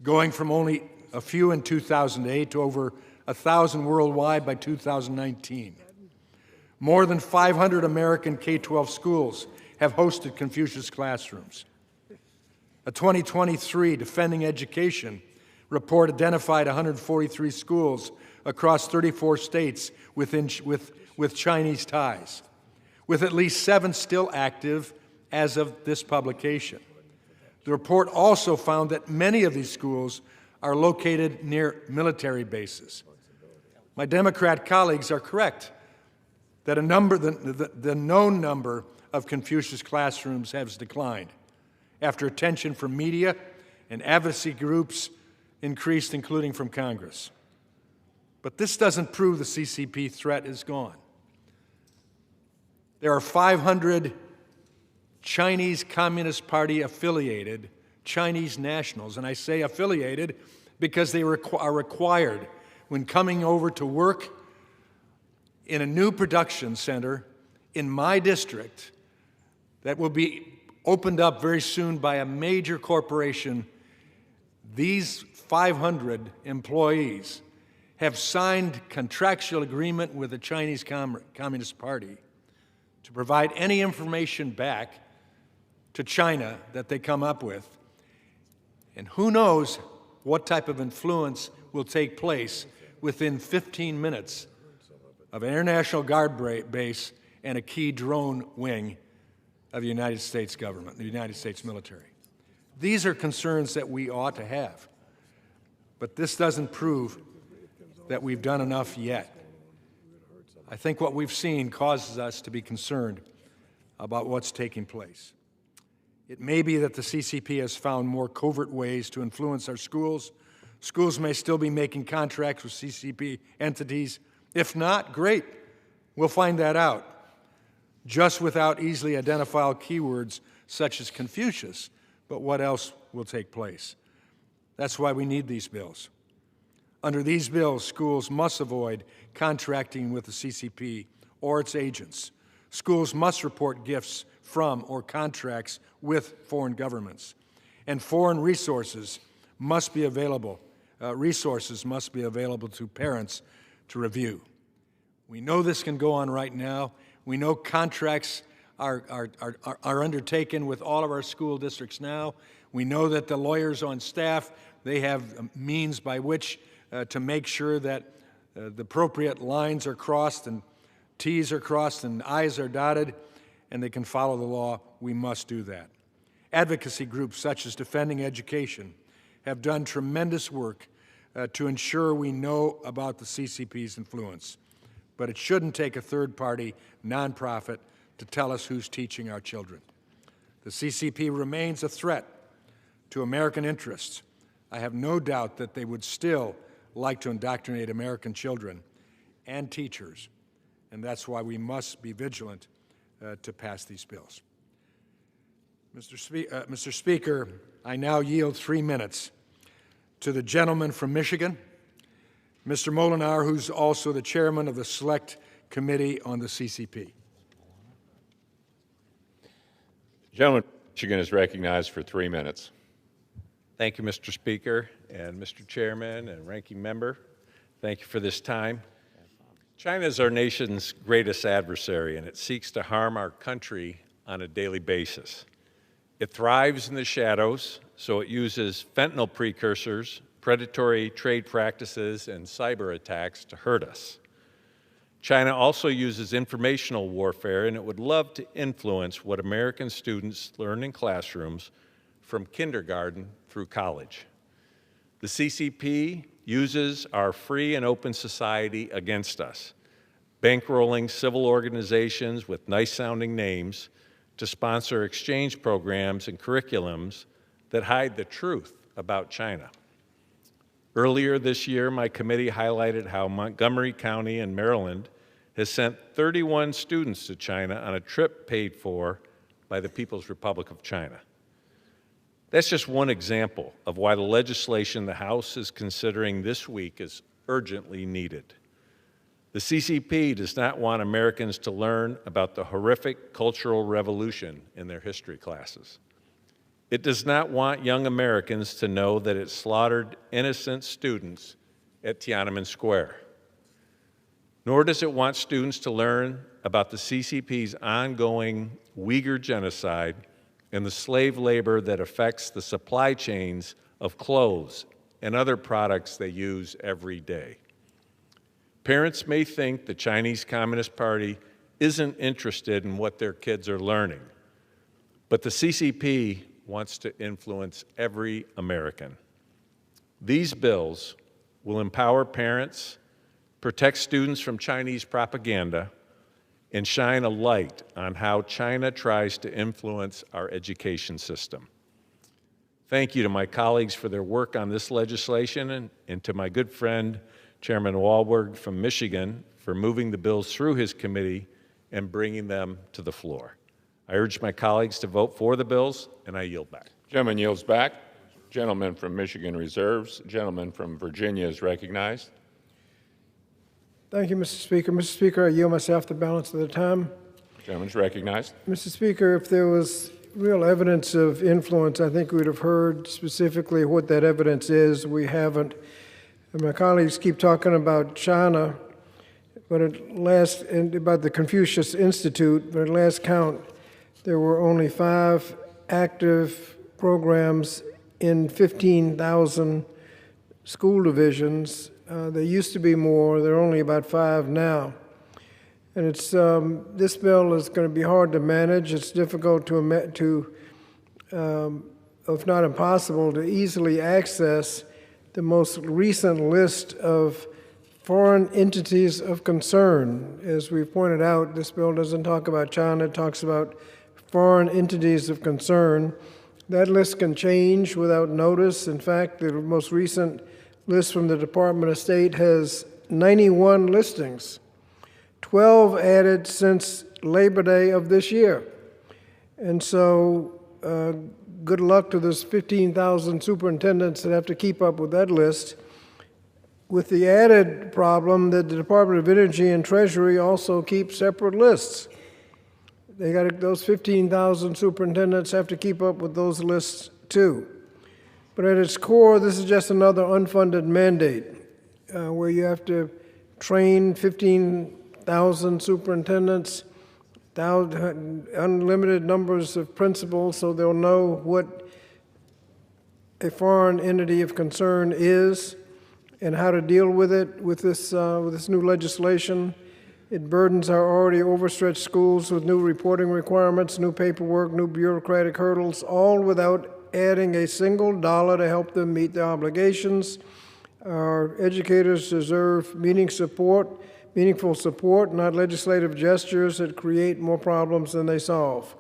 going from only a few in 2008 to over 1,000 worldwide by 2019. More than 500 American K-12 schools have hosted Confucius classrooms. A 2023 Defending Education report identified 143 schools across 34 states with Chinese ties, with at least 7 still active as of this publication. The report also found that many of these schools are located near military bases. My Democrat colleagues are correct that the known number of Confucius classrooms has declined after attention from media and advocacy groups increased, including from Congress. But this doesn't prove the CCP threat is gone. There are 500 Chinese Communist Party affiliated Chinese nationals, and I say affiliated because they are required when coming over to work in a new production center in my district that will be opened up very soon by a major corporation. These 500 employees have signed contractual agreement with the Chinese Communist Party to provide any information back to China that they come up with. And who knows what type of influence will take place within 15 minutes of an international guard base and a key drone wing of the United States government, the United States military. These are concerns that we ought to have. But this doesn't prove that we've done enough yet. I think what we've seen causes us to be concerned about what's taking place. It may be that the CCP has found more covert ways to influence our schools. Schools may still be making contracts with CCP entities. If not, great. We'll find that out. Just without easily identifiable keywords such as Confucius. But what else will take place? That's why we need these bills. Under these bills, schools must avoid contracting with the CCP or its agents. Schools must report gifts from or contracts with foreign governments. And foreign resources must be available. To parents to review. We know this can go on right now. We know contracts are undertaken with all of our school districts now. We know that the lawyers on staff, they have means by which to make sure that the appropriate lines are crossed and T's are crossed and I's are dotted, and they can follow the law. We must do that. Advocacy groups such as Defending Education have done tremendous work to ensure we know about the CCP's influence. But it shouldn't take a third-party nonprofit to tell us who's teaching our children. The CCP remains a threat to American interests. I have no doubt that they would still like to indoctrinate American children and teachers, and that's why we must be vigilant to pass these bills. Mr. Speaker, I now yield 3 minutes to the gentleman from Michigan, Mr. Molinar, who's also the chairman of the Select Committee on the CCP. The gentleman from Michigan is recognized for 3 minutes. Thank you, Mr. Speaker, and Mr. Chairman and Ranking Member. Thank you for this time. China is our nation's greatest adversary, and it seeks to harm our country on a daily basis. It thrives in the shadows, so it uses fentanyl precursors, predatory trade practices, and cyber attacks to hurt us. China also uses informational warfare, and it would love to influence what American students learn in classrooms from kindergarten through college. The CCP uses our free and open society against us, bankrolling civil organizations with nice-sounding names to sponsor exchange programs and curriculums that hide the truth about China. Earlier this year, my committee highlighted how Montgomery County in Maryland has sent 31 students to China on a trip paid for by the People's Republic of China. That's just one example of why the legislation the House is considering this week is urgently needed. The CCP does not want Americans to learn about the horrific Cultural Revolution in their history classes. It does not want young Americans to know that it slaughtered innocent students at Tiananmen Square. Nor does it want students to learn about the CCP's ongoing Uyghur genocide and the slave labor that affects the supply chains of clothes and other products they use every day. Parents may think the Chinese Communist Party isn't interested in what their kids are learning, but the CCP wants to influence every American. These bills will empower parents, protect students from Chinese propaganda, and shine a light on how China tries to influence our education system. Thank you to my colleagues for their work on this legislation and to my good friend, Chairman Wahlberg from Michigan, for moving the bills through his committee and bringing them to the floor. I urge my colleagues to vote for the bills, and I yield back. Gentleman yields back. Gentleman from Michigan reserves. Gentleman from Virginia is recognized. Thank you, Mr. Speaker. Mr. Speaker, I yield myself the balance of the time. Gentleman's recognized. Mr. Speaker, if there was real evidence of influence, I think we would have heard specifically what that evidence is. We haven't. And my colleagues keep talking about China, but and about the Confucius Institute, but at last count, there were only 5 active programs in 15,000 school divisions. There used to be more. There are only about 5 now. And it's this bill is going to be hard to manage. It's difficult if not impossible, to easily access the most recent list of foreign entities of concern. As we've pointed out, this bill doesn't talk about China. It talks about foreign entities of concern. That list can change without notice. In fact, the most recent list from the Department of State has 91 listings, 12 added since Labor Day of this year. And so good luck to those 15,000 superintendents that have to keep up with that list, with the added problem that the Department of Energy and Treasury also keep separate lists. They got those 15,000 superintendents have to keep up with those lists too. But at its core, this is just another unfunded mandate where you have to train 15,000 superintendents, unlimited numbers of principals, so they'll know what a foreign entity of concern is and how to deal with it with this new legislation. It burdens our already overstretched schools with new reporting requirements, new paperwork, new bureaucratic hurdles, all without adding a single dollar to help them meet their obligations. Our educators deserve meaningful support, not legislative gestures that create more problems than they solve.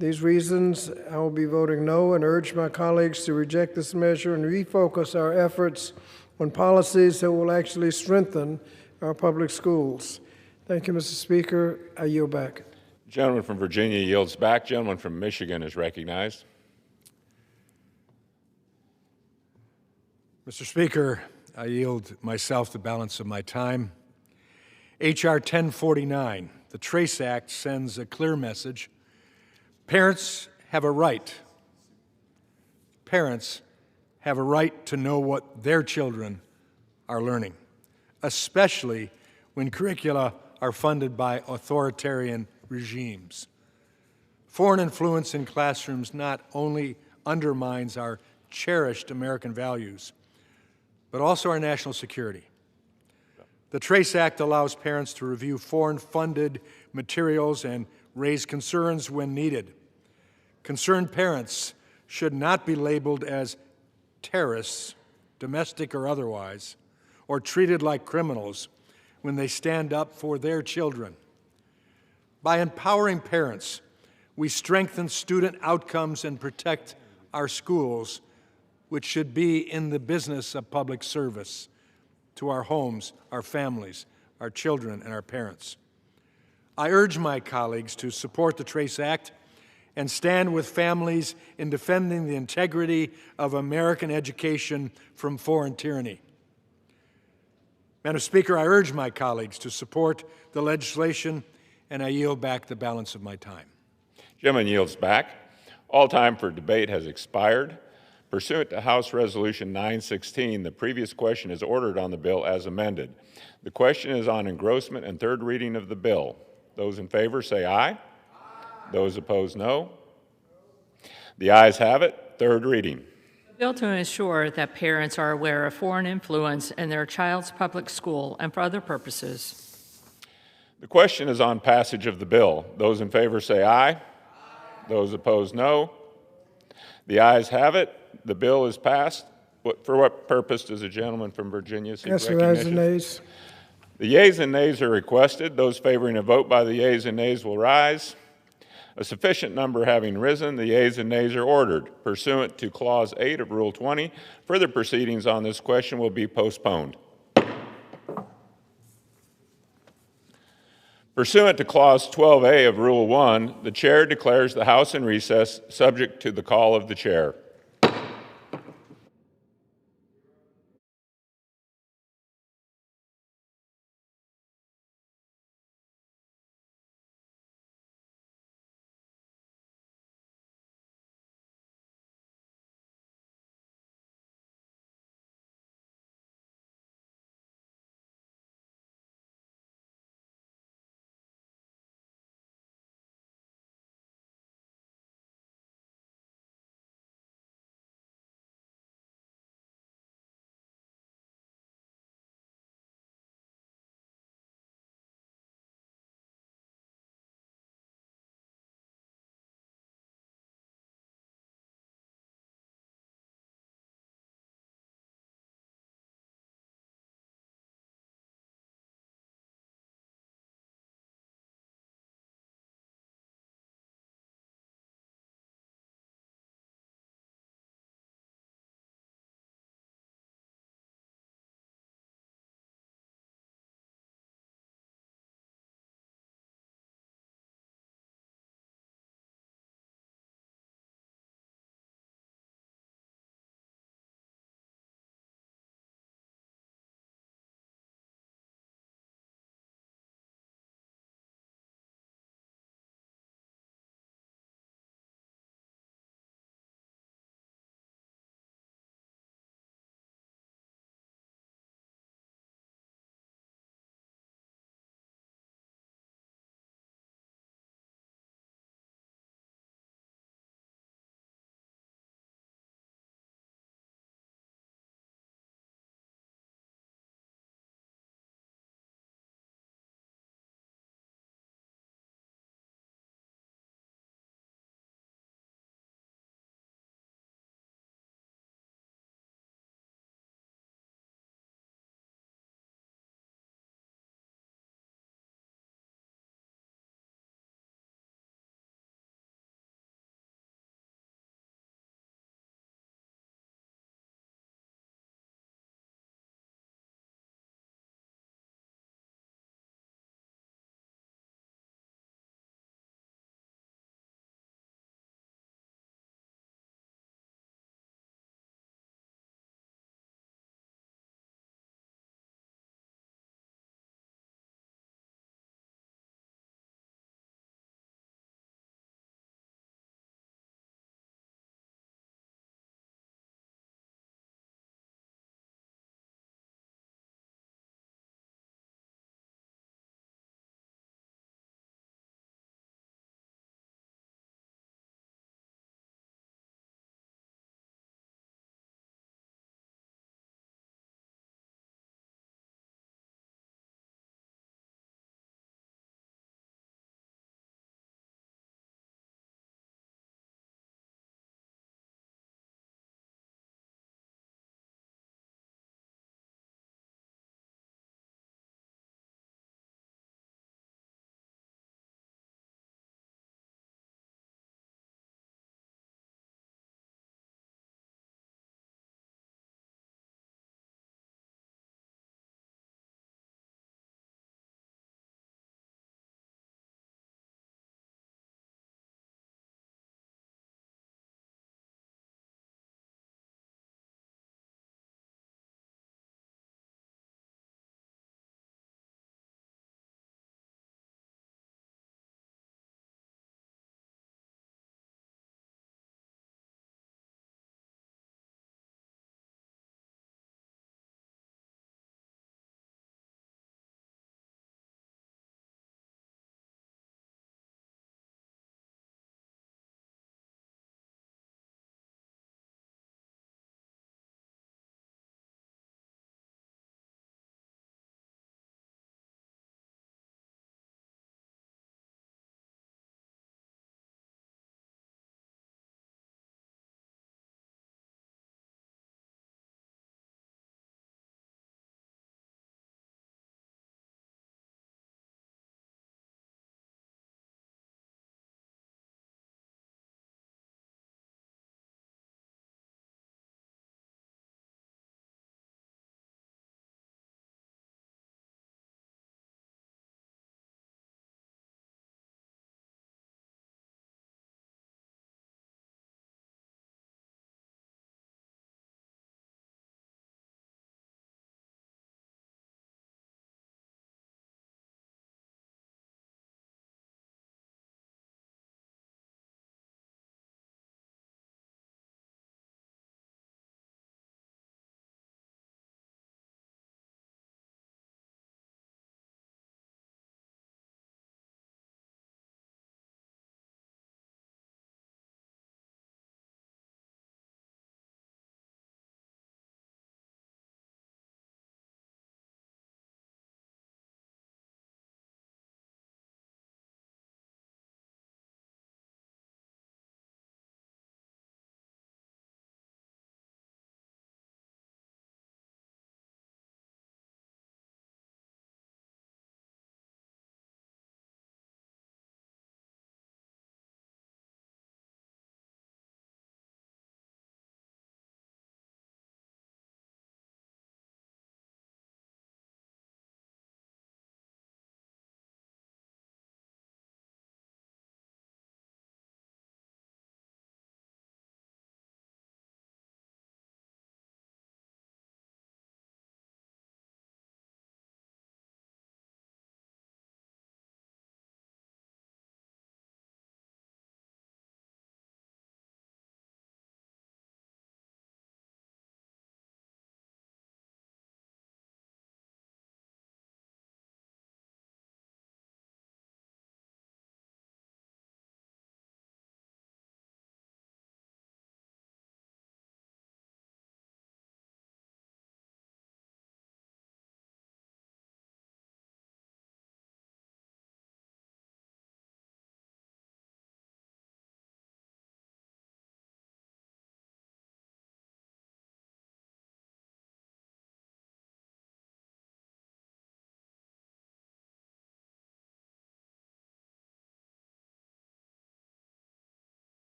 These reasons, I will be voting no and urge my colleagues to reject this measure and refocus our efforts on policies that will actually strengthen our public schools. Thank you, Mr. Speaker. I yield back. Gentleman from Virginia yields back. Gentleman from Michigan is recognized. Mr. Speaker, I yield myself the balance of my time. H.R. 1049, the TRACE Act, sends a clear message. Parents have a right. Parents have a right to know what their children are learning, especially when curricula are funded by authoritarian regimes. Foreign influence in classrooms not only undermines our cherished American values, but also our national security. The TRACE Act allows parents to review foreign-funded materials and raise concerns when needed. Concerned parents should not be labeled as terrorists, domestic or otherwise, or treated like criminals when they stand up for their children. By empowering parents, we strengthen student outcomes and protect our schools, which should be in the business of public service to our homes, our families, our children, and our parents. I urge my colleagues to support the TRACE Act and stand with families in defending the integrity of American education from foreign tyranny. Madam Speaker, I urge my colleagues to support the legislation, and I yield back the balance of my time. Gentleman yields back. All time for debate has expired. Pursuant to House Resolution 916, the previous question is ordered on the bill as amended. The question is on engrossment and third reading of the bill. Those in favor say aye. Aye. Those opposed, no. The ayes have it. Third reading. Bill to ensure that parents are aware of foreign influence in their child's public school and for other purposes. The question is on passage of the bill. Those in favor say aye. Aye. Those opposed, no. The ayes have it. The bill is passed. For what purpose does the gentleman from Virginia seek recognition? Yes, the ayes and nays. The yeas and nays are requested. Those favoring a vote by the yeas and nays will rise. A sufficient number having risen, the yeas and nays are ordered. Pursuant to Clause 8 of Rule 20, further proceedings on this question will be postponed. Pursuant to Clause 12A of Rule 1, the Chair declares the House in recess, subject to the call of the Chair.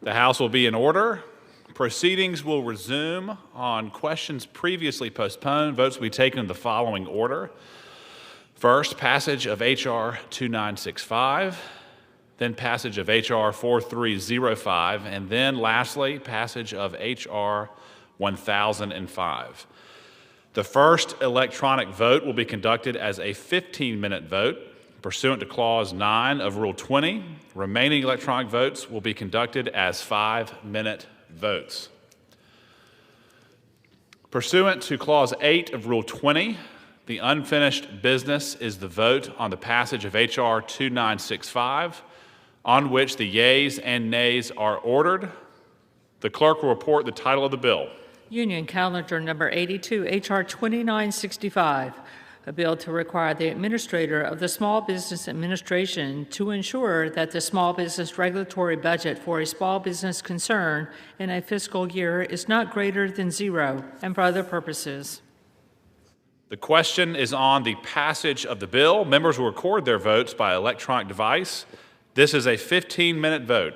The House will be in order. Proceedings will resume on questions previously postponed. Votes will be taken in the following order. First, passage of H.R. 2965, then passage of H.R. 4305, and then lastly, passage of H.R. 1005. The first electronic vote will be conducted as a 15-minute vote pursuant to Clause 9 of Rule 20. Remaining electronic votes will be conducted as 5-minute votes. Pursuant to Clause 8 of Rule 20, the unfinished business is the vote on the passage of H.R. 2965, on which the yeas and nays are ordered. The clerk will report the title of the bill. Union Calendar Number 82, H.R. 2965, a bill to require the Administrator of the Small Business Administration to ensure that the small business regulatory budget for a small business concern in a fiscal year is not greater than zero, and for other purposes. The question is on the passage of the bill. Members will record their votes by electronic device. This is a 15-minute vote.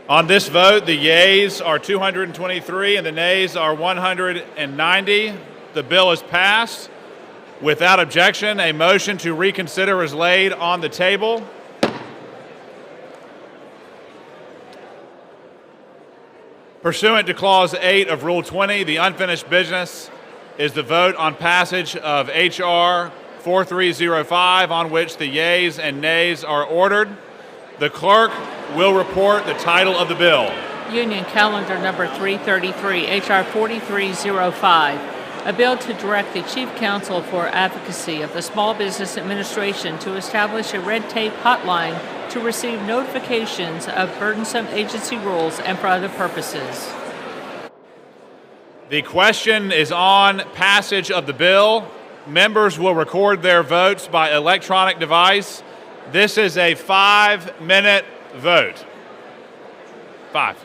On this vote, the yeas are 223 and the nays are 190. The bill is passed. Without objection, a motion to reconsider is laid on the table. Pursuant to Clause 8 of Rule 20, the unfinished business is the vote on passage of H.R. 4305, on which the yeas and nays are ordered. The clerk will report the title of the bill. Union Calendar Number 333, H.R. 4305, a bill to direct the Chief Counsel for Advocacy of the Small Business Administration to establish a red tape hotline to receive notifications of burdensome agency rules and for other purposes. The question is on passage of the bill. Members will record their votes by electronic device. This is a 5-minute vote. 5.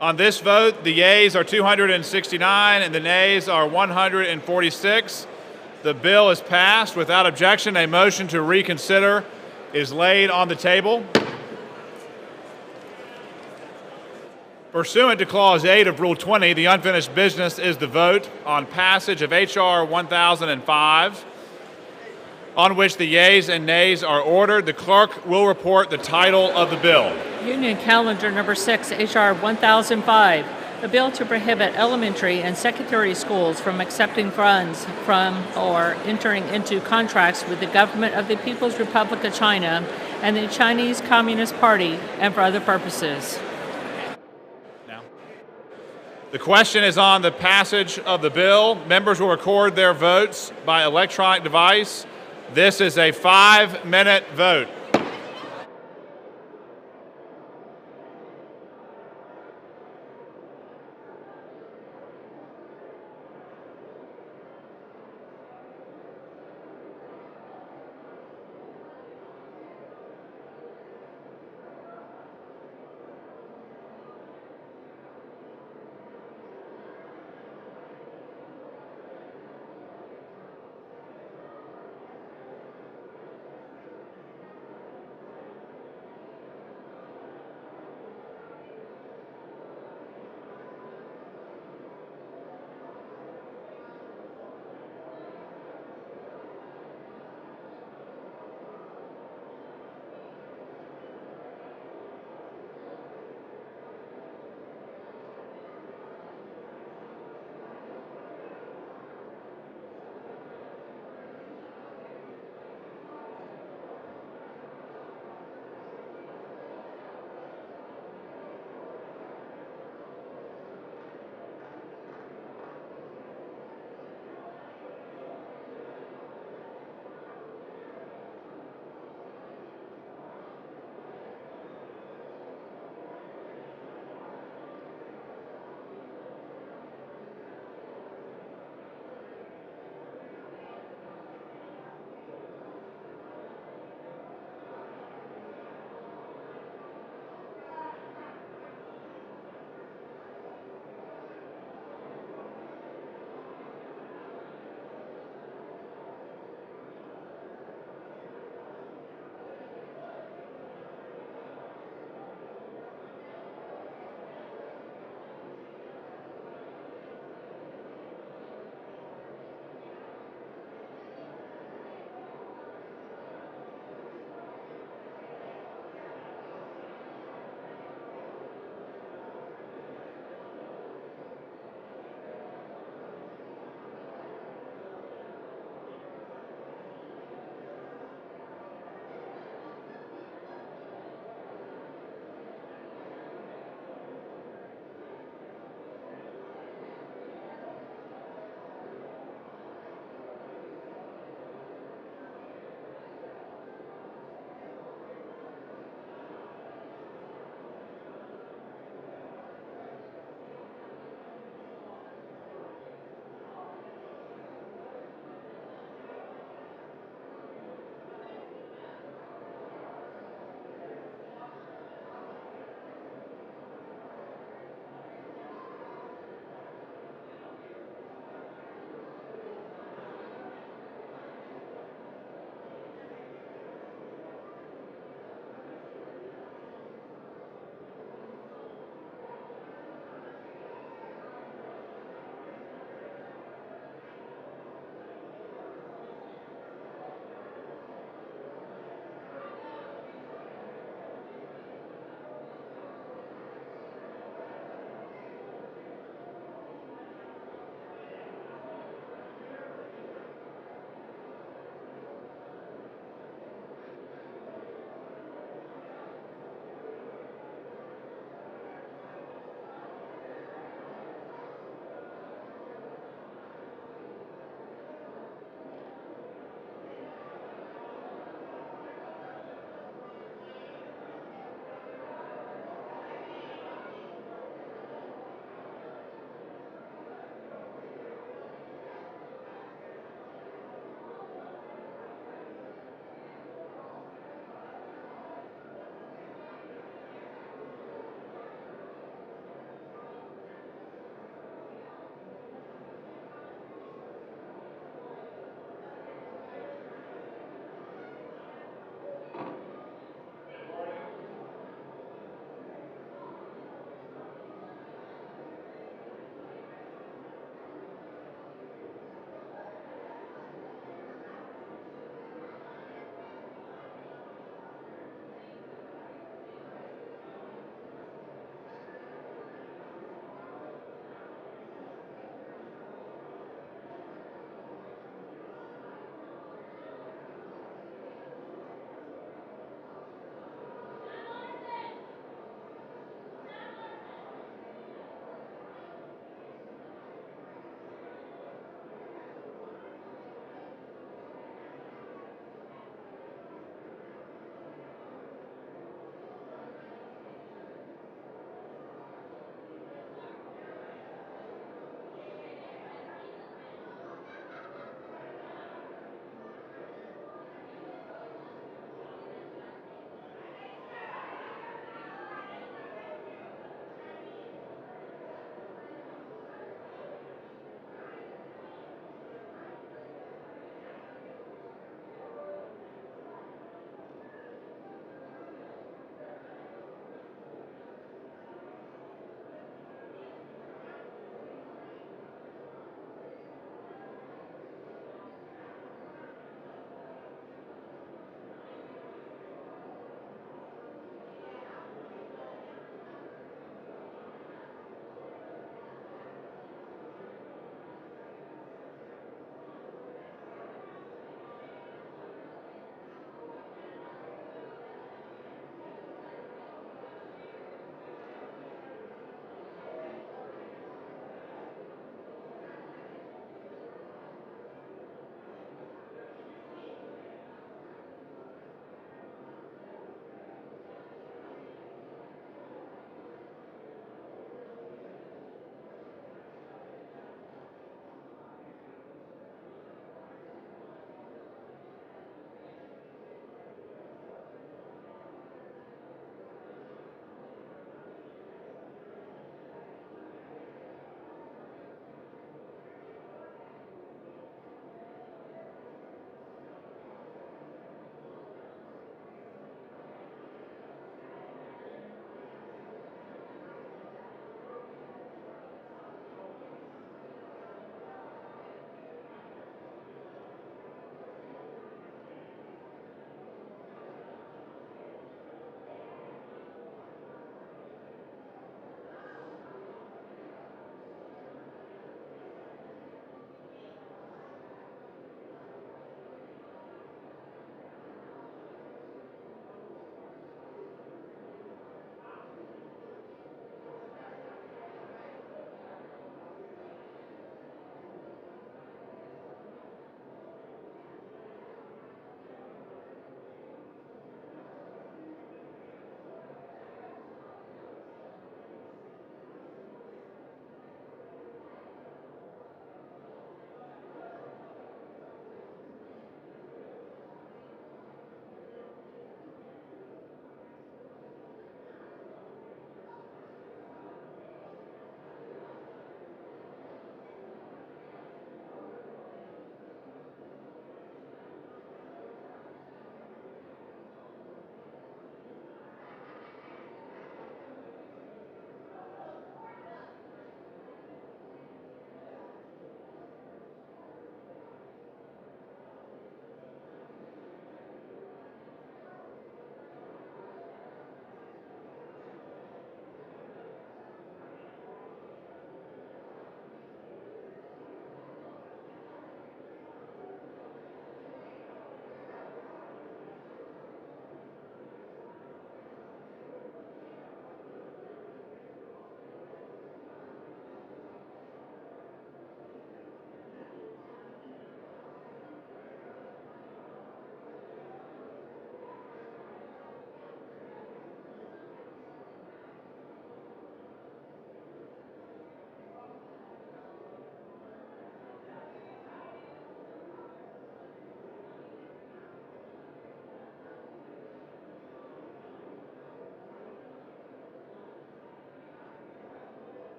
On this vote, the yeas are 269 and the nays are 146. The bill is passed. Without objection, a motion to reconsider is laid on the table. Pursuant to Clause 8 of Rule 20, the unfinished business is the vote on passage of H.R. 1005, on which the yeas and nays are ordered. The clerk will report the title of the bill. Union Calendar Number 6, H.R. 1005, a bill to prohibit elementary and secondary schools from accepting funds from or entering into contracts with the government of the People's Republic of China and the Chinese Communist Party and for other purposes. The question is on the passage of the bill. Members will record their votes by electronic device. This is a 5-minute vote.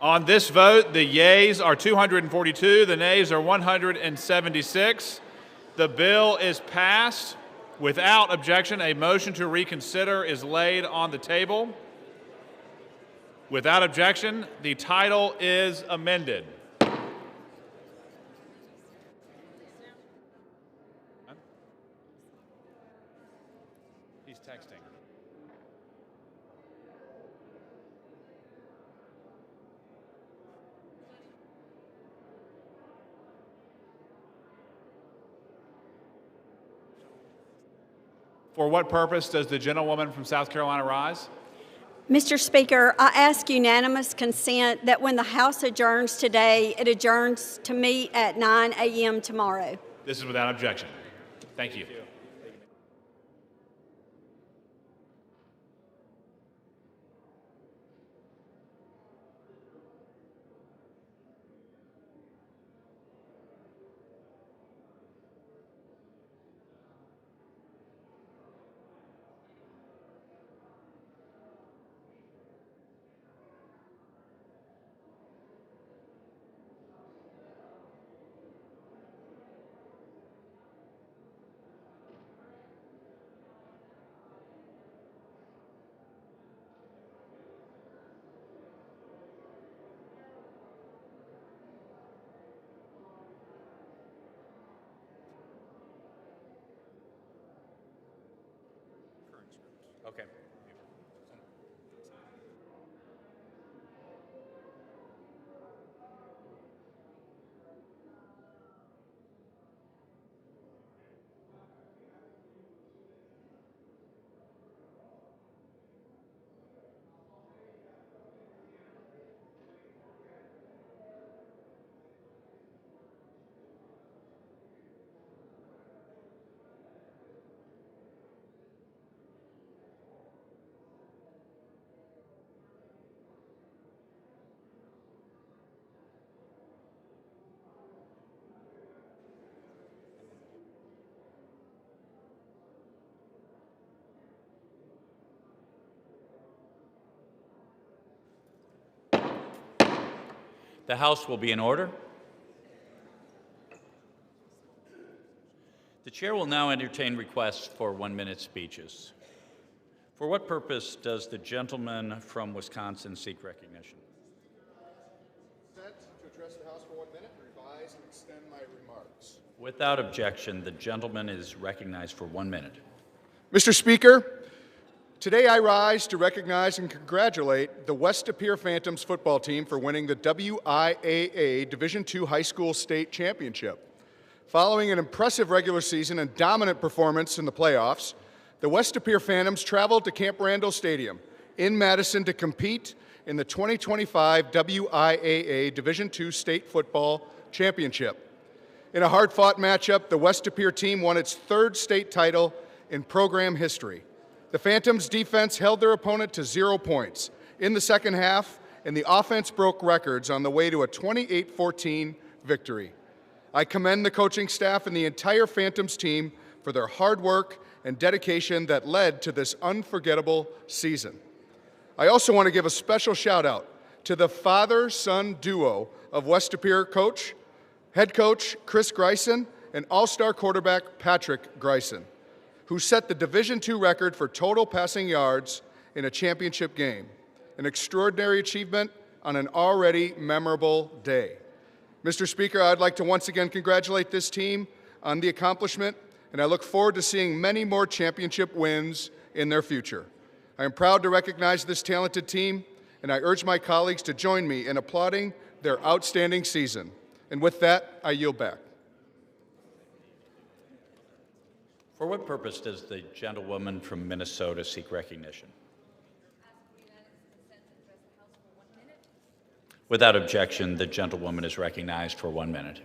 On this vote, the yeas are 242, the nays are 176. The bill is passed. Without objection, a motion to reconsider is laid on the table. Without objection, the title is amended. He's texting. For what purpose does the gentlewoman from South Carolina rise? Mr. Speaker, I ask unanimous consent that when the House adjourns today, it adjourns to meet at 9 a.m. tomorrow. This is without objection. Thank you. Okay. The House will be in order. The chair will now entertain requests for 1-minute speeches. For what purpose does the gentleman from Wisconsin seek recognition? To address the House for 1 minute, revise and extend my remarks. Without objection, the gentleman is recognized for 1 minute. Mr. Speaker, today I rise to recognize and congratulate the West De Pere Phantoms football team for winning the WIAA Division II High School State Championship. Following an impressive regular season and dominant performance in the playoffs, the West De Pere Phantoms traveled to Camp Randall Stadium in Madison to compete in the 2025 WIAA Division II State Football Championship. In a hard-fought matchup, the West De Pere team won its third state title in program history. The Phantoms' defense held their opponent to 0 points in the second half, and the offense broke records on the way to a 28-14 victory. I commend the coaching staff and the entire Phantoms team for their hard work and dedication that led to this unforgettable season. I also want to give a special shout-out to the father-son duo of West De Pere head coach Chris Greisen and all-star quarterback Patrick Greisen, who set the Division II record for total passing yards in a championship game, an extraordinary achievement on an already memorable day. Mr. Speaker, I'd like to once again congratulate this team on the accomplishment, and I look forward to seeing many more championship wins in their future. I am proud to recognize this talented team, and I urge my colleagues to join me in applauding their outstanding season. And with that, I yield back. For what purpose does the gentlewoman from Minnesota seek recognition? Without objection, the gentlewoman is recognized for 1 minute.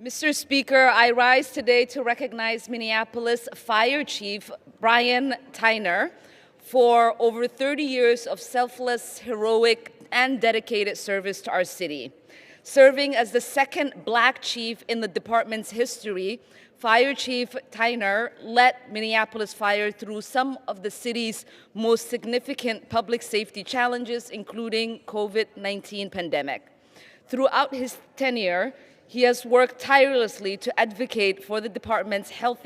Mr. Speaker, I rise today to recognize Minneapolis Fire Chief Brian Tyner for over 30 years of selfless, heroic, and dedicated service to our city. Serving as the second black chief in the department's history, Fire Chief Tyner led Minneapolis Fire through some of the city's most significant public safety challenges, including COVID-19 pandemic. Throughout his tenure, he has worked tirelessly to advocate for the department's health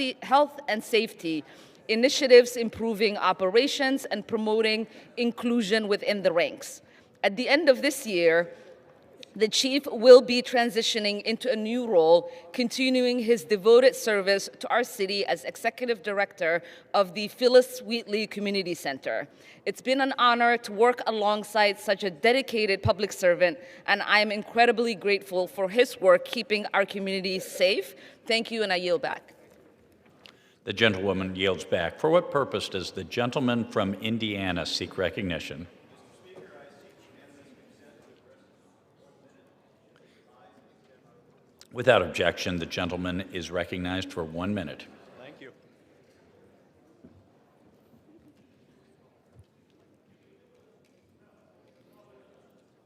and safety initiatives, improving operations and promoting inclusion within the ranks. At the end of this year, the chief will be transitioning into a new role, continuing his devoted service to our city as executive director of the Phyllis Wheatley Community Center. It's been an honor to work alongside such a dedicated public servant, and I am incredibly grateful for his work keeping our community safe. Thank you, and I yield back. The gentlewoman yields back. For what purpose does the gentleman from Indiana seek recognition? Without objection, the gentleman is recognized for 1 minute. Thank you.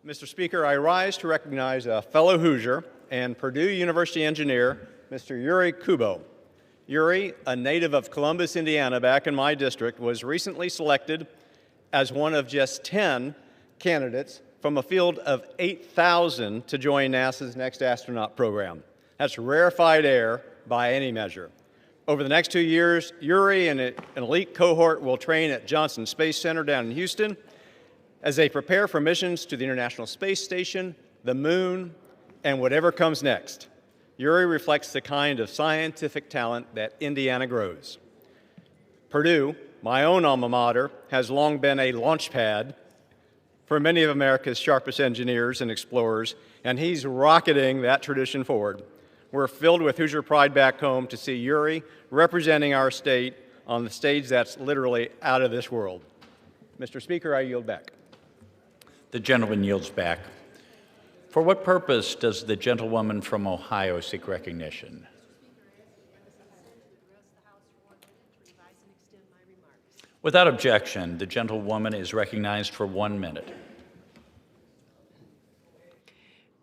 Mr. Speaker, I rise to recognize a fellow Hoosier and Purdue University engineer, Mr. Yuri Kubo. Yuri, a native of Columbus, Indiana, back in my district, was recently selected as one of just 10 candidates from a field of 8,000 to join NASA's next astronaut program. That's rarefied air by any measure. Over the next 2 years, Yuri and an elite cohort will train at Johnson Space Center down in Houston as they prepare for missions to the International Space Station, the moon, and whatever comes next. Yuri reflects the kind of scientific talent that Indiana grows. Purdue, my own alma mater, has long been a launch pad for many of America's sharpest engineers and explorers, and he's rocketing that tradition forward. We're filled with Hoosier pride back home to see Yuri representing our state on the stage that's literally out of this world. Mr. Speaker, I yield back. The gentleman yields back. For what purpose does the gentlewoman from Ohio seek recognition? Without objection, the gentlewoman is recognized for 1 minute.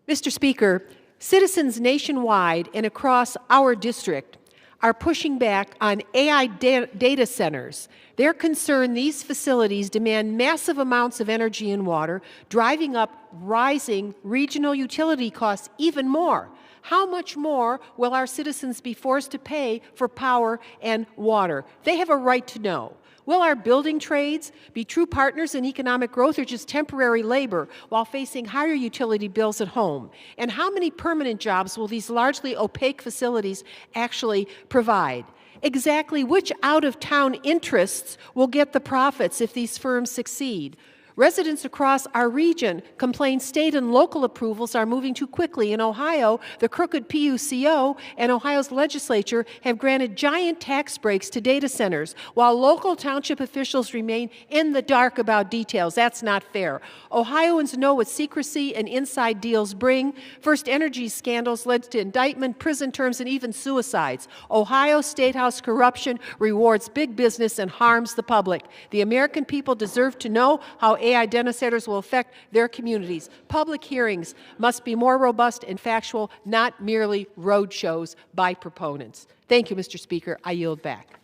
Mr. Speaker, citizens nationwide and across our district are pushing back on AI data centers. They're concerned these facilities demand massive amounts of energy and water, driving up rising regional utility costs even more. How much more will our citizens be forced to pay for power and water? They have a right to know. Will our building trades be true partners in economic growth or just temporary labor while facing higher utility bills at home? And how many permanent jobs will these largely opaque facilities actually provide? Exactly which out-of-town interests will get the profits if these firms succeed? Residents across our region complain state and local approvals are moving too quickly. In Ohio, the crooked PUCO and Ohio's legislature have granted giant tax breaks to data centers, while local township officials remain in the dark about details. That's not fair. Ohioans know what secrecy and inside deals bring. First Energy scandals led to indictment, prison terms, and even suicides. Ohio State House corruption rewards big business and harms the public. The American people deserve to know how AI data centers will affect their communities. Public hearings must be more robust and factual, not merely road shows by proponents. Thank you, Mr. Speaker. I yield back.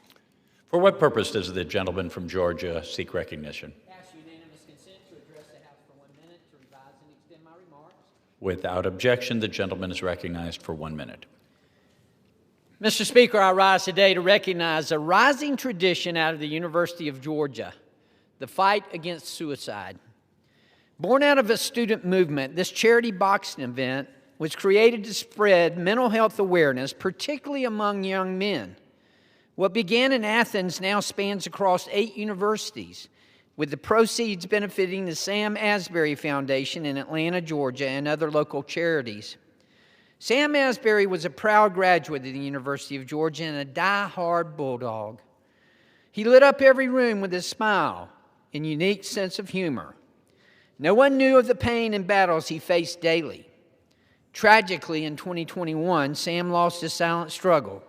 For what purpose does the gentleman from Georgia seek recognition? Ask unanimous consent to address the House for 1 minute to revise and extend my remarks. Without objection, the gentleman is recognized for 1 minute. Mr. Speaker, I rise today to recognize a rising tradition out of the University of Georgia, the fight against suicide. Born out of a student movement, this charity boxing event was created to spread mental health awareness, particularly among young men. What began in Athens now spans across 8 universities, with the proceeds benefiting the Sam Asbury Foundation in Atlanta, Georgia, and other local charities. Sam Asbury was a proud graduate of the University of Georgia and a die-hard Bulldog. He lit up every room with his smile and unique sense of humor. No one knew of the pain and battles he faced daily. Tragically, in 2021, Sam lost a silent struggle.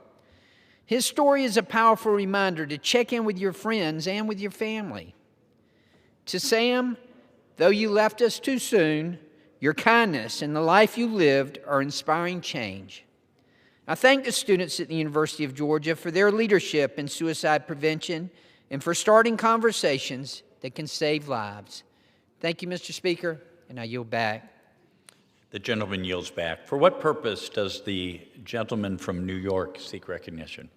His story is a powerful reminder to check in with your friends and with your family. To Sam, though you left us too soon, your kindness, and the life you lived are inspiring change. I thank the students at the University of Georgia for their leadership in suicide prevention and for starting conversations that can save lives. Thank you, Mr. Speaker, and I yield back. The gentleman yields back. For what purpose does the gentleman from New York seek recognition?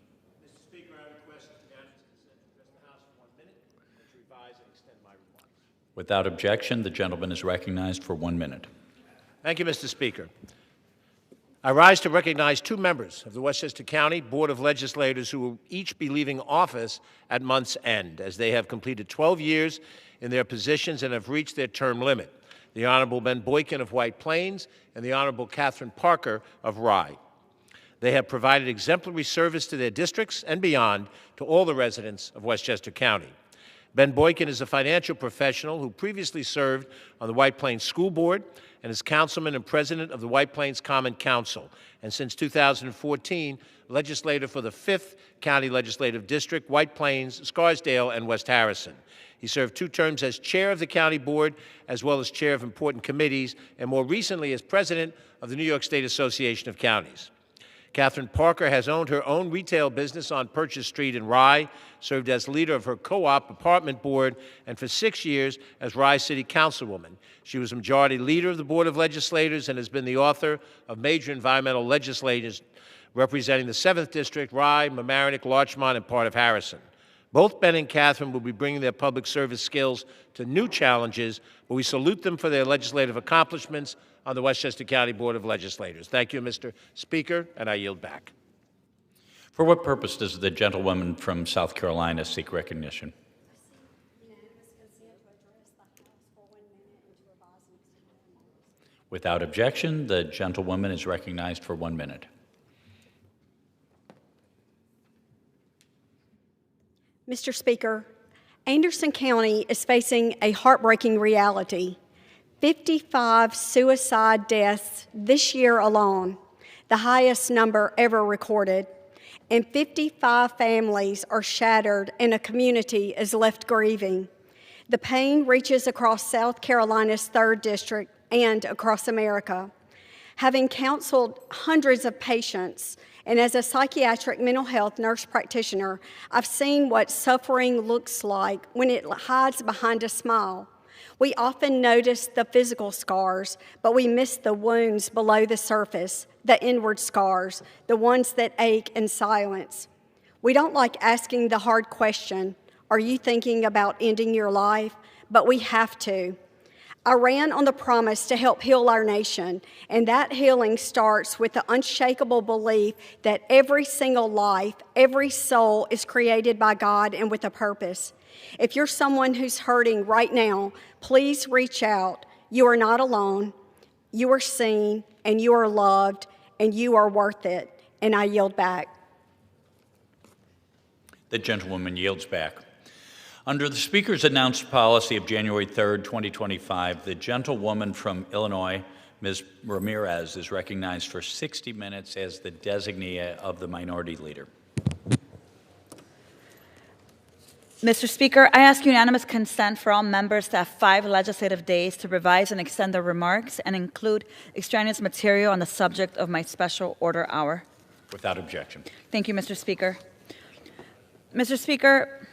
Mr. Speaker, I request unanimous consent to address the House for 1 minute and to revise and extend my remarks. Without objection, the gentleman is recognized for 1 minute. Thank you, Mr. Speaker. I rise to recognize two members of the Westchester County Board of Legislators who will each be leaving office at month's end, as they have completed 12 years in their positions and have reached their term limit. The Honorable Ben Boykin of White Plains and the Honorable Catherine Parker of Rye. They have provided exemplary service to their districts and beyond to all the residents of Westchester County. Ben Boykin is a financial professional who previously served on the White Plains School Board and is councilman and president of the White Plains Common Council, and since 2014, legislator for the 5th County Legislative District, White Plains, Scarsdale, and West Harrison. He served 2 terms as chair of the county board, as well as chair of important committees, and more recently as president of the New York State Association of Counties. Catherine Parker has owned her own retail business on Purchase Street in Rye, served as leader of her co-op apartment board, and for 6 years as Rye City Councilwoman. She was a majority leader of the Board of Legislators and has been the author of major environmental legislators representing the 7th District, Rye, Mamaroneck, Larchmont, and part of Harrison. Both Ben and Catherine will be bringing their public service skills to new challenges, but we salute them for their legislative accomplishments on the Westchester County Board of Legislators. Thank you, Mr. Speaker, and I yield back. For what purpose does the gentlewoman from South Carolina seek recognition? Without objection, the gentlewoman is recognized for 1 minute. Mr. Speaker, Anderson County is facing a heartbreaking reality. 55 suicide deaths this year alone, the highest number ever recorded, and 55 families are shattered and a community is left grieving. The pain reaches across South Carolina's 3rd District and across America. Having counseled hundreds of patients, and as a psychiatric mental health nurse practitioner, I've seen what suffering looks like when it hides behind a smile. We often notice the physical scars, but we miss the wounds below the surface, the inward scars, the ones that ache in silence. We don't like asking the hard question, are you thinking about ending your life? But we have to. I ran on the promise to help heal our nation, and that healing starts with the unshakable belief that every single life, every soul is created by God and with a purpose. If you're someone who's hurting right now, please reach out. You are not alone. You are seen, and you are loved, and you are worth it. And I yield back. The gentlewoman yields back. Under the Speaker's announced policy of January 3rd, 2025, the gentlewoman from Illinois, Ms. Ramirez, is recognized for 60 minutes as the designee of the minority leader. Mr. Speaker, I ask unanimous consent for all members to have 5 legislative days to revise and extend their remarks and include extraneous material on the subject of my special order hour. Without objection. Thank you, Mr. Speaker. Mr. Speaker,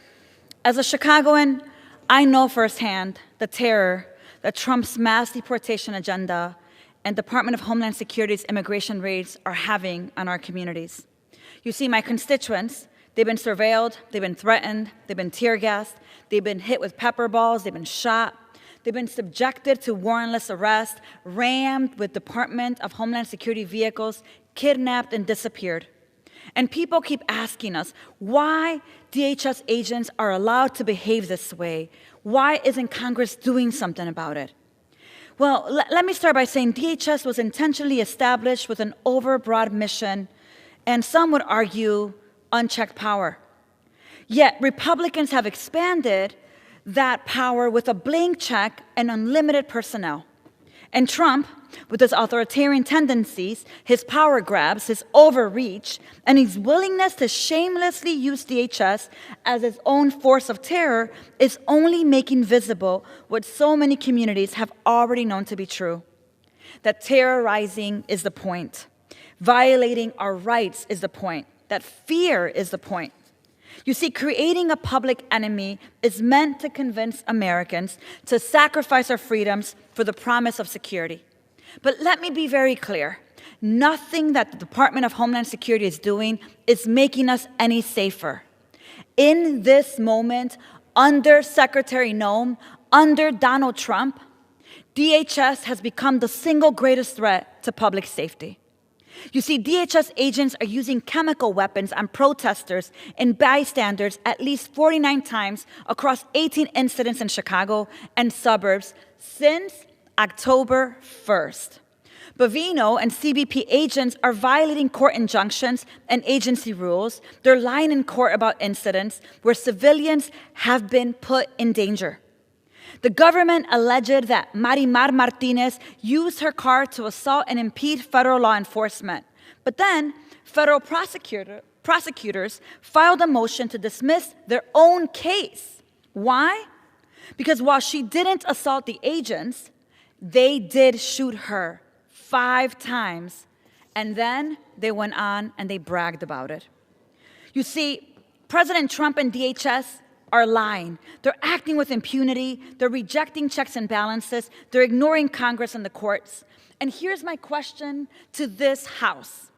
as a Chicagoan, I know firsthand the terror that Trump's mass deportation agenda and Department of Homeland Security's immigration raids are having on our communities. You see, my constituents, they've been surveilled, they've been threatened, they've been tear gassed, they've been hit with pepper balls, they've been shot, they've been subjected to warrantless arrest, rammed with Department of Homeland Security vehicles, kidnapped and disappeared. And people keep asking us why DHS agents are allowed to behave this way. Why isn't Congress doing something about it? Well, let me start by saying DHS was intentionally established with an overbroad mission, and some would argue unchecked power. Yet Republicans have expanded that power with a blank check and unlimited personnel. And Trump, with his authoritarian tendencies, his power grabs, his overreach, and his willingness to shamelessly use DHS as his own force of terror, is only making visible what so many communities have already known to be true. that terrorizing is the point. Violating our rights is the point. That fear is the point. You see, creating a public enemy is meant to convince Americans to sacrifice our freedoms for the promise of security. But let me be very clear. Nothing that the Department of Homeland Security is doing is making us any safer. In this moment, under Secretary Noem, under Donald Trump, DHS has become the single greatest threat to public safety. You see, DHS agents are using chemical weapons on protesters and bystanders at least 49 times across 18 incidents in Chicago and suburbs since October 1st. Bovino and CBP agents are violating court injunctions and agency rules. They're lying in court about incidents where civilians have been put in danger. The government alleged that Marimar Martinez used her car to assault and impede federal law enforcement. But then, federal prosecutors filed a motion to dismiss their own case. Why? Because while she didn't assault the agents, they did shoot her 5 times, and then they went on and they bragged about it. You see, President Trump and DHS are lying. They're acting with impunity. They're rejecting checks and balances. They're ignoring Congress and the courts. And here's my question to this House.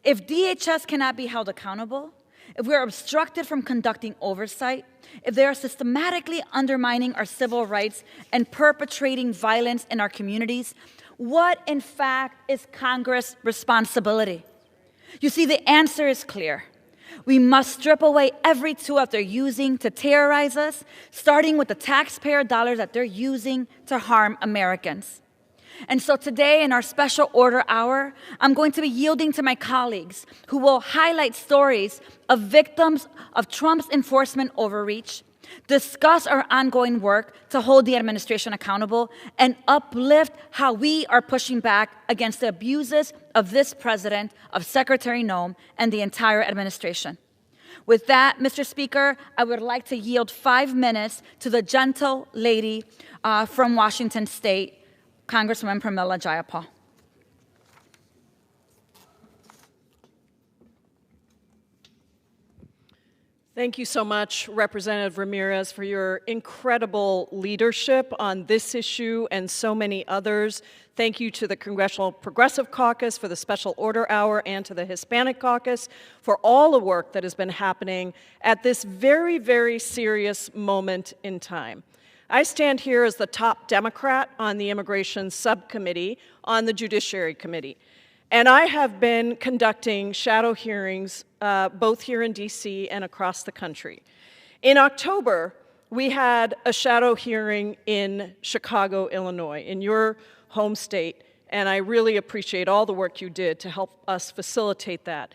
If DHS cannot be held accountable, if we're obstructed from conducting oversight, if they are systematically undermining our civil rights and perpetrating violence in our communities, what, in fact, is Congress' responsibility? You see, the answer is clear. We must strip away every tool that they're using to terrorize us, starting with the taxpayer dollars that they're using to harm Americans. And so today, in our special order hour, I'm going to be yielding to my colleagues who will highlight stories of victims of Trump's enforcement overreach, discuss our ongoing work to hold the administration accountable, and uplift how we are pushing back against the abuses of this president, of Secretary Noem, and the entire administration. With that, Mr. Speaker, I would like to yield 5 minutes to the gentle lady from Washington State, Congresswoman Pramila Jayapal. Thank you so much, Representative Ramirez, for your incredible leadership on this issue and so many others. Thank you to the Congressional Progressive Caucus for the Special Order Hour and to the Hispanic Caucus for all the work that has been happening at this very, very serious moment in time. I stand here as the top Democrat on the Immigration Subcommittee on the Judiciary Committee. And I have been conducting shadow hearings both here in D.C. and across the country. In October, we had a shadow hearing in Chicago, Illinois, in your home state, and I really appreciate all the work you did to help us facilitate that.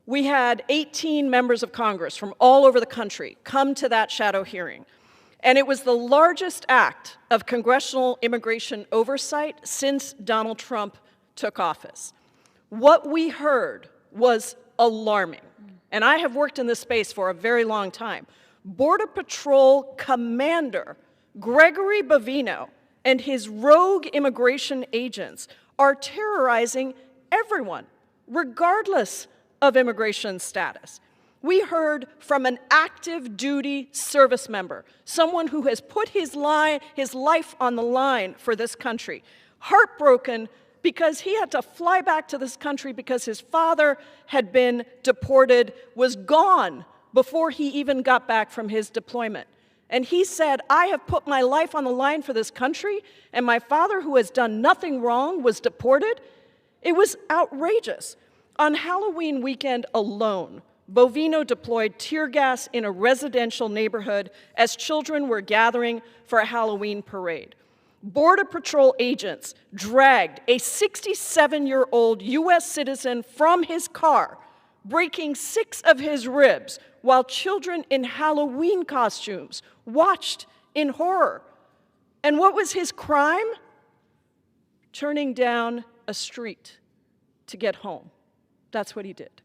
We had 18 members of Congress from all over the country come to that shadow hearing, and it was the largest act of congressional immigration oversight since Donald Trump took office. What we heard was alarming, and I have worked in this space for a very long time. Border Patrol Commander Gregory Bovino and his rogue immigration agents are terrorizing everyone, regardless of immigration status. We heard from an active duty service member, someone who has put his life on the line for this country, heartbroken because he had to fly back to this country because his father had been deported, was gone before he even got back from his deployment. And he said, I have put my life on the line for this country, and my father, who has done nothing wrong, was deported. It was outrageous. On Halloween weekend alone, Bovino deployed tear gas in a residential neighborhood as children were gathering for a Halloween parade. Border Patrol agents dragged a 67-year-old U.S. citizen from his car, breaking 6 of his ribs, while children in Halloween costumes watched in horror. And what was his crime? Turning down a street to get home. That's what he did.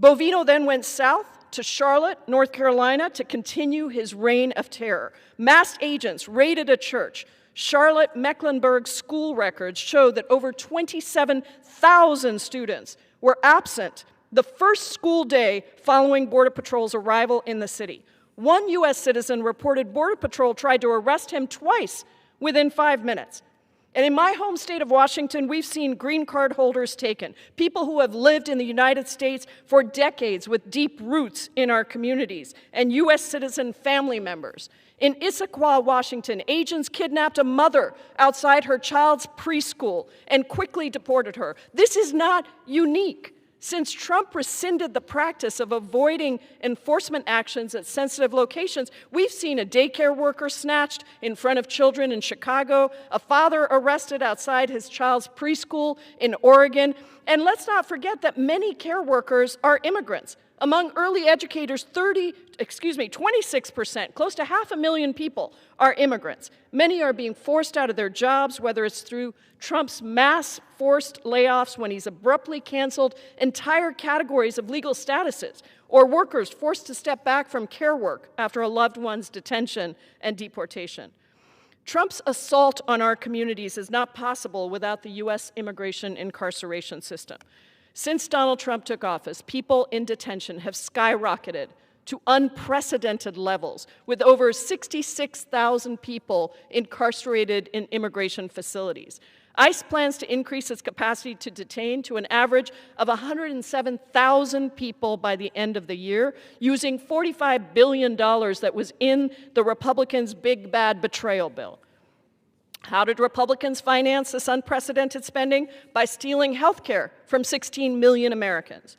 Bovino then went south to Charlotte, North Carolina, to continue his reign of terror. Masked agents raided a church, Charlotte Mecklenburg school records show that over 27,000 students were absent the first school day following Border Patrol's arrival in the city. One U.S. citizen reported Border Patrol tried to arrest him twice within 5 minutes. And in my home state of Washington, we've seen green card holders taken, people who have lived in the United States for decades with deep roots in our communities, and U.S. citizen family members. In Issaquah, Washington, agents kidnapped a mother outside her child's preschool and quickly deported her. This is not unique. Since Trump rescinded the practice of avoiding enforcement actions at sensitive locations, we've seen a daycare worker snatched in front of children in Chicago, a father arrested outside his child's preschool in Oregon, and let's not forget that many care workers are immigrants. Among early educators, 26%, close to 500,000 people are immigrants. Many are being forced out of their jobs, whether it's through Trump's mass forced layoffs when he's abruptly canceled entire categories of legal statuses, or workers forced to step back from care work after a loved one's detention and deportation. Trump's assault on our communities is not possible without the U.S. immigration incarceration system. Since Donald Trump took office, people in detention have skyrocketed to unprecedented levels, with over 66,000 people incarcerated in immigration facilities. ICE plans to increase its capacity to detain to an average of 107,000 people by the end of the year, using $45 billion that was in the Republicans' big bad betrayal bill. How did Republicans finance this unprecedented spending? By stealing health care from 16 million Americans.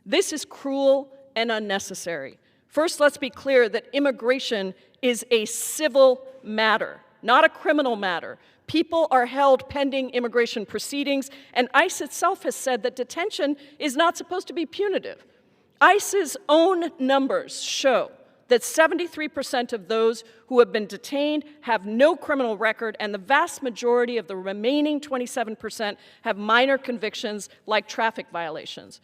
This is cruel and unnecessary. First, let's be clear that immigration is a civil matter, not a criminal matter. People are held pending immigration proceedings, and ICE itself has said that detention is not supposed to be punitive. ICE's own numbers show that 73% of those who have been detained have no criminal record, and the vast majority of the remaining 27% have minor convictions like traffic violations.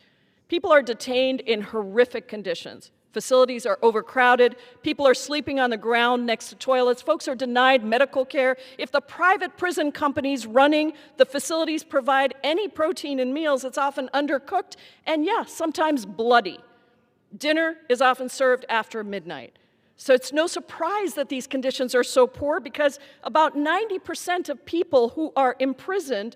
People are detained in horrific conditions. Facilities are overcrowded. People are sleeping on the ground next to toilets. Folks are denied medical care. If the private prison companies running the facilities provide any protein in meals, it's often undercooked and, yeah, sometimes bloody. Dinner is often served after midnight. So it's no surprise that these conditions are so poor, because about 90% of people who are imprisoned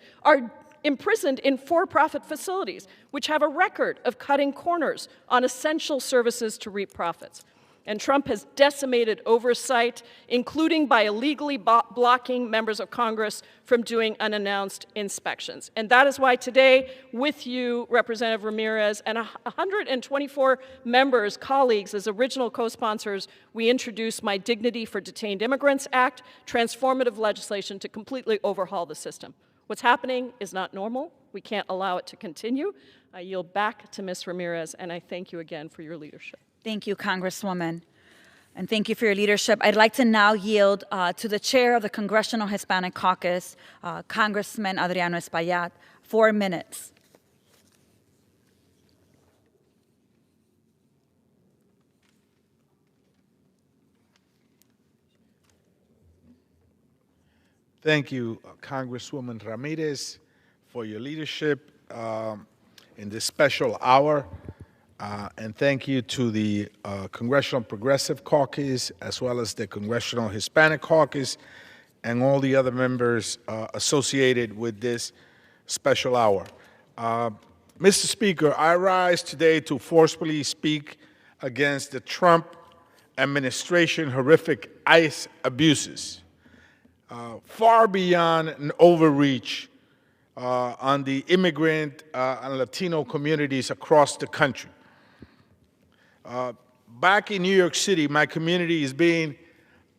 in for-profit facilities, which have a record of cutting corners on essential services to reap profits. And Trump has decimated oversight, including by illegally blocking members of Congress from doing unannounced inspections. And that is why today, with you, Representative Ramirez, and 124 members, colleagues, as original co-sponsors, we introduced My Dignity for Detained Immigrants Act, transformative legislation to completely overhaul the system. What's happening is not normal. We can't allow it to continue. I yield back to Ms. Ramirez, and I thank you again for your leadership. Thank you, Congresswoman, and thank you for your leadership. I'd like to now yield to the chair of the Congressional Hispanic Caucus, Congressman Adriano Espaillat, 4 minutes. Thank you, Congresswoman Ramirez, for your leadership in this special hour. And thank you to the Congressional Progressive Caucus, as well as the Congressional Hispanic Caucus, and all the other members associated with this special hour. Mr. Speaker, I rise today to forcefully speak against the Trump administration horrific ICE abuses, far beyond an overreach on the immigrant and Latino communities across the country. Back in New York City, my community is being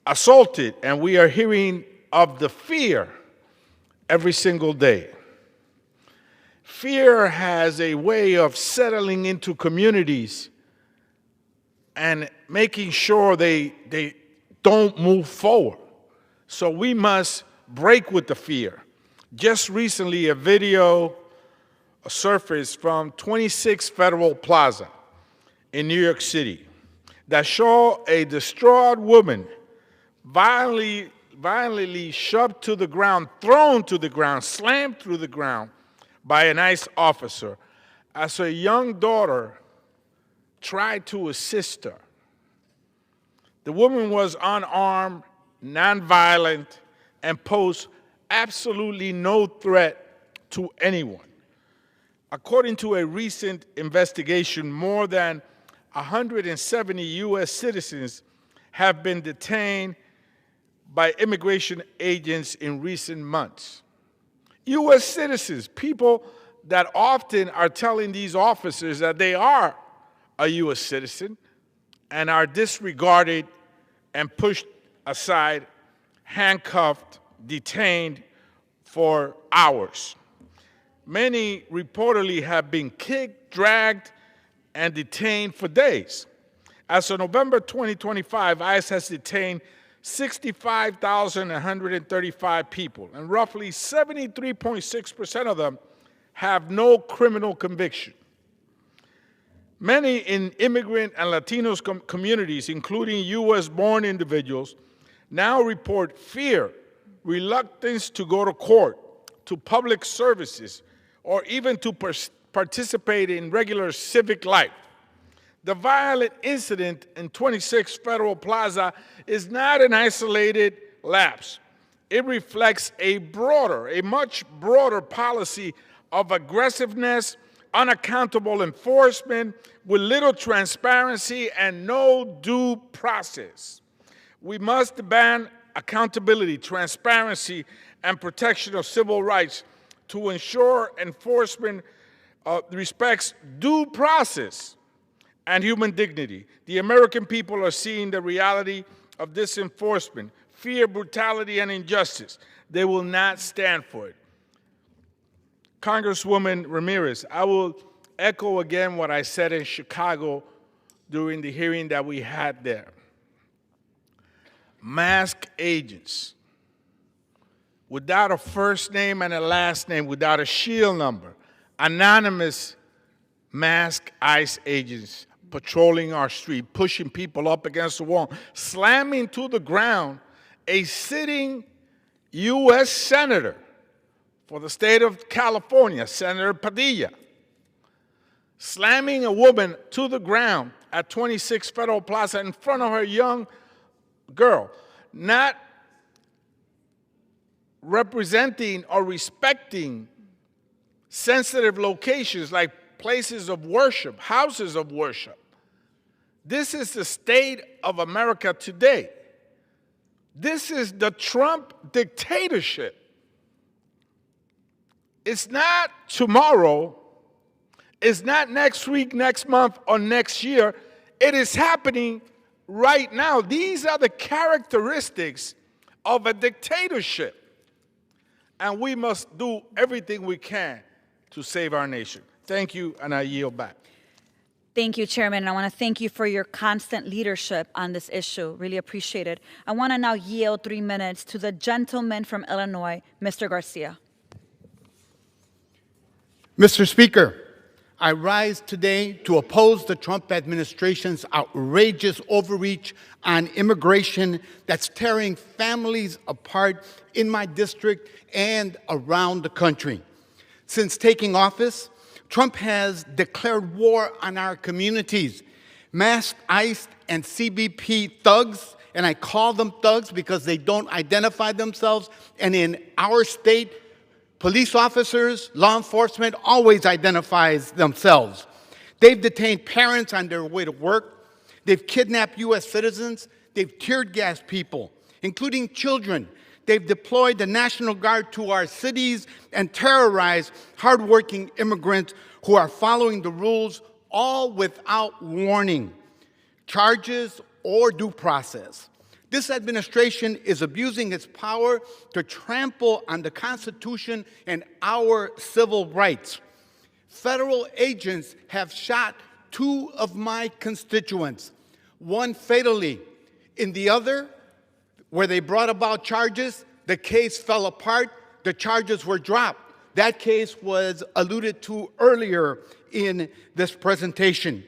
assaulted, and we are hearing of the fear every single day. Fear has a way of settling into communities and making sure they don't move forward. So we must break with the fear. Just recently, a video surfaced from 26 Federal Plaza in New York City that showed a distraught woman violently violently shoved to the ground, thrown to the ground, slammed through the ground by an ICE officer as a young daughter tried to assist her. The woman was unarmed, nonviolent, and posed absolutely no threat to anyone. According to a recent investigation, more than 170 U.S. citizens have been detained by immigration agents in recent months. U.S. citizens, people that often are telling these officers that they are a U.S. citizen and are disregarded and pushed aside, handcuffed, detained for hours. Many reportedly have been kicked, dragged, and detained for days. As of November 2025, ICE has detained 65,135 people, and roughly 73.6% of them have no criminal conviction. Many in immigrant and Latino communities, including U.S.-born individuals, now report fear, reluctance to go to court, to public services, or even to participate in regular civic life. The violent incident in 26 Federal Plaza is not an isolated lapse. It reflects a much broader policy of aggressiveness, unaccountable enforcement, with little transparency and no due process. We must demand accountability, transparency, and protection of civil rights to ensure enforcement respects due process and human dignity. The American people are seeing the reality of this enforcement, fear, brutality, and injustice. They will not stand for it. Congresswoman Ramirez, I will echo again what I said in Chicago during the hearing that we had there. Masked agents, without a first name and a last name, without a shield number, anonymous masked ICE agents patrolling our street, pushing people up against the wall, slamming to the ground a sitting U.S. senator for the state of California, Senator Padilla, slamming a woman to the ground at 26 Federal Plaza in front of her young girl, not representing or respecting sensitive locations like places of worship, houses of worship. This is the state of America today. This is the Trump dictatorship. It's not tomorrow. It's not next week, next month, or next year. It is happening right now. These are the characteristics of a dictatorship. And we must do everything we can to save our nation. Thank you, and I yield back. Thank you, Chairman. And I want to thank you for your constant leadership on this issue. Really appreciate it. I want to now yield 3 minutes to the gentleman from Illinois, Mr. Garcia. Mr. Speaker, I rise today to oppose the Trump administration's outrageous overreach on immigration that's tearing families apart in my district and around the country. Since taking office, Trump has declared war on our communities. Masked ICE and CBP thugs, and I call them thugs because they don't identify themselves, and in our state, police officers, law enforcement always identifies themselves. They've detained parents on their way to work. They've kidnapped U.S. citizens. They've tear gassed people, including children. They've deployed the National Guard to our cities and terrorized hardworking immigrants who are following the rules, all without warning, charges, or due process. This administration is abusing its power to trample on the Constitution and our civil rights. Federal agents have shot 2 of my constituents, one fatally. In the other, where they brought about charges, the case fell apart, the charges were dropped. That case was alluded to earlier in this presentation.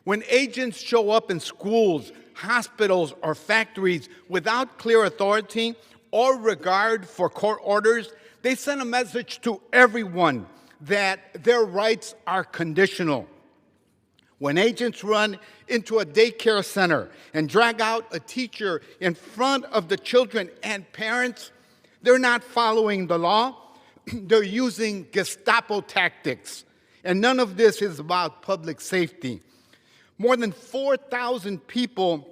When agents show up in schools, hospitals, or factories without clear authority or regard for court orders, they send a message to everyone that their rights are conditional. When agents run into a daycare center and drag out a teacher in front of the children and parents, they're not following the law. They're using Gestapo tactics. And none of this is about public safety. More than 4,000 people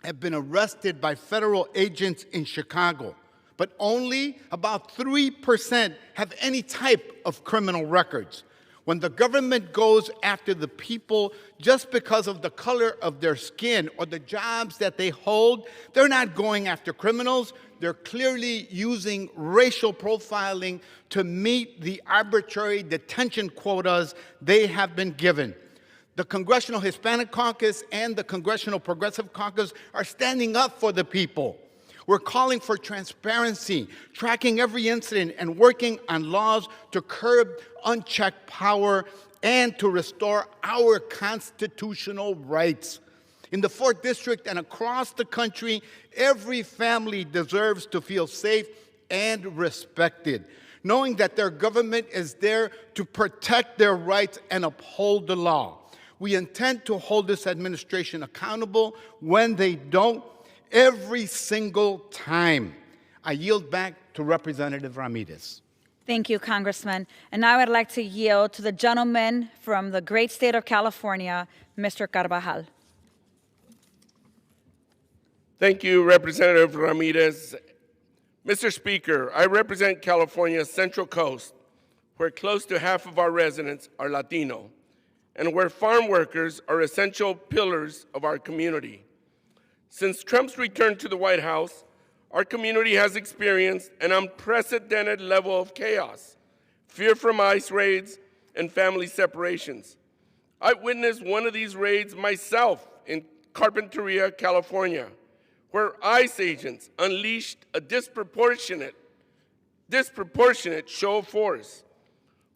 have been arrested by federal agents in Chicago, but only about 3% have any type of criminal records. When the government goes after the people just because of the color of their skin or the jobs that they hold, they're not going after criminals. They're clearly using racial profiling to meet the arbitrary detention quotas they have been given. The Congressional Hispanic Caucus and the Congressional Progressive Caucus are standing up for the people. We're calling for transparency, tracking every incident, and working on laws to curb unchecked power and to restore our constitutional rights. In the 4th District and across the country, every family deserves to feel safe and respected, knowing that their government is there to protect their rights and uphold the law. We intend to hold this administration accountable when they don't, every single time. I yield back to Representative Ramirez. Thank you, Congressman. And now I'd like to yield to the gentleman from the great state of California, Mr. Carvajal. Thank you, Representative Ramirez. Mr. Speaker, I represent California's Central Coast, where close to half of our residents are Latino, and where farm workers are essential pillars of our community. Since Trump's return to the White House, our community has experienced an unprecedented level of chaos, fear from ICE raids, and family separations. I witnessed one of these raids myself in Carpinteria, California, where ICE agents unleashed a disproportionate show of force.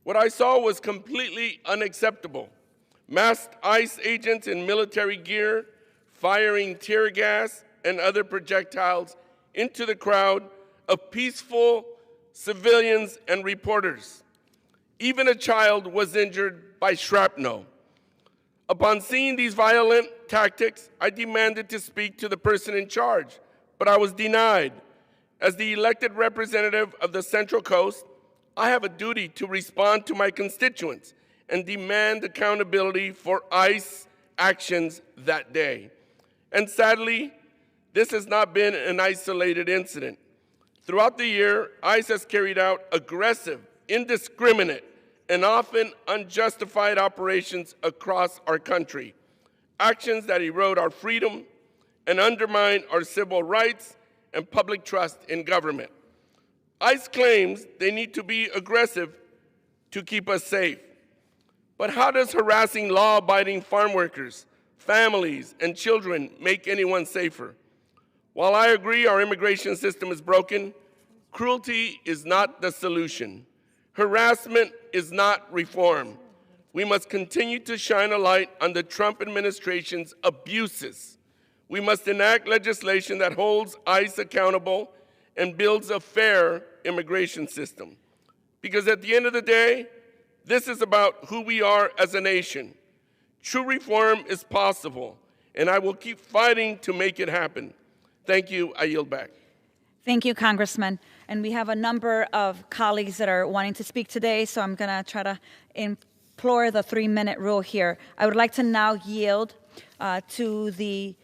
What I saw was completely unacceptable. Masked ICE agents in military gear, firing tear gas and other projectiles into the crowd of peaceful civilians and reporters. Even a child was injured by shrapnel. Upon seeing these violent tactics, I demanded to speak to the person in charge, but I was denied. As the elected representative of the Central Coast, I have a duty to respond to my constituents and demand accountability for ICE actions that day. And sadly, this has not been an isolated incident. Throughout the year, ICE has carried out aggressive, indiscriminate, and often unjustified operations across our country, actions that erode our freedom and undermine our civil rights and public trust in government. ICE claims they need to be aggressive to keep us safe. But how does harassing law-abiding farm workers, families, and children make anyone safer? While I agree our immigration system is broken, cruelty is not the solution. Harassment is not reform. We must continue to shine a light on the Trump administration's abuses. We must enact legislation that holds ICE accountable and builds a fair immigration system. Because at the end of the day, this is about who we are as a nation. True reform is possible, and I will keep fighting to make it happen. Thank you. I yield back. Thank you, Congressman. And we have a number of colleagues that are wanting to speak today, so I'm going to try to implore the 3-minute rule here. I would like to now yield to the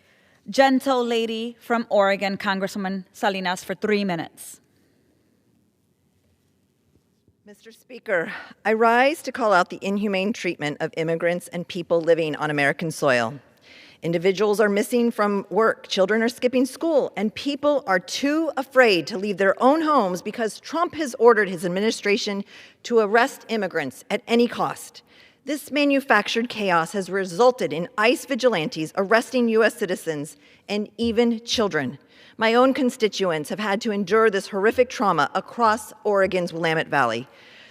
gentle lady from Oregon, Congresswoman Salinas, for 3 minutes. Mr. Speaker, I rise to call out the inhumane treatment of immigrants and people living on American soil. Individuals are missing from work, children are skipping school, and people are too afraid to leave their own homes because Trump has ordered his administration to arrest immigrants at any cost. This manufactured chaos has resulted in ICE vigilantes arresting U.S. citizens and even children. My own constituents have had to endure this horrific trauma across Oregon's Willamette Valley.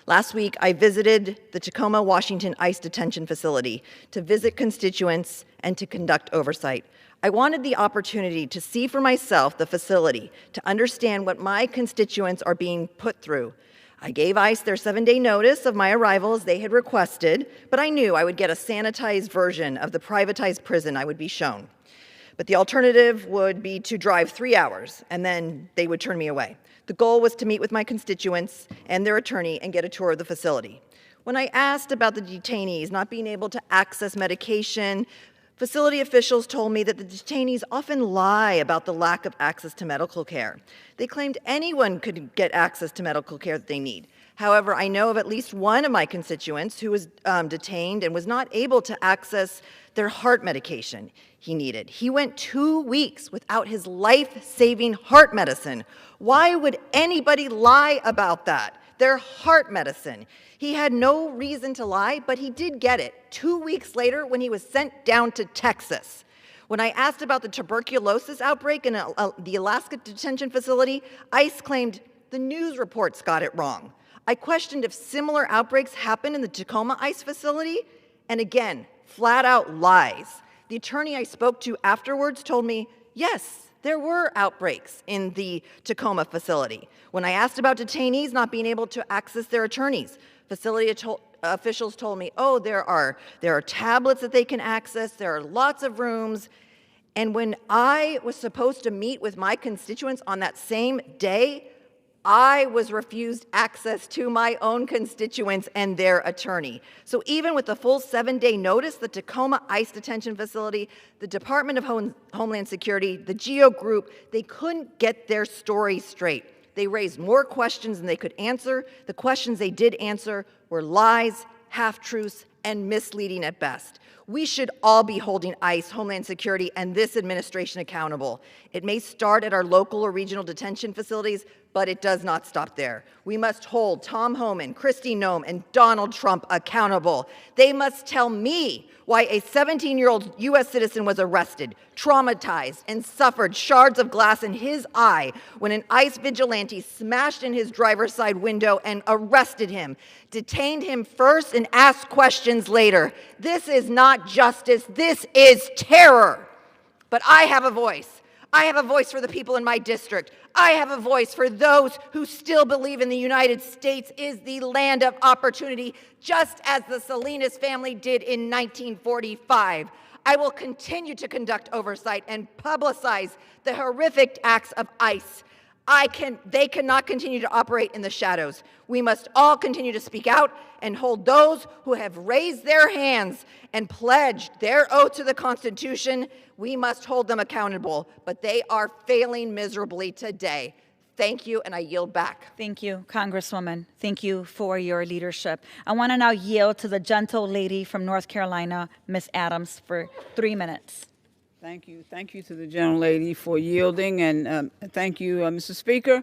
Last week, I visited the Tacoma, Washington ICE detention facility to visit constituents and to conduct oversight. I wanted the opportunity to see for myself the facility, to understand what my constituents are being put through. I gave ICE their 7-day notice of my arrival as they had requested, but I knew I would get a sanitized version of the privatized prison I would be shown. But the alternative would be to drive 3 hours, and then they would turn me away. The goal was to meet with my constituents and their attorney and get a tour of the facility. When I asked about the detainees not being able to access medication, facility officials told me that the detainees often lie about the lack of access to medical care. They claimed anyone could get access to medical care that they need. However, I know of at least one of my constituents who was detained and was not able to access their heart medication he needed. He went 2 weeks without his life-saving heart medicine. Why would anybody lie about that? Their heart medicine. He had no reason to lie, but he did get it 2 weeks later when he was sent down to Texas. When I asked about the tuberculosis outbreak in the Alaska detention facility, ICE claimed the news reports got it wrong. I questioned if similar outbreaks happened in the Tacoma ICE facility, and again, flat out lies. The attorney I spoke to afterwards told me, yes, there were outbreaks in the Tacoma facility. When I asked about detainees not being able to access their attorneys, facility officials told me, oh, there are tablets that they can access, there are lots of rooms. And when I was supposed to meet with my constituents on that same day, I was refused access to my own constituents and their attorney. So even with the full 7-day notice, the Tacoma ICE detention facility, the Department of Homeland Security, the GEO group, they couldn't get their story straight. They raised more questions than they could answer. The questions they did answer were lies, half-truths, and misleading at best. We should all be holding ICE, Homeland Security, and this administration accountable. It may start at our local or regional detention facilities, but it does not stop there. We must hold Tom Homan, Kristi Noem, and Donald Trump accountable. They must tell me why a 17-year-old U.S. citizen was arrested, traumatized, and suffered shards of glass in his eye when an ICE vigilante smashed in his driver's side window and arrested him, detained him first, and asked questions later. This is not justice. This is terror. But I have a voice. I have a voice for the people in my district. I have a voice for those who still believe in the United States is the land of opportunity, just as the Salinas family did in 1945. I will continue to conduct oversight and publicize the horrific acts of ICE. They cannot continue to operate in the shadows. We must all continue to speak out and hold those who have raised their hands and pledged their oath to the Constitution. We must hold them accountable, but they are failing miserably today. Thank you, and I yield back. Thank you, Congresswoman. Thank you for your leadership. I want to now yield to the gentle lady from North Carolina, Ms. Adams, for 3 minutes. Thank you. Thank you to the gentlelady for yielding, and thank you, Mr. Speaker.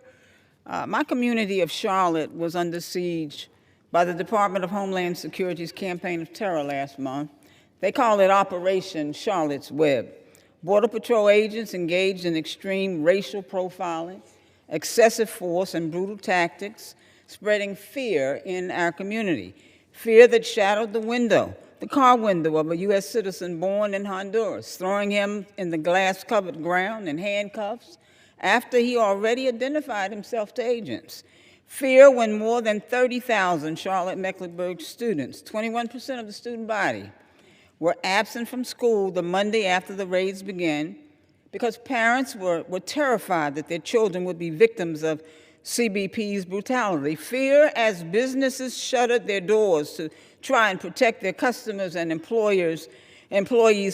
My community of Charlotte was under siege by the Department of Homeland Security's campaign of terror last month. They call it Operation Charlotte's Web. Border Patrol agents engaged in extreme racial profiling, excessive force, and brutal tactics, spreading fear in our community. Fear that shattered the car window of a U.S. citizen born in Honduras, throwing him in the glass-covered ground in handcuffs after he already identified himself to agents. Fear when more than 30,000 Charlotte-Mecklenburg students, 21% of the student body, were absent from school the Monday after the raids began because parents were terrified that their children would be victims of CBP's brutality. Fear as businesses shuttered their doors to try and protect their customers and employees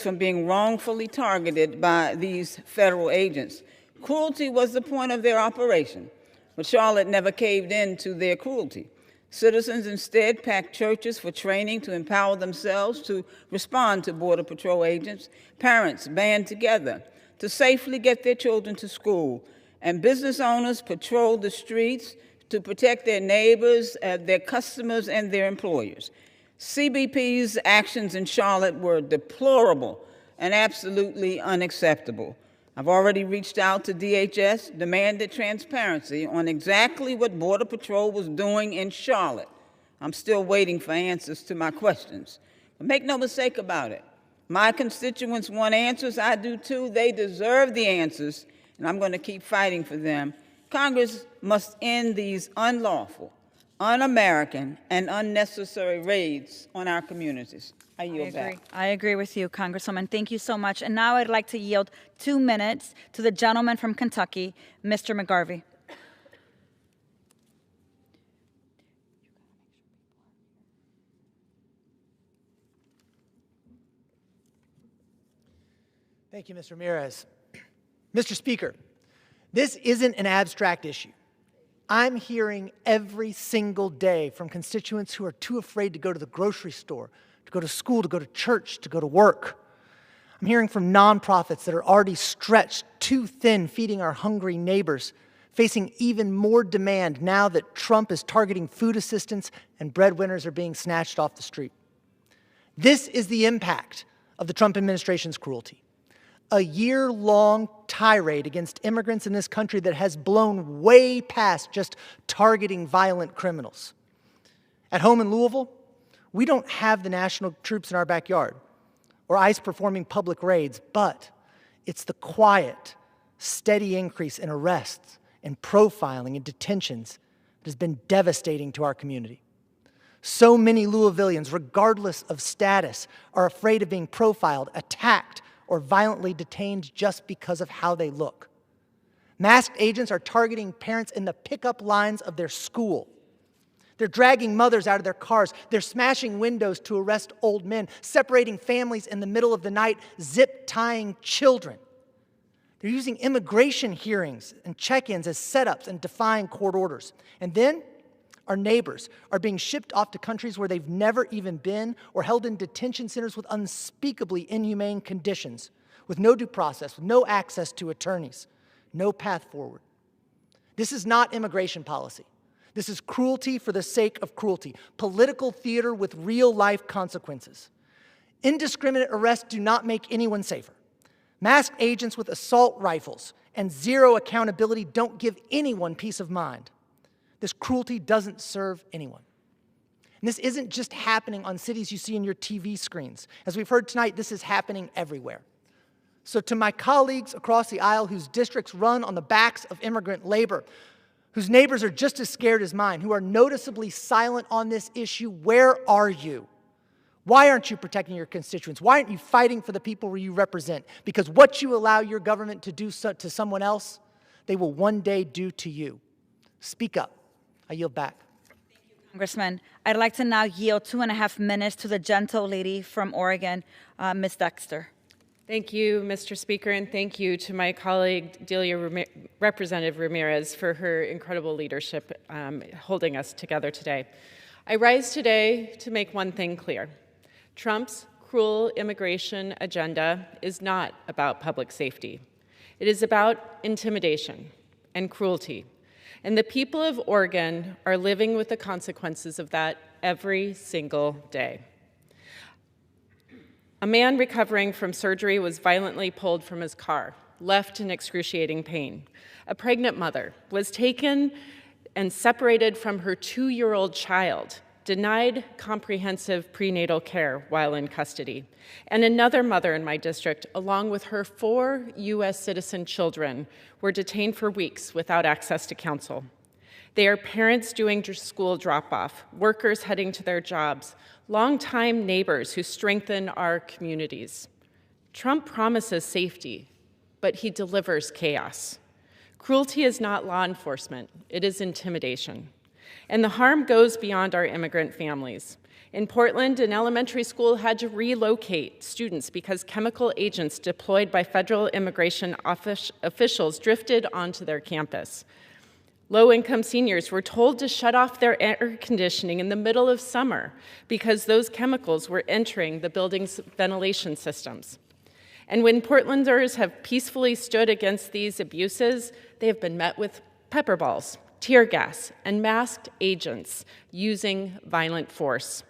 from being wrongfully targeted by these federal agents. Cruelty was the point of their operation, but Charlotte never caved in to their cruelty. Citizens instead packed churches for training to empower themselves to respond to Border Patrol agents. Parents band together to safely get their children to school, and business owners patrolled the streets to protect their neighbors, their customers, and their employers. CBP's actions in Charlotte were deplorable and absolutely unacceptable. I've already reached out to DHS, demanded transparency on exactly what Border Patrol was doing in Charlotte. I'm still waiting for answers to my questions. But make no mistake about it, My constituents want answers. I do too. They deserve the answers, and I'm going to keep fighting for them. Congress must end these unlawful, un-American, and unnecessary raids on our communities. I yield back. I agree with you, Congresswoman. Thank you so much. And now I'd like to yield 2 minutes to the gentleman from Kentucky, Mr. McGarvey. Thank you, Mr. Ramirez. Mr. Speaker, this isn't an abstract issue. I'm hearing every single day from constituents who are too afraid to go to the grocery store, to go to school, to go to church, to go to work. I'm hearing from nonprofits that are already stretched too thin, feeding our hungry neighbors, facing even more demand now that Trump is targeting food assistance and breadwinners are being snatched off the street. This is the impact of the Trump administration's cruelty. A year-long tirade against immigrants in this country that has blown way past just targeting violent criminals. At home in Louisville, we don't have the national troops in our backyard or ICE performing public raids, but it's the quiet, steady increase in arrests and profiling and detentions that has been devastating to our community. So many Louisvillians, regardless of status, are afraid of being profiled, attacked, or violently detained just because of how they look. Masked agents are targeting parents in the pickup lines of their school. They're dragging mothers out of their cars. They're smashing windows to arrest old men, separating families in the middle of the night, zip-tying children. They're using immigration hearings and check-ins as setups and defying court orders. And then our neighbors are being shipped off to countries where they've never even been or held in detention centers with unspeakably inhumane conditions, with no due process, with no access to attorneys, no path forward. This is not immigration policy. This is cruelty for the sake of cruelty, political theater with real-life consequences. Indiscriminate arrests do not make anyone safer. Masked agents with assault rifles and zero accountability don't give anyone peace of mind. This cruelty doesn't serve anyone. And this isn't just happening on cities you see in your TV screens. As we've heard tonight, this is happening everywhere. So to my colleagues across the aisle whose districts run on the backs of immigrant labor, whose neighbors are just as scared as mine, who are noticeably silent on this issue, where are you? Why aren't you protecting your constituents? Why aren't you fighting for the people you represent? Because what you allow your government to do to someone else, they will one day do to you. Speak up. I yield back. Thank you, Congressman. I'd like to now yield 2.5 minutes to the gentle lady from Oregon, Ms. Dexter. Thank you, Mr. Speaker, and thank you to my colleague, Representative Ramirez, for her incredible leadership holding us together today. I rise today to make one thing clear. Trump's cruel immigration agenda is not about public safety. It is about intimidation and cruelty. And the people of Oregon are living with the consequences of that every single day. A man recovering from surgery was violently pulled from his car, left in excruciating pain. A pregnant mother was taken and separated from her 2-year-old child, denied comprehensive prenatal care while in custody. And another mother in my district, along with her 4 U.S. citizen children, were detained for weeks without access to counsel. They are parents doing school drop-off, workers heading to their jobs, longtime neighbors who strengthen our communities. Trump promises safety, but he delivers chaos. Cruelty is not law enforcement, it is intimidation. And the harm goes beyond our immigrant families. In Portland, an elementary school had to relocate students because chemical agents deployed by federal immigration officials drifted onto their campus. Low-income seniors were told to shut off their air conditioning in the middle of summer because those chemicals were entering the building's ventilation systems. And when Portlanders have peacefully stood against these abuses, they have been met with pepper balls, tear gas, and masked agents using violent force.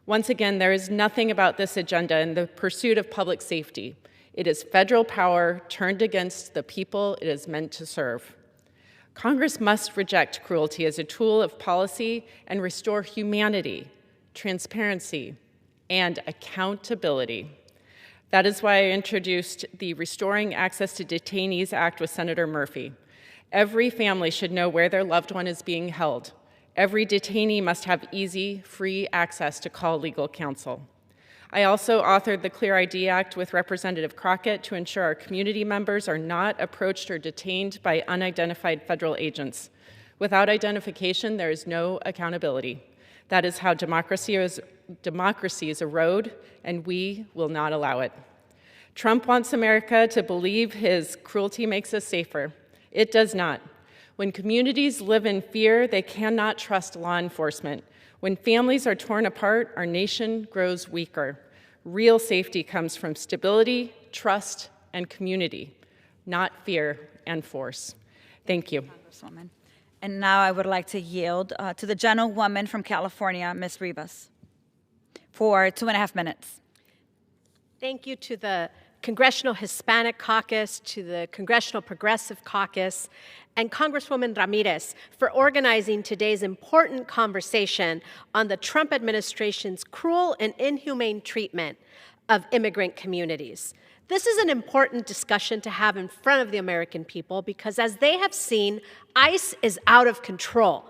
Once again, there is nothing about this agenda in the pursuit of public safety. It is federal power turned against the people it is meant to serve. Congress must reject cruelty as a tool of policy and restore humanity, transparency, and accountability. That is why I introduced the Restoring Access to Detainees Act with Senator Murphy. Every family should know where their loved one is being held. Every detainee must have easy, free access to call legal counsel. I also authored the Clear ID Act with Representative Crockett to ensure our community members are not approached or detained by unidentified federal agents. Without identification, there is no accountability. That is how democracies erode, and we will not allow it. Trump wants America to believe his cruelty makes us safer. It does not. When communities live in fear, they cannot trust law enforcement. When families are torn apart, our nation grows weaker. Real safety comes from stability, trust, and community, not fear and force. Thank you. Congresswoman. And now I would like to yield to the gentlewoman from California, Ms. Rivas, for 2.5 minutes. Thank you to the Congressional Hispanic Caucus, to the Congressional Progressive Caucus, and Congresswoman Ramirez for organizing today's important conversation on the Trump administration's cruel and inhumane treatment of immigrant communities. This is an important discussion to have in front of the American people because, as they have seen, ICE is out of control.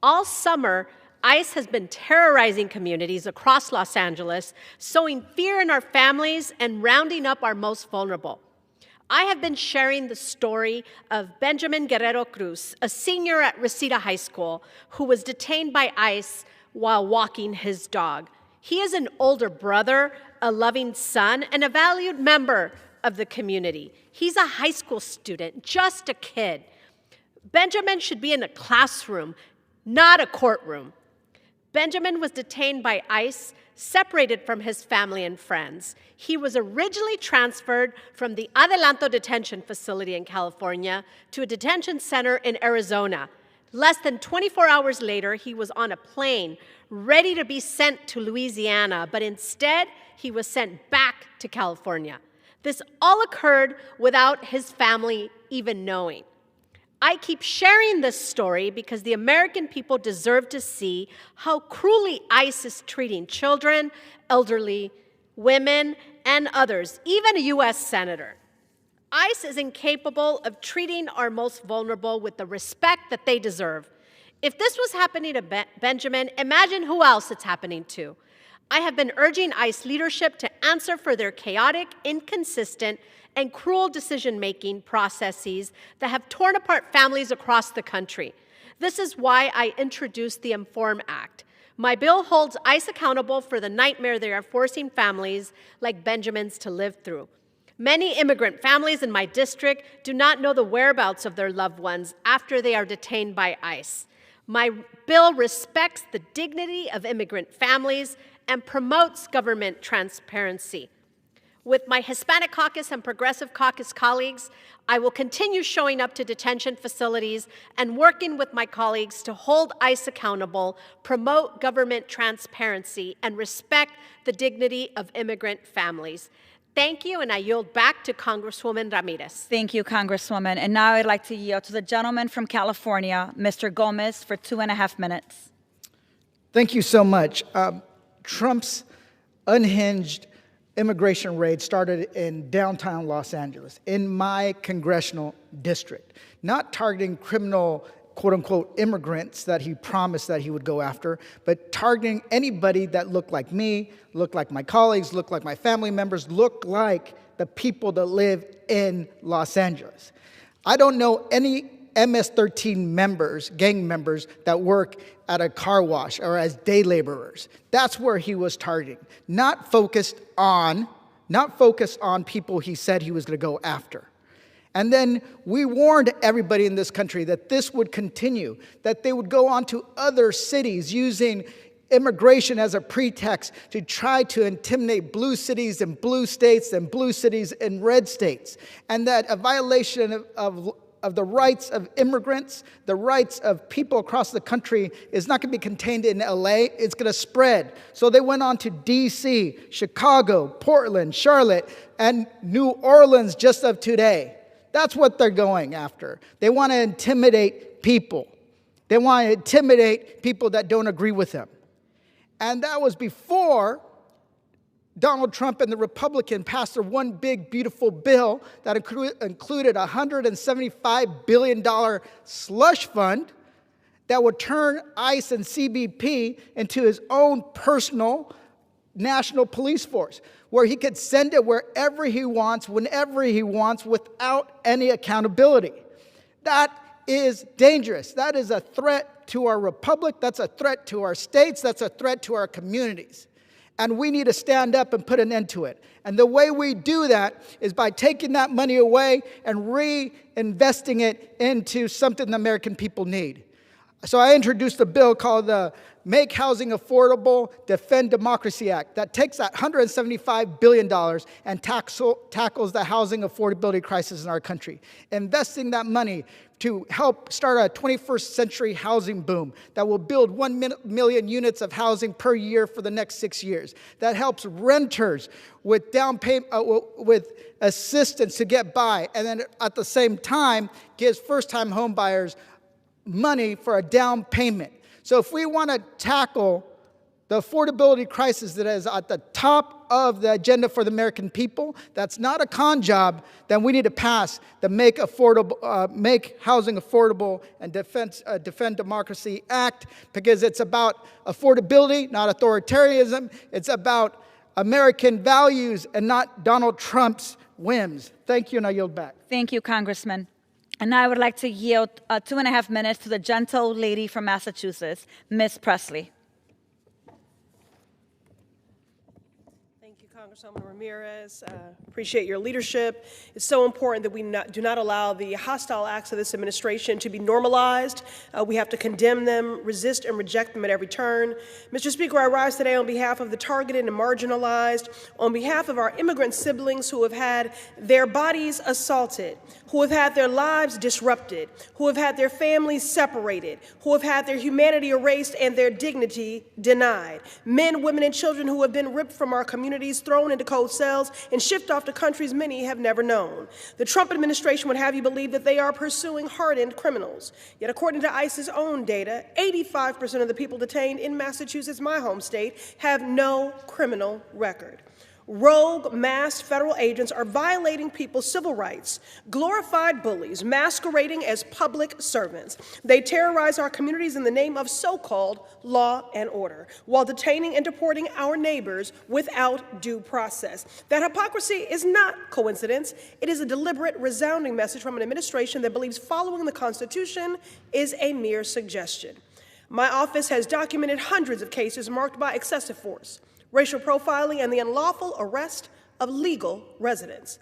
All summer, ICE has been terrorizing communities across Los Angeles, sowing fear in our families and rounding up our most vulnerable. I have been sharing the story of Benjamin Guerrero Cruz, a senior at Reseda High School, who was detained by ICE while walking his dog. He is an older brother, a loving son, and a valued member of the community. He's a high school student, just a kid. Benjamin should be in a classroom, not a courtroom. Benjamin was detained by ICE, separated from his family and friends. He was originally transferred from the Adelanto detention facility in California to a detention center in Arizona. Less than 24 hours later, he was on a plane ready to be sent to Louisiana, but instead, he was sent back to California. This all occurred without his family even knowing. I keep sharing this story because the American people deserve to see how cruelly ICE is treating children, elderly, women, and others, even a U.S. senator. ICE is incapable of treating our most vulnerable with the respect that they deserve. If this was happening to Benjamin, imagine who else it's happening to. I have been urging ICE leadership to answer for their chaotic, inconsistent, and cruel decision-making processes that have torn apart families across the country. This is why I introduced the INFORM Act. My bill holds ICE accountable for the nightmare they are forcing families like Benjamin's to live through. Many immigrant families in my district do not know the whereabouts of their loved ones after they are detained by ICE. My bill respects the dignity of immigrant families and promotes government transparency. With my Hispanic Caucus and Progressive Caucus colleagues, I will continue showing up to detention facilities and working with my colleagues to hold ICE accountable, promote government transparency, and respect the dignity of immigrant families. Thank you, and I yield back to Congresswoman Ramirez. Thank you, Congresswoman. And now I'd like to yield to the gentleman from California, Mr. Gomez, for 2.5 minutes. Thank you so much. Trump's unhinged immigration raid started in downtown Los Angeles, in my congressional district, not targeting criminal, quote-unquote, immigrants that he promised that he would go after, but targeting anybody that looked like me, looked like my colleagues, looked like my family members, looked like the people that live in Los Angeles. I don't know any MS-13 members, gang members, that work at a car wash or as day laborers. That's where he was targeting, not focused on people he said he was going to go after. And then we warned everybody in this country that this would continue, that they would go on to other cities using immigration as a pretext to try to intimidate blue cities and blue states and blue cities and red states, and that a violation of the rights of immigrants, the rights of people across the country is not going to be contained in LA, it's going to spread. So they went on to DC, Chicago, Portland, Charlotte, and New Orleans just of today. That's what they're going after. They want to intimidate people. They want to intimidate people that don't agree with them. And that was before Donald Trump and the Republican passed their one big, beautiful bill that included a $175 billion slush fund that would turn ICE and CBP into his own personal national police force, where he could send it wherever he wants, whenever he wants, without any accountability. That is dangerous. That is a threat to our republic. That's a threat to our states. That's a threat to our communities. And we need to stand up and put an end to it. And the way we do that is by taking that money away and reinvesting it into something the American people need. So I introduced a bill called the Make Housing Affordable, Defend Democracy Act that takes that $175 billion and tackles the housing affordability crisis in our country, investing that money to help start a 21st century housing boom that will build 1 million units of housing per year for the next 6 years. That helps renters with down payment, with assistance to get by, and then at the same time gives first-time home buyers money for a down payment. So if we want to tackle the affordability crisis that is at the top of the agenda for the American people, that's not a con job, then we need to pass the Make Housing Affordable and Defend Democracy Act, because it's about affordability, not authoritarianism. It's about American values and not Donald Trump's whims. Thank you, and I yield back. Thank you, Congressman. And now I would like to yield 2.5 minutes to the gentle lady from Massachusetts, Ms. Presley. Congresswoman Ramirez, appreciate your leadership. It's so important that we do not allow the hostile acts of this administration to be normalized. We have to condemn them, resist and reject them at every turn. Mr. Speaker, I rise today on behalf of the targeted and marginalized, on behalf of our immigrant siblings who have had their bodies assaulted, who have had their lives disrupted, who have had their families separated, who have had their humanity erased and their dignity denied. Men, women, and children who have been ripped from our communities, thrown into cold cells, and shipped off to countries many have never known. The Trump administration would have you believe that they are pursuing hardened criminals. Yet according to ICE's own data, 85% of the people detained in Massachusetts, my home state, have no criminal record. Rogue, masked federal agents are violating people's civil rights, glorified bullies masquerading as public servants. They terrorize our communities in the name of so-called law and order, while detaining and deporting our neighbors without due process. That hypocrisy is not coincidence. It is a deliberate, resounding message from an administration that believes following the Constitution is a mere suggestion. My office has documented hundreds of cases marked by excessive force, racial profiling, and the unlawful arrest of legal residents.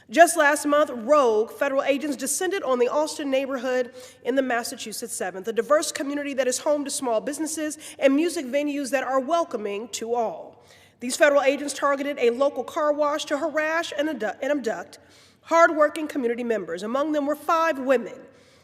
Just last month, rogue federal agents descended on the Austin neighborhood in the Massachusetts 7th, a diverse community that is home to small businesses and music venues that are welcoming to all. These federal agents targeted a local car wash to harass and abduct hardworking community members. Among them were 5 women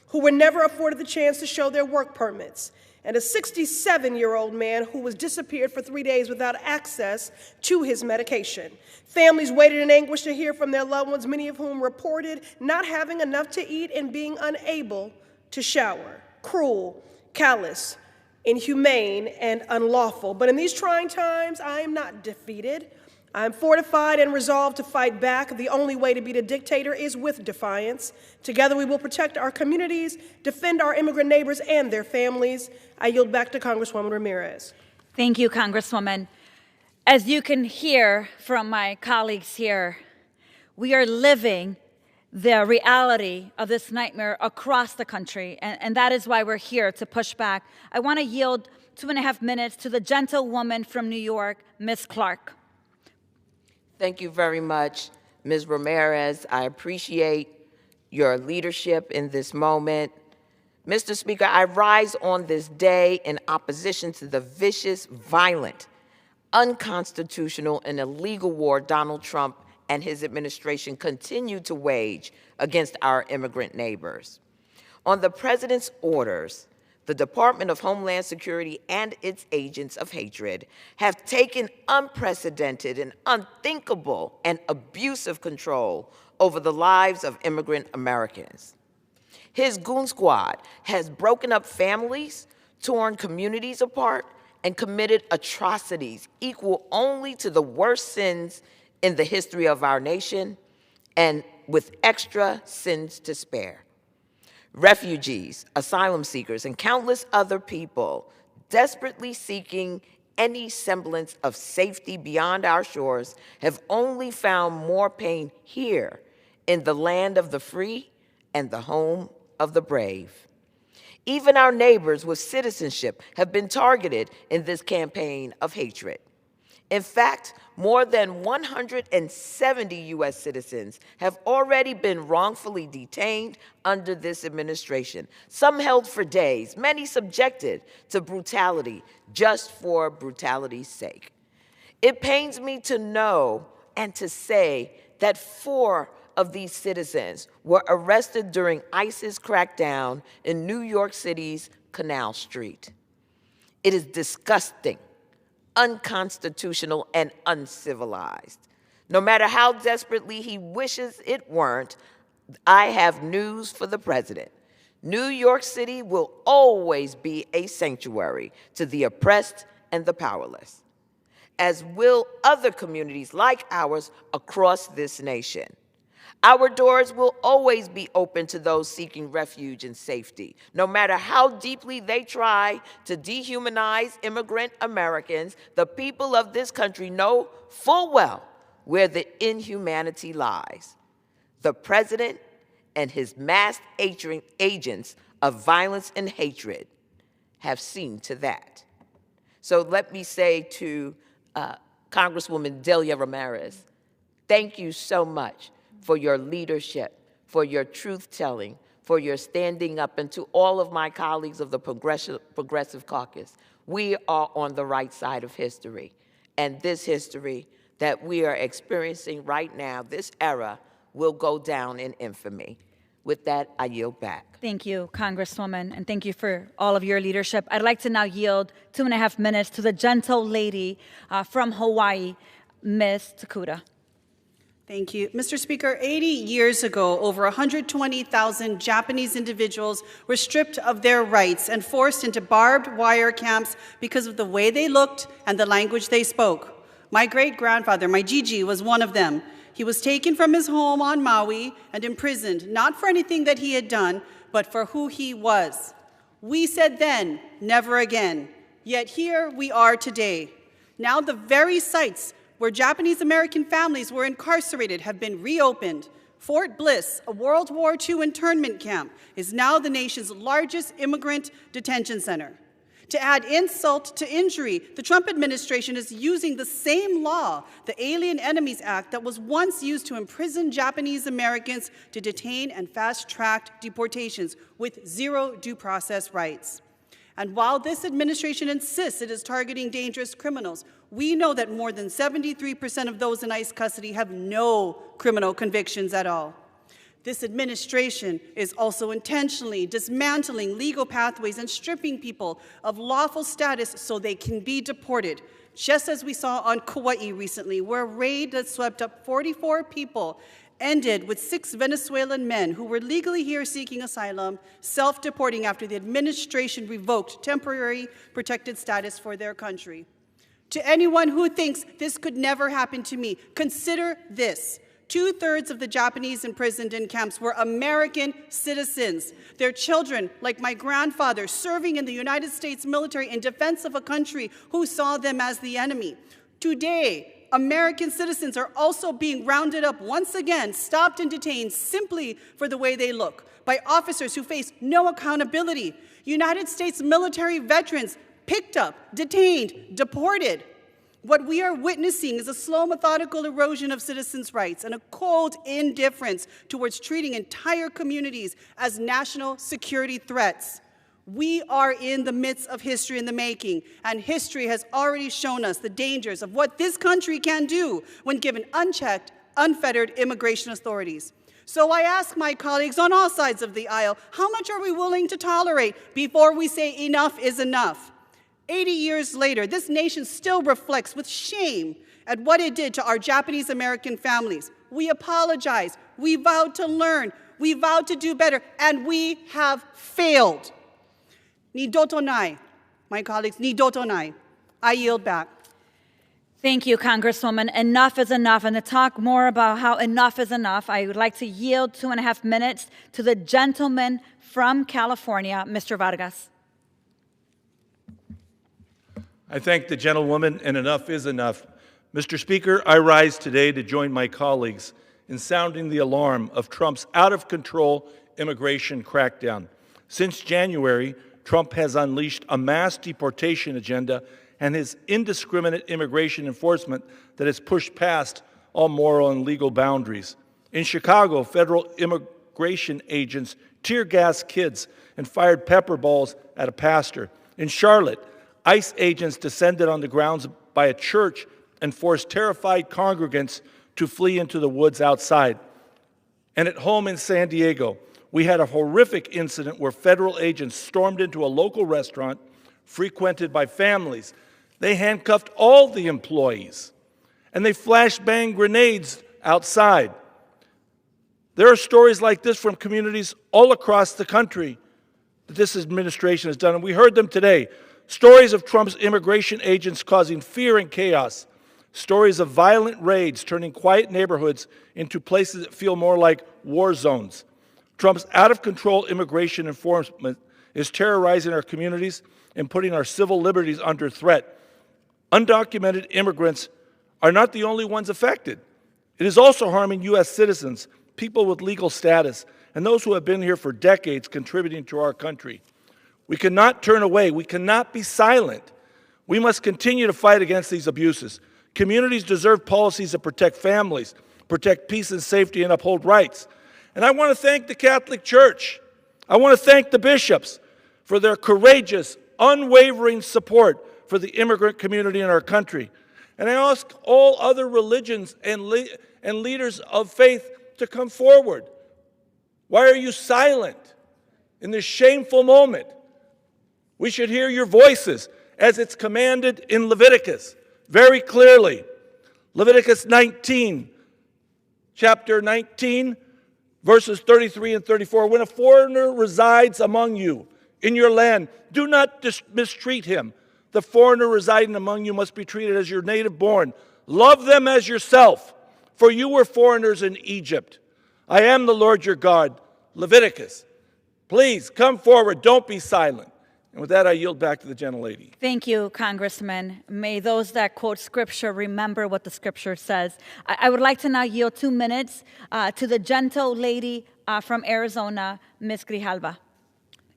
who were never afforded the chance to show their work permits, and a 67-year-old man who was disappeared for 3 days without access to his medication. Families waited in anguish to hear from their loved ones, many of whom reported not having enough to eat and being unable to shower. Cruel, callous, inhumane, and unlawful. But in these trying times, I am not defeated. I am fortified and resolved to fight back. The only way to beat a dictator is with defiance. Together we will protect our communities, defend our immigrant neighbors and their families. I yield back to Congresswoman Ramirez. Thank you, Congresswoman. As you can hear from my colleagues here, we are living the reality of this nightmare across the country, and that is why we're here to push back. I want to yield 2.5 minutes to the gentlewoman from New York, Ms. Clark. Thank you very much, Ms. Ramirez. I appreciate your leadership in this moment. Mr. Speaker, I rise on this day in opposition to the vicious, violent, unconstitutional, and illegal war Donald Trump and his administration continue to wage against our immigrant neighbors. On the President's orders, the Department of Homeland Security and its agents of hatred have taken unprecedented and unthinkable and abusive control over the lives of immigrant Americans. His goon squad has broken up families, torn communities apart, and committed atrocities equal only to the worst sins in the history of our nation, and with extra sins to spare. Refugees, asylum seekers, and countless other people desperately seeking any semblance of safety beyond our shores have only found more pain here in the land of the free and the home of the brave. Even our neighbors with citizenship have been targeted in this campaign of hatred. In fact, more than 170 U.S. citizens have already been wrongfully detained under this administration, some held for days, many subjected to brutality just for brutality's sake. It pains me to know and to say that 4 of these citizens were arrested during ICE's crackdown in New York City's Canal Street. It is disgusting, unconstitutional, and uncivilized. No matter how desperately he wishes it weren't, I have news for the president. New York City will always be a sanctuary to the oppressed and the powerless, as will other communities like ours across this nation. Our doors will always be open to those seeking refuge and safety, no matter how deeply they try to dehumanize immigrant Americans. The people of this country know full well where the inhumanity lies. The president and his masked agents of violence and hatred have seen to that. So let me say to Congresswoman Delia Ramirez, thank you so much for your leadership, for your truth-telling, for your standing up, and to all of my colleagues of the Progressive Caucus. We are on the right side of history, and this history that we are experiencing right now, this era, will go down in infamy. With that, I yield back. Thank you, Congresswoman, and thank you for all of your leadership. I'd like to now yield 2.5 minutes to the gentle lady from Hawaii, Ms. Takuda. Thank you. Mr. Speaker, 80 years ago, over 120,000 Japanese individuals were stripped of their rights and forced into barbed wire camps because of the way they looked and the language they spoke. My great-grandfather, my Gigi, was one of them. He was taken from his home on Maui and imprisoned, not for anything that he had done, but for who he was. We said then, never again. Yet here we are today. Now the very sites where Japanese American families were incarcerated have been reopened. Fort Bliss, a World War II internment camp, is now the nation's largest immigrant detention center. To add insult to injury, the Trump administration is using the same law, the Alien Enemies Act, that was once used to imprison Japanese Americans, to detain and fast-track deportations with zero due process rights. And while this administration insists it is targeting dangerous criminals, we know that more than 73% of those in ICE custody have no criminal convictions at all. This administration is also intentionally dismantling legal pathways and stripping people of lawful status so they can be deported, just as we saw on Kauai recently, where a raid that swept up 44 people ended with 6 Venezuelan men who were legally here seeking asylum, self-deporting after the administration revoked temporary protected status for their country. To anyone who thinks this could never happen to me, consider this. 2/3 of the Japanese imprisoned in camps were American citizens. Their children, like my grandfather, serving in the United States military in defense of a country who saw them as the enemy. Today, American citizens are also being rounded up once again, stopped and detained simply for the way they look, by officers who face no accountability. United States military veterans picked up, detained, deported. What we are witnessing is a slow, methodical erosion of citizens' rights and a cold indifference towards treating entire communities as national security threats. We are in the midst of history in the making, and history has already shown us the dangers of what this country can do when given unchecked, unfettered immigration authorities. So I ask my colleagues on all sides of the aisle, how much are we willing to tolerate before we say enough is enough? 80 years later, this nation still reflects with shame at what it did to our Japanese American families. We apologize, we vowed to learn, we vowed to do better, and we have failed. Nidoto nai, my colleagues, nidoto nai. I yield back. Thank you, Congresswoman. Enough is enough. And to talk more about how enough is enough, I would like to yield 2.5 minutes to the gentleman from California, Mr. Vargas. I thank the gentlewoman, and enough is enough. Mr. Speaker, I rise today to join my colleagues in sounding the alarm of Trump's out-of-control immigration crackdown. Since January, Trump has unleashed a mass deportation agenda and his indiscriminate immigration enforcement that has pushed past all moral and legal boundaries. In Chicago, federal immigration agents tear-gassed kids and fired pepper balls at a pastor. In Charlotte, ICE agents descended on the grounds by a church and forced terrified congregants to flee into the woods outside. And at home in San Diego, we had a horrific incident where federal agents stormed into a local restaurant frequented by families. They handcuffed all the employees, and they flashbanged grenades outside. There are stories like this from communities all across the country that this administration has done, and we heard them today. Stories of Trump's immigration agents causing fear and chaos. Stories of violent raids turning quiet neighborhoods into places that feel more like war zones. Trump's out-of-control immigration enforcement is terrorizing our communities and putting our civil liberties under threat. Undocumented immigrants are not the only ones affected. It is also harming U.S. citizens, people with legal status, and those who have been here for decades contributing to our country. We cannot turn away. We cannot be silent. We must continue to fight against these abuses. Communities deserve policies that protect families, protect peace and safety, and uphold rights. And I want to thank the Catholic Church. I want to thank the bishops for their courageous, unwavering support for the immigrant community in our country. And I ask all other religions and leaders of faith to come forward. Why are you silent in this shameful moment? We should hear your voices as it's commanded in Leviticus very clearly. Leviticus 19, chapter 19, verses 33 and 34. When a foreigner resides among you in your land, do not mistreat him. The foreigner residing among you must be treated as your native born. Love them as yourself, for you were foreigners in Egypt. I am the Lord your God. Leviticus. Please come forward. Don't be silent. And with that, I yield back to the gentlelady. Thank you, Congressman. May those that quote Scripture remember what the Scripture says. I would like to now yield 2 minutes to the gentle lady from Arizona, Ms. Grijalva.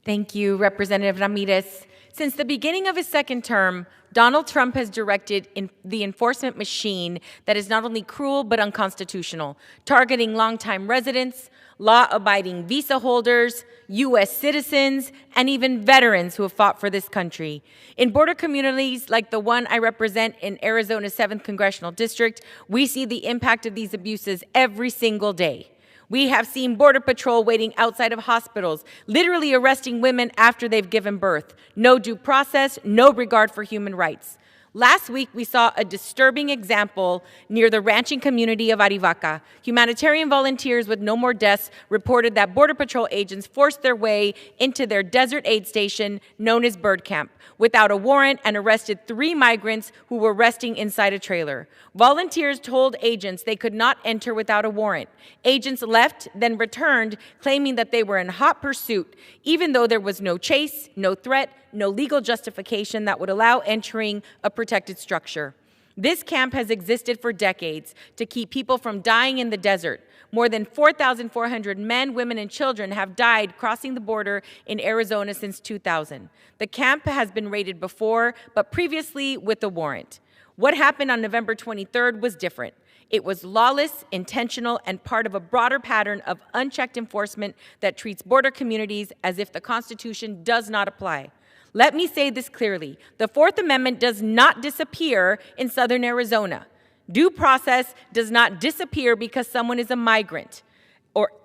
Thank you, Representative Ramirez. Since the beginning of his second term, Donald Trump has directed the enforcement machine that is not only cruel but unconstitutional, targeting longtime residents, law-abiding visa holders, U.S. citizens, and even veterans who have fought for this country. In border communities like the one I represent in Arizona's 7th Congressional District, we see the impact of these abuses every single day. We have seen Border Patrol waiting outside of hospitals, literally arresting women after they've given birth. No due process, no regard for human rights. Last week, we saw a disturbing example near the ranching community of Arivaca. Humanitarian volunteers with No More Deaths reported that Border Patrol agents forced their way into their desert aid station known as Bird Camp without a warrant and arrested 3 migrants who were resting inside a trailer. Volunteers told agents they could not enter without a warrant. Agents left, then returned, claiming that they were in hot pursuit, even though there was no chase, no threat, no legal justification that would allow entering a protected structure. This camp has existed for decades to keep people from dying in the desert. More than 4,400 men, women, and children have died crossing the border in Arizona since 2000. The camp has been raided before, but previously with a warrant. What happened on November 23rd was different. It was lawless, intentional, and part of a broader pattern of unchecked enforcement that treats border communities as if the Constitution does not apply. Let me say this clearly. The Fourth Amendment does not disappear in southern Arizona. Due process does not disappear because someone is a migrant,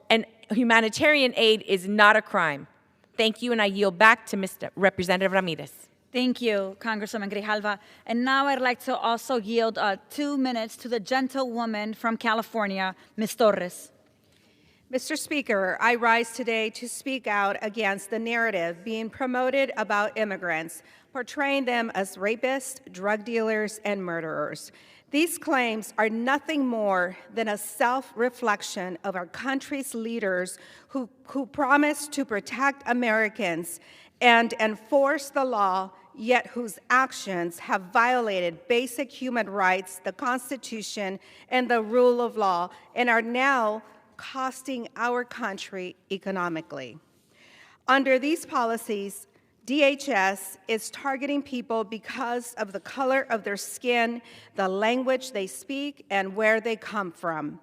and humanitarian aid is not a crime. Thank you, and I yield back to Mr. Representative Ramirez. Thank you, Congresswoman Grijalva. And now I'd like to also yield 2 minutes to the gentlewoman from California, Ms. Torres. Mr. Speaker, I rise today to speak out against the narrative being promoted about immigrants portraying them as rapists, drug dealers, and murderers. These claims are nothing more than a self-reflection of our country's leaders who promise to protect Americans and enforce the law, yet whose actions have violated basic human rights, the Constitution, and the rule of law, and are now costing our country economically. Under these policies, DHS is targeting people because of the color of their skin, the language they speak, and where they come from.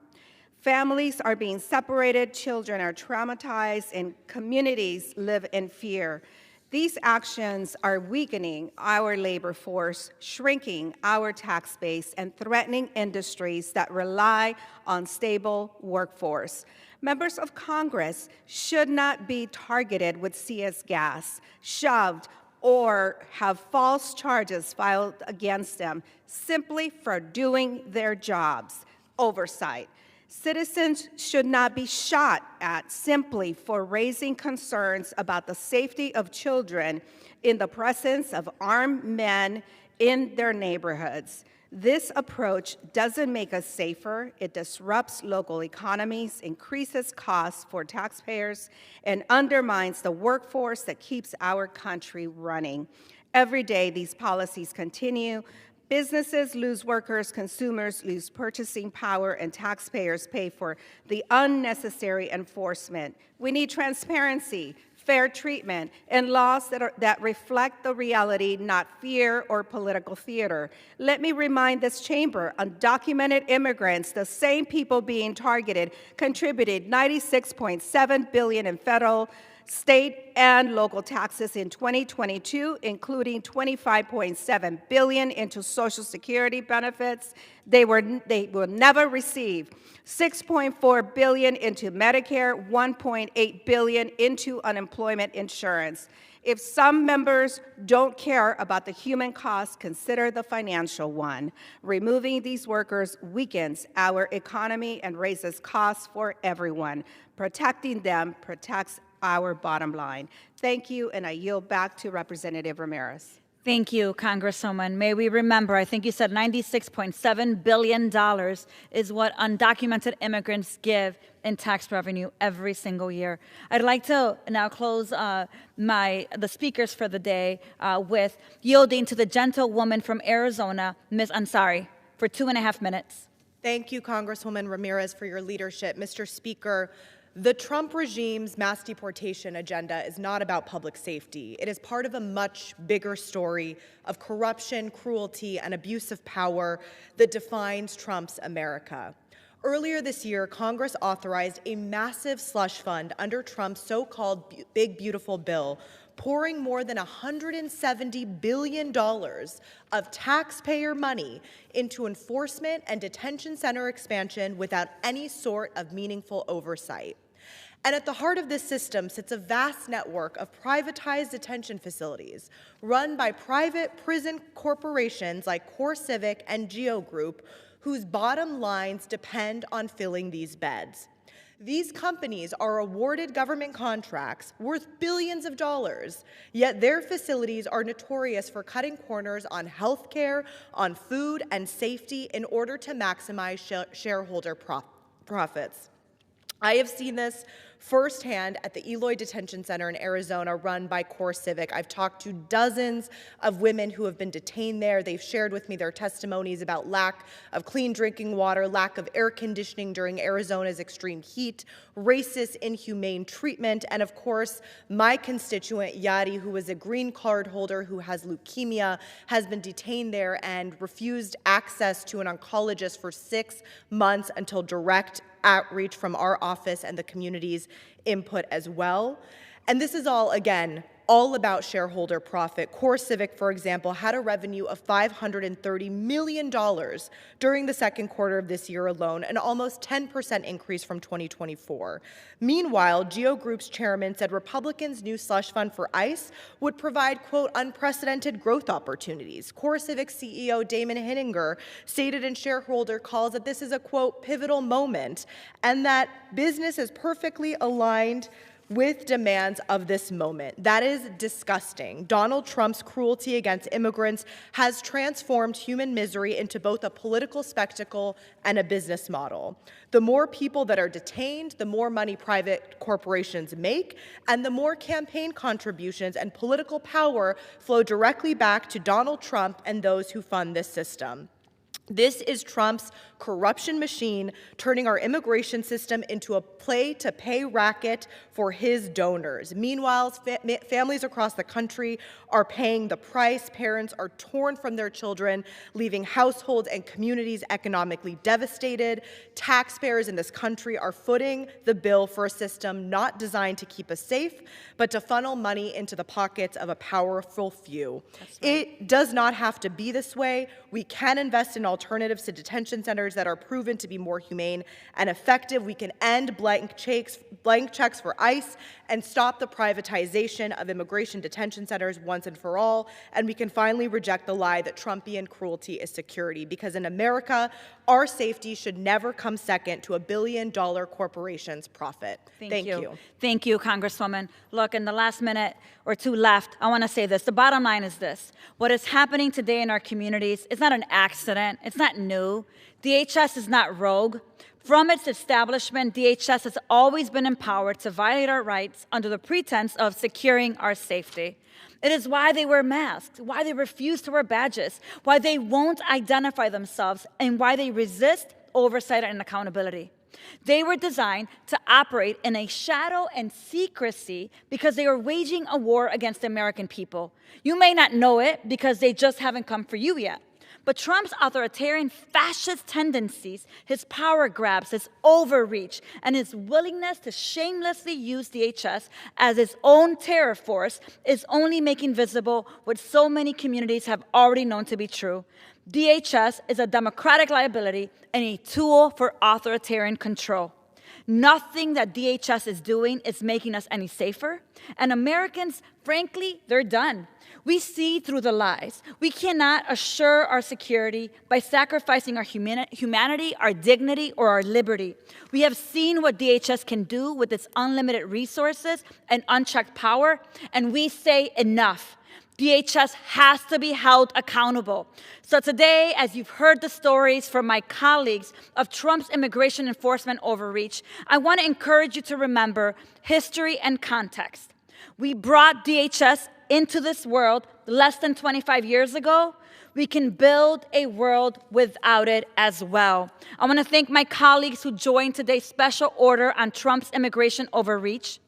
Families are being separated, children are traumatized, and communities live in fear. These actions are weakening our labor force, shrinking our tax base, and threatening industries that rely on stable workforce. Members of Congress should not be targeted with CS gas, shoved, or have false charges filed against them simply for doing their jobs. Oversight. Citizens should not be shot at simply for raising concerns about the safety of children in the presence of armed men in their neighborhoods. This approach doesn't make us safer. It disrupts local economies, increases costs for taxpayers, and undermines the workforce that keeps our country running. Every day, these policies continue. Businesses lose workers, consumers lose purchasing power, and taxpayers pay for the unnecessary enforcement. We need transparency, fair treatment, and laws that reflect the reality, not fear or political theater. Let me remind this chamber, undocumented immigrants, the same people being targeted, contributed $96.7 billion in federal, state, and local taxes in 2022, including $25.7 billion into Social Security benefits they will never receive, $6.4 billion into Medicare, $1.8 billion into unemployment insurance. If some members don't care about the human cost, consider the financial one. Removing these workers weakens our economy and raises costs for everyone. Protecting them protects our bottom line. Thank you, and I yield back to Representative Ramirez. Thank you, Congresswoman. May we remember, I think you said $96.7 billion is what undocumented immigrants give in tax revenue every single year. I'd like to now close the speakers for the day with yielding to the gentlewoman from Arizona, Ms. Ansari, for 2.5 minutes. Thank you, Congresswoman Ramirez, for your leadership. Mr. Speaker, the Trump regime's mass deportation agenda is not about public safety. It is part of a much bigger story of corruption, cruelty, and abuse of power that defines Trump's America. Earlier this year, Congress authorized a massive slush fund under Trump's so-called Big Beautiful Bill, pouring more than $170 billion of taxpayer money into enforcement and detention center expansion without any sort of meaningful oversight. And at the heart of this system sits a vast network of privatized detention facilities run by private prison corporations like CoreCivic and Geo Group, whose bottom lines depend on filling these beds. These companies are awarded government contracts worth billions of dollars, yet their facilities are notorious for cutting corners on health care, on food, and safety in order to maximize shareholder profits. I have seen this firsthand at the Eloy Detention Center in Arizona, run by CoreCivic. I've talked to dozens of women who have been detained there. They've shared with me their testimonies about lack of clean drinking water, lack of air conditioning during Arizona's extreme heat, racist, inhumane treatment, and of course, my constituent, Yadi, who is a green card holder who has leukemia, has been detained there and refused access to an oncologist for 6 months until direct outreach from our office and the community's input as well. And this is all, again, all about shareholder profit. CoreCivic, for example, had a revenue of $530 million during the second quarter of this year alone, an almost 10% increase from 2024. Meanwhile, Geo Group's chairman said Republicans' new slush fund for ICE would provide, quote, unprecedented growth opportunities. CoreCivic CEO Damon Hinninger stated in shareholder calls that this is a, quote, pivotal moment, and that business is perfectly aligned with demands of this moment. That is disgusting. Donald Trump's cruelty against immigrants has transformed human misery into both a political spectacle and a business model. The more people that are detained, the more money private corporations make, and the more campaign contributions and political power flow directly back to Donald Trump and those who fund this system. This is Trump's corruption machine, turning our immigration system into a play-to-pay racket for his donors. Meanwhile, families across the country are paying the price. Parents are torn from their children, leaving households and communities economically devastated. Taxpayers in this country are footing the bill for a system not designed to keep us safe, but to funnel money into the pockets of a powerful few. It does not have to be this way. We can invest in alternatives to detention centers that are proven to be more humane and effective. We can end blank checks for ICE and stop the privatization of immigration detention centers once and for all. And we can finally reject the lie that Trumpian cruelty is security, because in America, our safety should never come second to a billion-dollar corporation's profit. Thank you. Thank you, Congresswoman. Look, in the last minute or two left, I want to say this. The bottom line is this. What is happening today in our communities is not an accident. It's not new. DHS is not rogue. From its establishment, DHS has always been empowered to violate our rights under the pretense of securing our safety. It is why they wear masks, why they refuse to wear badges, why they won't identify themselves, and why they resist oversight and accountability. They were designed to operate in a shadow and secrecy because they are waging a war against the American people. You may not know it because they just haven't come for you yet. But Trump's authoritarian fascist tendencies, his power grabs, his overreach, and his willingness to shamelessly use DHS as his own terror force is only making visible what so many communities have already known to be true. DHS is a democratic liability and a tool for authoritarian control. Nothing that DHS is doing is making us any safer. And Americans, frankly, they're done. We see through the lies. We cannot assure our security by sacrificing our humanity, our dignity, or our liberty. We have seen what DHS can do with its unlimited resources and unchecked power, and we say enough. DHS has to be held accountable. So today, as you've heard the stories from my colleagues of Trump's immigration enforcement overreach, I want to encourage you to remember history and context. We brought DHS into this world less than 25 years ago. We can build a world without it as well. I want to thank my colleagues who joined today's special order on Trump's immigration overreach.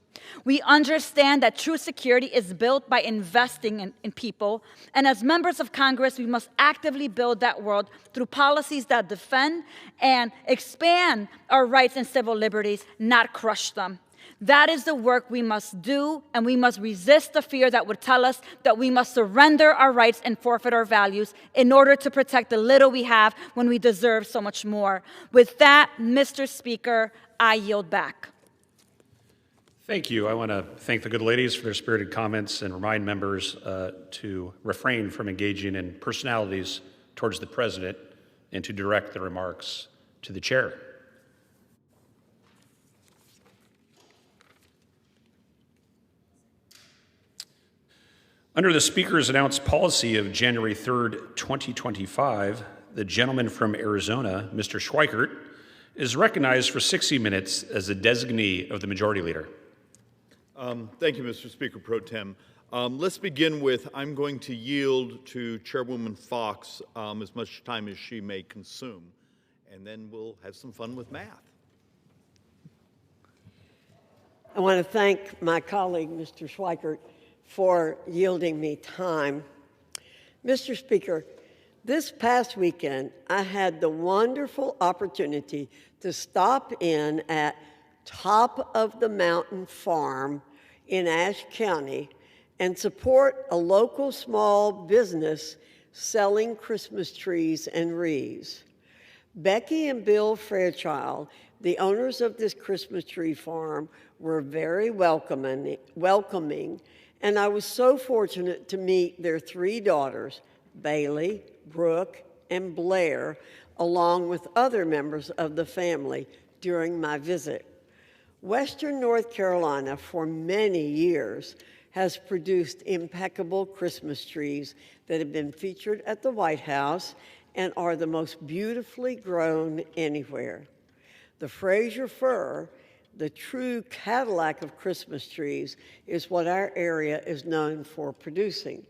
We understand that true security is built by investing in people, and as members of Congress, we must actively build that world through policies that defend and expand our rights and civil liberties, not crush them. That is the work we must do, and we must resist the fear that would tell us that we must surrender our rights and forfeit our values in order to protect the little we have when we deserve so much more. With that, Mr. Speaker, I yield back. Thank you. I want to thank the good ladies for their spirited comments and remind members to refrain from engaging in personalities towards the president and to direct the remarks to the chair. Under the Speaker's announced policy of January 3rd, 2025, the gentleman from Arizona, Mr. Schweikert, is recognized for 60 minutes as the designee of the Majority Leader. Thank you, Mr. Speaker Pro Tem. Let's begin with, I'm going to yield to Chairwoman Fox as much time as she may consume, and then we'll have some fun with math. I want to thank my colleague, Mr. Schweikert, for yielding me time. Mr. Speaker, this past weekend, I had the wonderful opportunity to stop in at Top of the Mountain Farm in Ashe County and support a local small business selling Christmas trees and wreaths. Becky and Bill Fairchild, the owners of this Christmas tree farm, were very welcoming, and I was so fortunate to meet their three daughters, Bailey, Brooke, and Blair, along with other members of the family during my visit. Western North Carolina, for many years, has produced impeccable Christmas trees that have been featured at the White House and are the most beautifully grown anywhere. The Fraser fir, the true Cadillac of Christmas trees, is what our area is known for producing.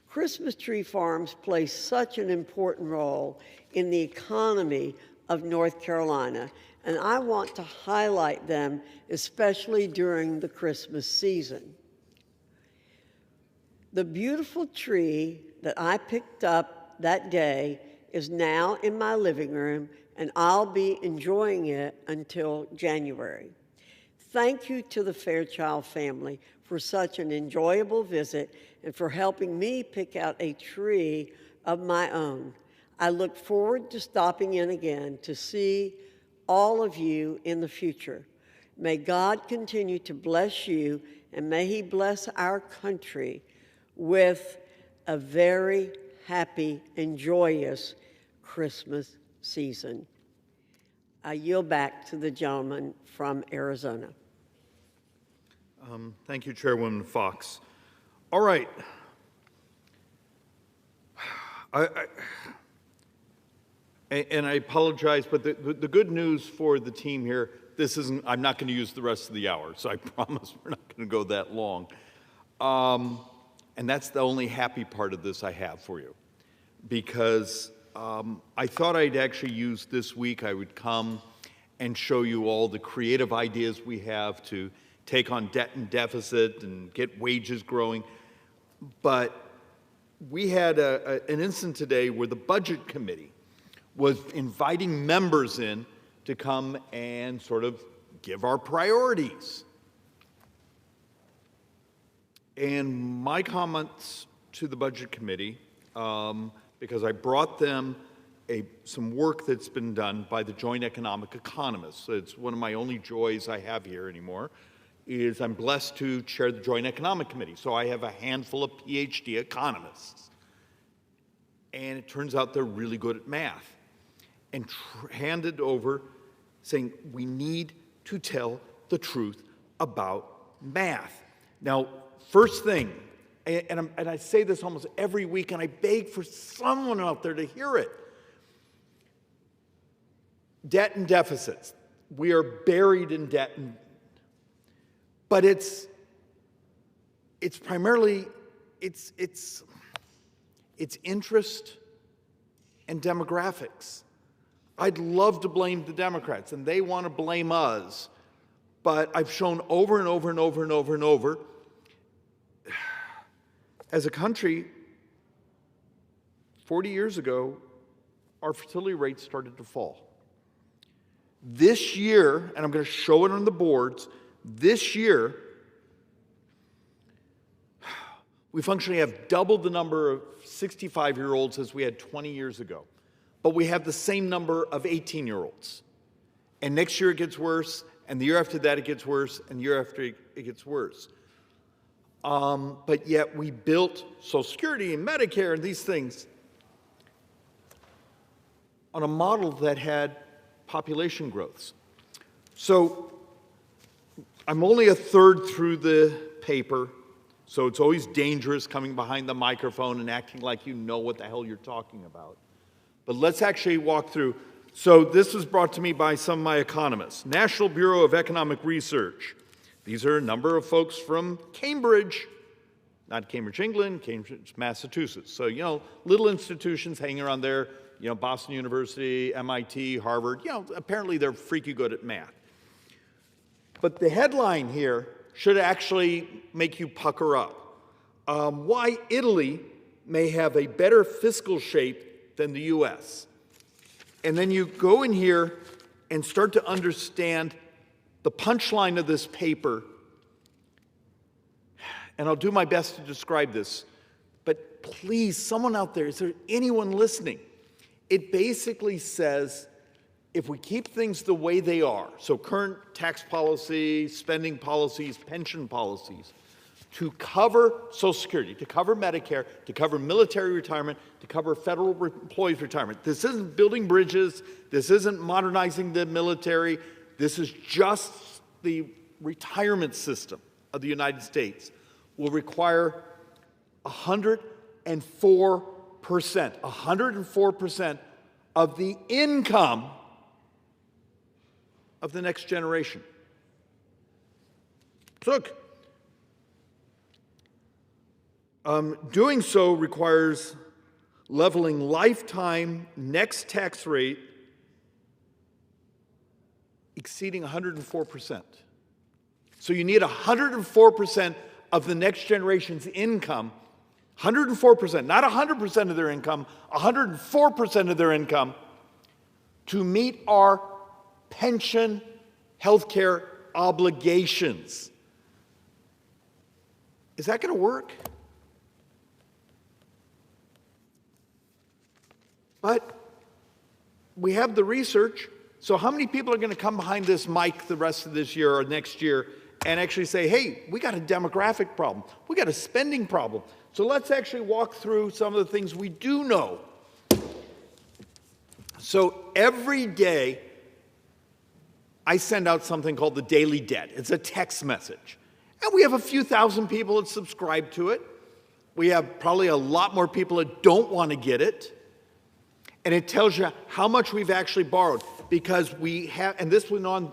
Christmas tree farms play such an important role in the economy of North Carolina, and I want to highlight them, especially during the Christmas season. The beautiful tree that I picked up that day is now in my living room, and I'll be enjoying it until January. Thank you to the Fairchild family for such an enjoyable visit and for helping me pick out a tree of my own. I look forward to stopping in again to see all of you in the future. May God continue to bless you, and may He bless our country with a very happy and joyous Christmas season. I yield back to the gentleman from Arizona. Thank you, Chairwoman Fox. All right. And I apologize, but the good news for the team here, this isn't, I'm not going to use the rest of the hour, so I promise we're not going to go that long. And that's the only happy part of this I have for you, because I thought I'd actually use this week, I would come and show you all the creative ideas we have to take on debt and deficit and get wages growing. But we had an incident today where the Budget Committee was inviting members in to come and sort of give our priorities. And my comments to the Budget Committee, because I brought them some work that's been done by the Joint Economic Economists. It's one of my only joys I have here anymore, is I'm blessed to chair the Joint Economic Committee. So I have a handful of PhD economists. And it turns out they're really good at math. And handed over saying, we need to tell the truth about math. Now, first thing, and I say this almost every week, and I beg for someone out there to hear it. Debt and deficits. We are buried in debt, but it's primarily it's interest and demographics. I'd love to blame the Democrats, and they want to blame us, but I've shown over and over and over and over and over, as a country, 40 years ago, our fertility rates started to fall. This year, and I'm going to show it on the boards, this year, we functionally have doubled the number of 65-year-olds as we had 20 years ago. But we have the same number of 18-year-olds. And next year it gets worse, and the year after that it gets worse, and the year after it gets worse. But yet we built Social Security and Medicare and these things on a model that had population growths. So I'm only a third through the paper, so it's always dangerous coming behind the microphone and acting like you know what the hell you're talking about. But let's actually walk through. So this was brought to me by some of my economists. National Bureau of Economic Research. These are a number of folks from Cambridge, not Cambridge, England, Cambridge, Massachusetts. So, you know, little institutions hanging around there, you know, Boston University, MIT, Harvard, you know, apparently they're freaky good at math. But the headline here should actually make you pucker up. Why Italy may have a better fiscal shape than the US. And then you go in here and start to understand the punchline of this paper. And I'll do my best to describe this. But please, someone out there, is there anyone listening? It basically says, if we keep things the way they are, so current tax policy, spending policies, pension policies, to cover Social Security, to cover Medicare, to cover military retirement, to cover federal employees' retirement. This isn't building bridges. This isn't modernizing the military. This is just the retirement system of the United States will require 104%, 104% of the income of the next generation. So look, doing so requires leveling lifetime next tax rate exceeding 104%. So you need 104% of the next generation's income, 104%, not 100% of their income, 104% of their income to meet our pension healthcare obligations. Is that going to work? But we have the research. So how many people are going to come behind this mic the rest of this year or next year and actually say, hey, we got a demographic problem. We got a spending problem. So let's actually walk through some of the things we do know. So every day, I send out something called the Daily Debt. It's a text message. And we have a few thousand people that subscribe to it. We have probably a lot more people that don't want to get it. And it tells you how much we've actually borrowed. Because we have, and this went on,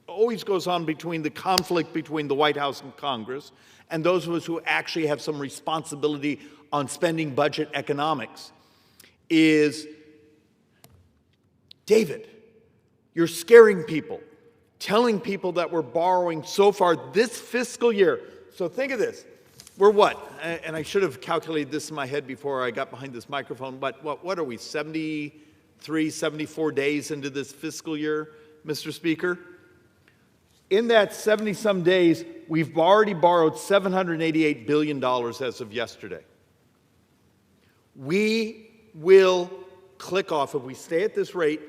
always goes on between the conflict between the White House and Congress, and those of us who actually have some responsibility on spending budget economics, is, David, you're scaring people, telling people that we're borrowing so far this fiscal year. So think of this. We're what? And I should have calculated this in my head before I got behind this microphone, but what are we, 73, 74 days into this fiscal year, Mr. Speaker? In that 70-some days, we've already borrowed $788 billion as of yesterday. We will click off, if we stay at this rate,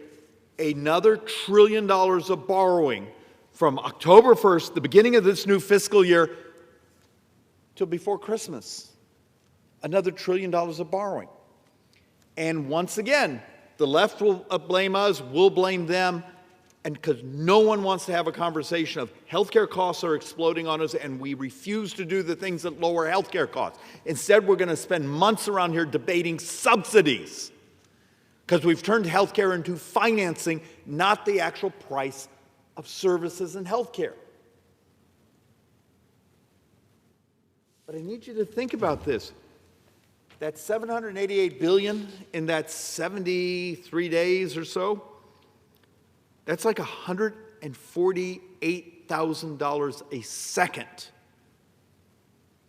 another $1 trillion of borrowing from October 1st, the beginning of this new fiscal year, till before Christmas. Another $1 trillion of borrowing. And once again, the left will blame us, we'll blame them, and because no one wants to have a conversation of healthcare costs are exploding on us and we refuse to do the things that lower healthcare costs. Instead, we're going to spend months around here debating subsidies because we've turned healthcare into financing, not the actual price of services in healthcare. But I need you to think about this. That $788 billion in that 73 days or so, that's like $148,000 a second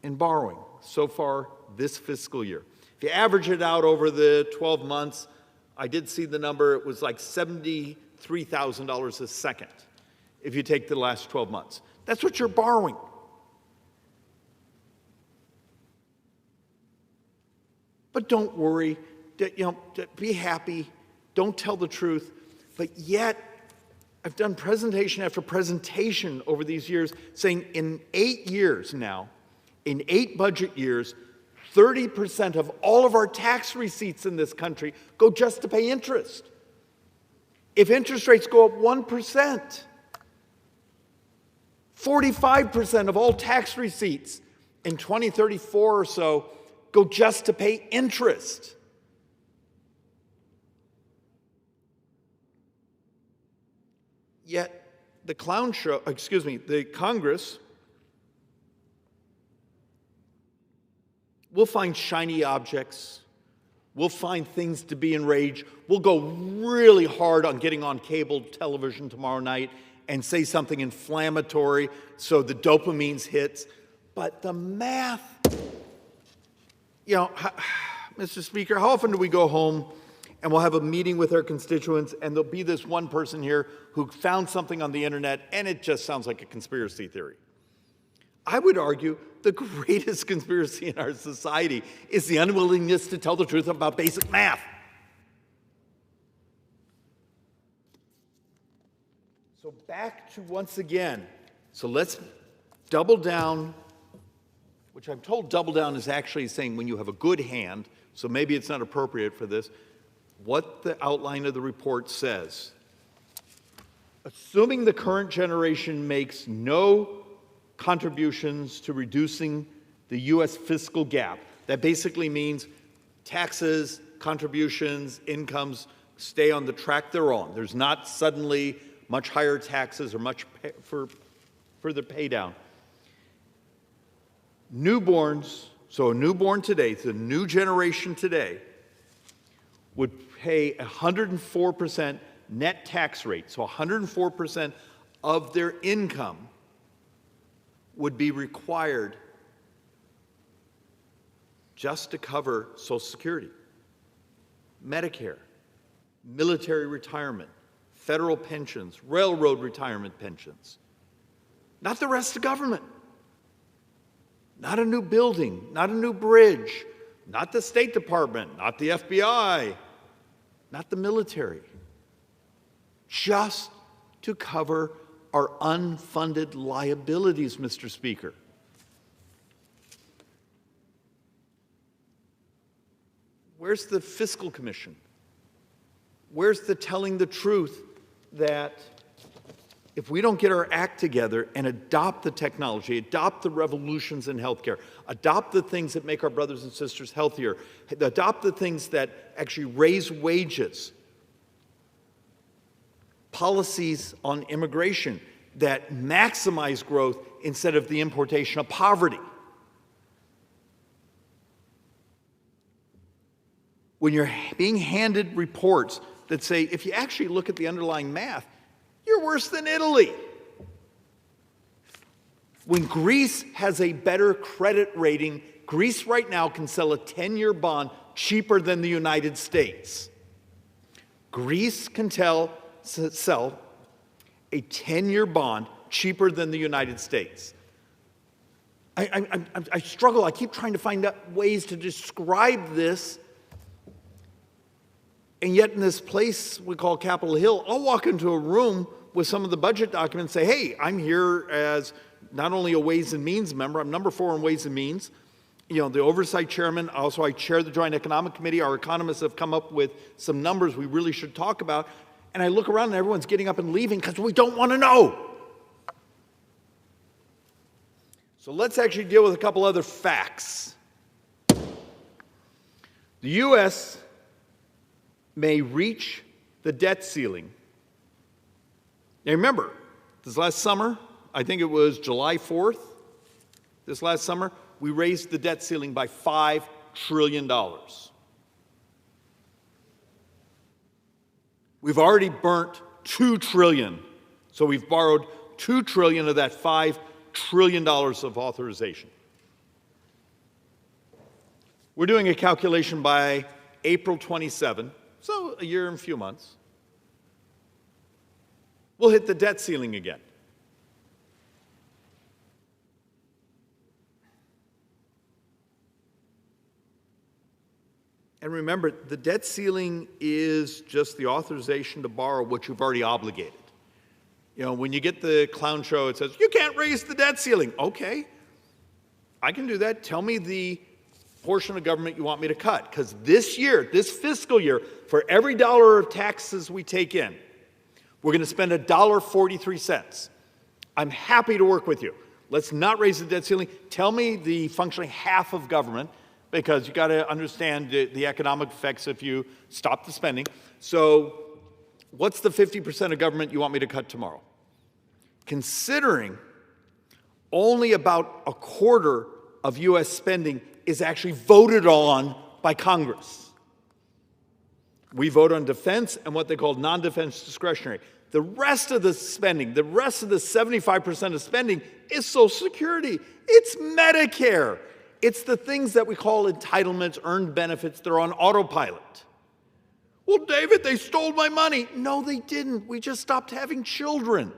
in borrowing so far this fiscal year. If you average it out over the 12 months, I did see the number, it was like $73,000 a second if you take the last 12 months. That's what you're borrowing. But don't worry, be happy, don't tell the truth. But yet, I've done presentation after presentation over these years saying in 8 years now, in 8 budget years, 30% of all of our tax receipts in this country go just to pay interest. If interest rates go up 1%, 45% of all tax receipts in 2034 or so go just to pay interest. Yet the Congress will find shiny objects. We'll find things to be enraged. We'll go really hard on getting on cable television tomorrow night and say something inflammatory so the dopamine hits. But the math, Mr. Speaker, how often do we go home and we'll have a meeting with our constituents and there'll be this one person here who found something on the internet and it just sounds like a conspiracy theory? I would argue the greatest conspiracy in our society is the unwillingness to tell the truth about basic math. So back to once again, so let's double down, which I'm told double down is actually saying when you have a good hand, so maybe it's not appropriate for this, what the outline of the report says. assuming the current generation makes no contributions to reducing the U.S. fiscal gap, that basically means taxes, contributions, incomes stay on the track they're on. There's not suddenly much higher taxes or much further pay down. Newborns, so a newborn today, the new generation today, would pay 104% net tax rate. So 104% of their income would be required just to cover Social Security, Medicare, military retirement, federal pensions, railroad retirement pensions. Not the rest of government. Not a new building, not a new bridge, not the State Department, not the FBI, not the military. Just to cover our unfunded liabilities, Mr. Speaker. Where's the Fiscal Commission? Where's the telling the truth that if we don't get our act together and adopt the technology, adopt the revolutions in healthcare, adopt the things that make our brothers and sisters healthier, adopt the things that actually raise wages, policies on immigration that maximize growth instead of the importation of poverty. When you're being handed reports that say, if you actually look at the underlying math, you're worse than Italy. When Greece has a better credit rating, Greece right now can sell a 10-year bond cheaper than the United States. Greece can sell a 10-year bond cheaper than the United States. I struggle. I keep trying to find out ways to describe this. And yet in this place we call Capitol Hill, I'll walk into a room with some of the budget documents and say, hey, I'm here as not only a Ways and Means member, I'm number 4 on Ways and Means, you know, the oversight chairman, also I chair the Joint Economic Committee. Our economists have come up with some numbers we really should talk about. And I look around and everyone's getting up and leaving because we don't want to know. So let's actually deal with a couple other facts. The U.S. may reach the debt ceiling. Now remember, this last summer, I think it was July 4th, this last summer, we raised the debt ceiling by $5 trillion. We've already burnt $2 trillion. So we've borrowed $2 trillion of that $5 trillion of authorization. We're doing a calculation by April 27, so a year and a few months. We'll hit the debt ceiling again. And remember, the debt ceiling is just the authorization to borrow what you've already obligated. You know, when you get the clown show, it says, you can't raise the debt ceiling. Okay, I can do that. Tell me the portion of government you want me to cut. Because this year, this fiscal year, for every dollar of taxes we take in, we're going to spend $1.43. I'm happy to work with you. Let's not raise the debt ceiling. Tell me the functionally half of government, because you got to understand the economic effects if you stop the spending. So what's the 50% of government you want me to cut tomorrow? Considering only about a quarter of U.S. spending is actually voted on by Congress. We vote on defense and what they call non-defense discretionary. The rest of the spending, the rest of the 75% of spending is Social Security. It's Medicare. It's the things that we call entitlements, earned benefits. They're on autopilot. Well, David, they stole my money. No, they didn't. We just stopped having children.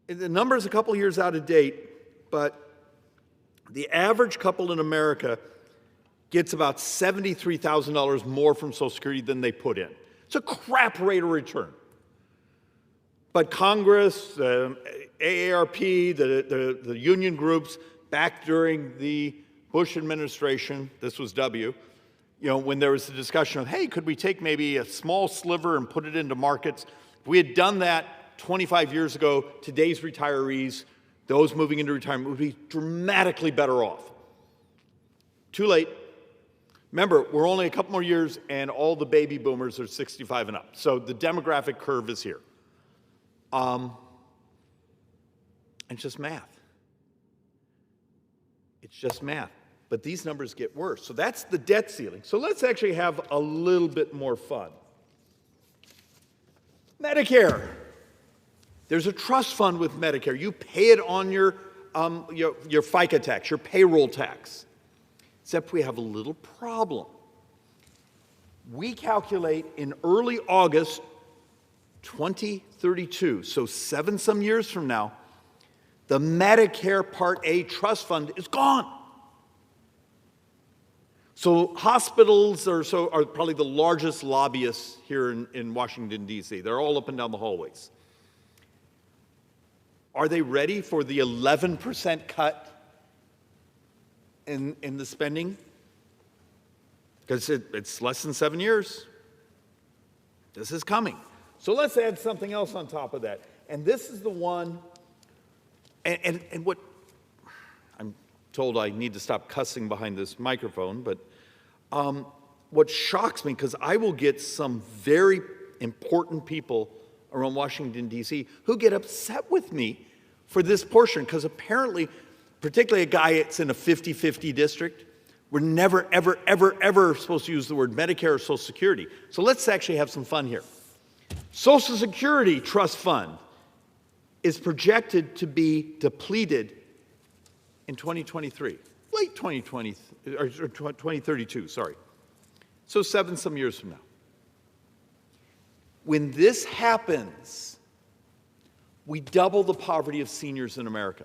The number's a couple years out of date, but the average couple in America gets about $73,000 more from Social Security than they put in. It's a crap rate of return. But Congress, AARP, the union groups, back during the Bush administration, this was W, when there was a discussion of, hey, could we take maybe a small sliver and put it into markets? If we had done that 25 years ago, today's retirees, those moving into retirement, would be dramatically better off. Too late. Remember, we're only a couple more years and all the baby boomers are 65 and up. So the demographic curve is here. It's just math. It's just math. But these numbers get worse. So that's the debt ceiling. So let's actually have a little bit more fun. Medicare. There's a trust fund with Medicare. You pay it on your FICA tax, your payroll tax. Except we have a little problem. We calculate in early August 2032, so 7-some years from now, the Medicare Part A trust fund is gone. So hospitals are probably the largest lobbyists here in Washington, D.C. They're all up and down the hallways. Are they ready for the 11% cut in the spending? Because it's less than 7 years. This is coming. So let's add something else on top of that. And this is the one, and what, I'm told I need to stop cussing behind this microphone, but what shocks me, because I will get some very important people around Washington, D.C., who get upset with me for this portion, because apparently, particularly a guy that's in a 50-50 district, we're never, ever, ever, ever supposed to use the word Medicare or Social Security. So let's actually have some fun here. Social Security Trust Fund is projected to be depleted in 2023, late 2020, or 2032, sorry. So 7-some years from now. When this happens, we double the poverty of seniors in America.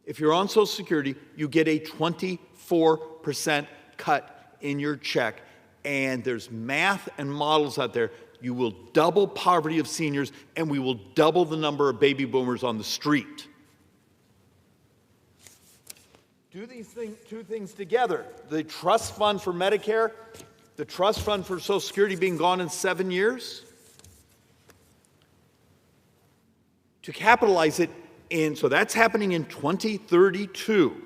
If you're on Social Security, you get a 24% cut in your check, and there's math and models out there. You will double poverty of seniors, and we will double the number of baby boomers on the street. Do these two things together, the trust fund for Medicare, the trust fund for Social Security being gone in 7 years, to capitalize it in, so that's happening in 2032.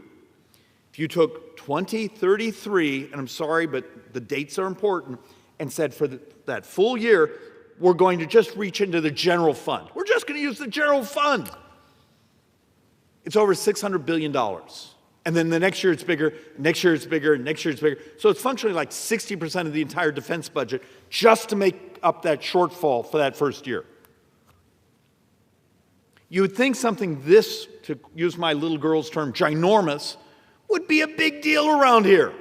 If you took 2033, and I'm sorry, but the dates are important, and said for that full year, we're going to just reach into the general fund. We're just going to use the general fund. It's over $600 billion. And then the next year it's bigger, next year it's bigger, next year it's bigger. So it's functionally like 60% of the entire defense budget just to make up that shortfall for that first year. You would think something this, to use my little girl's term, ginormous, would be a big deal around here.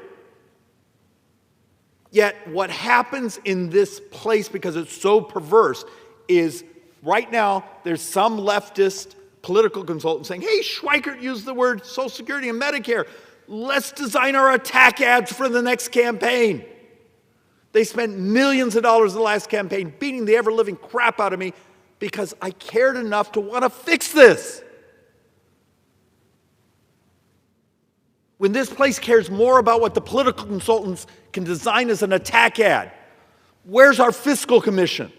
Yet what happens in this place, because it's so perverse, is right now there's some leftist political consultant saying, hey, Schweikert used the word Social Security and Medicare. Let's design our attack ads for the next campaign. They spent millions of dollars in the last campaign beating the ever-living crap out of me because I cared enough to want to fix this. When this place cares more about what the political consultants can design as an attack ad, where's our fiscal commission?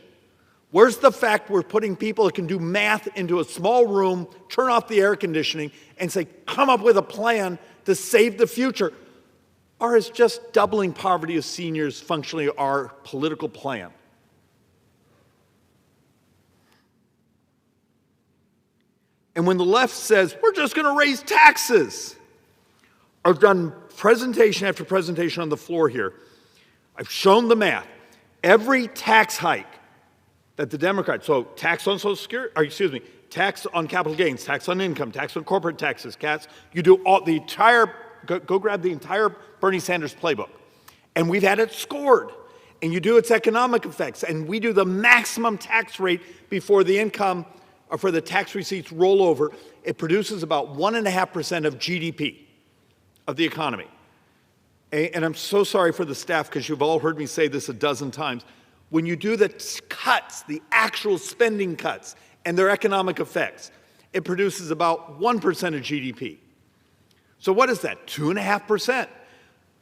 Where's the fact we're putting people that can do math into a small room, turn off the air conditioning, and say, come up with a plan to save the future? Or is just doubling poverty of seniors functionally our political plan? And when the left says, we're just going to raise taxes, I've done presentation after presentation on the floor here. I've shown the math. Every tax hike that the Democrats, so tax on Social Security, or excuse me, tax on capital gains, tax on income, tax on corporate taxes, you do all the entire, go grab the entire Bernie Sanders playbook. And we've had it scored. And you do its economic effects. And we do the maximum tax rate before the income, or for the tax receipts roll over. It produces about 1.5% of GDP of the economy. And I'm so sorry for the staff, because you've all heard me say this a dozen times. When you do the cuts, the actual spending cuts, and their economic effects, it produces about 1% of GDP. So what is that, 2.5%?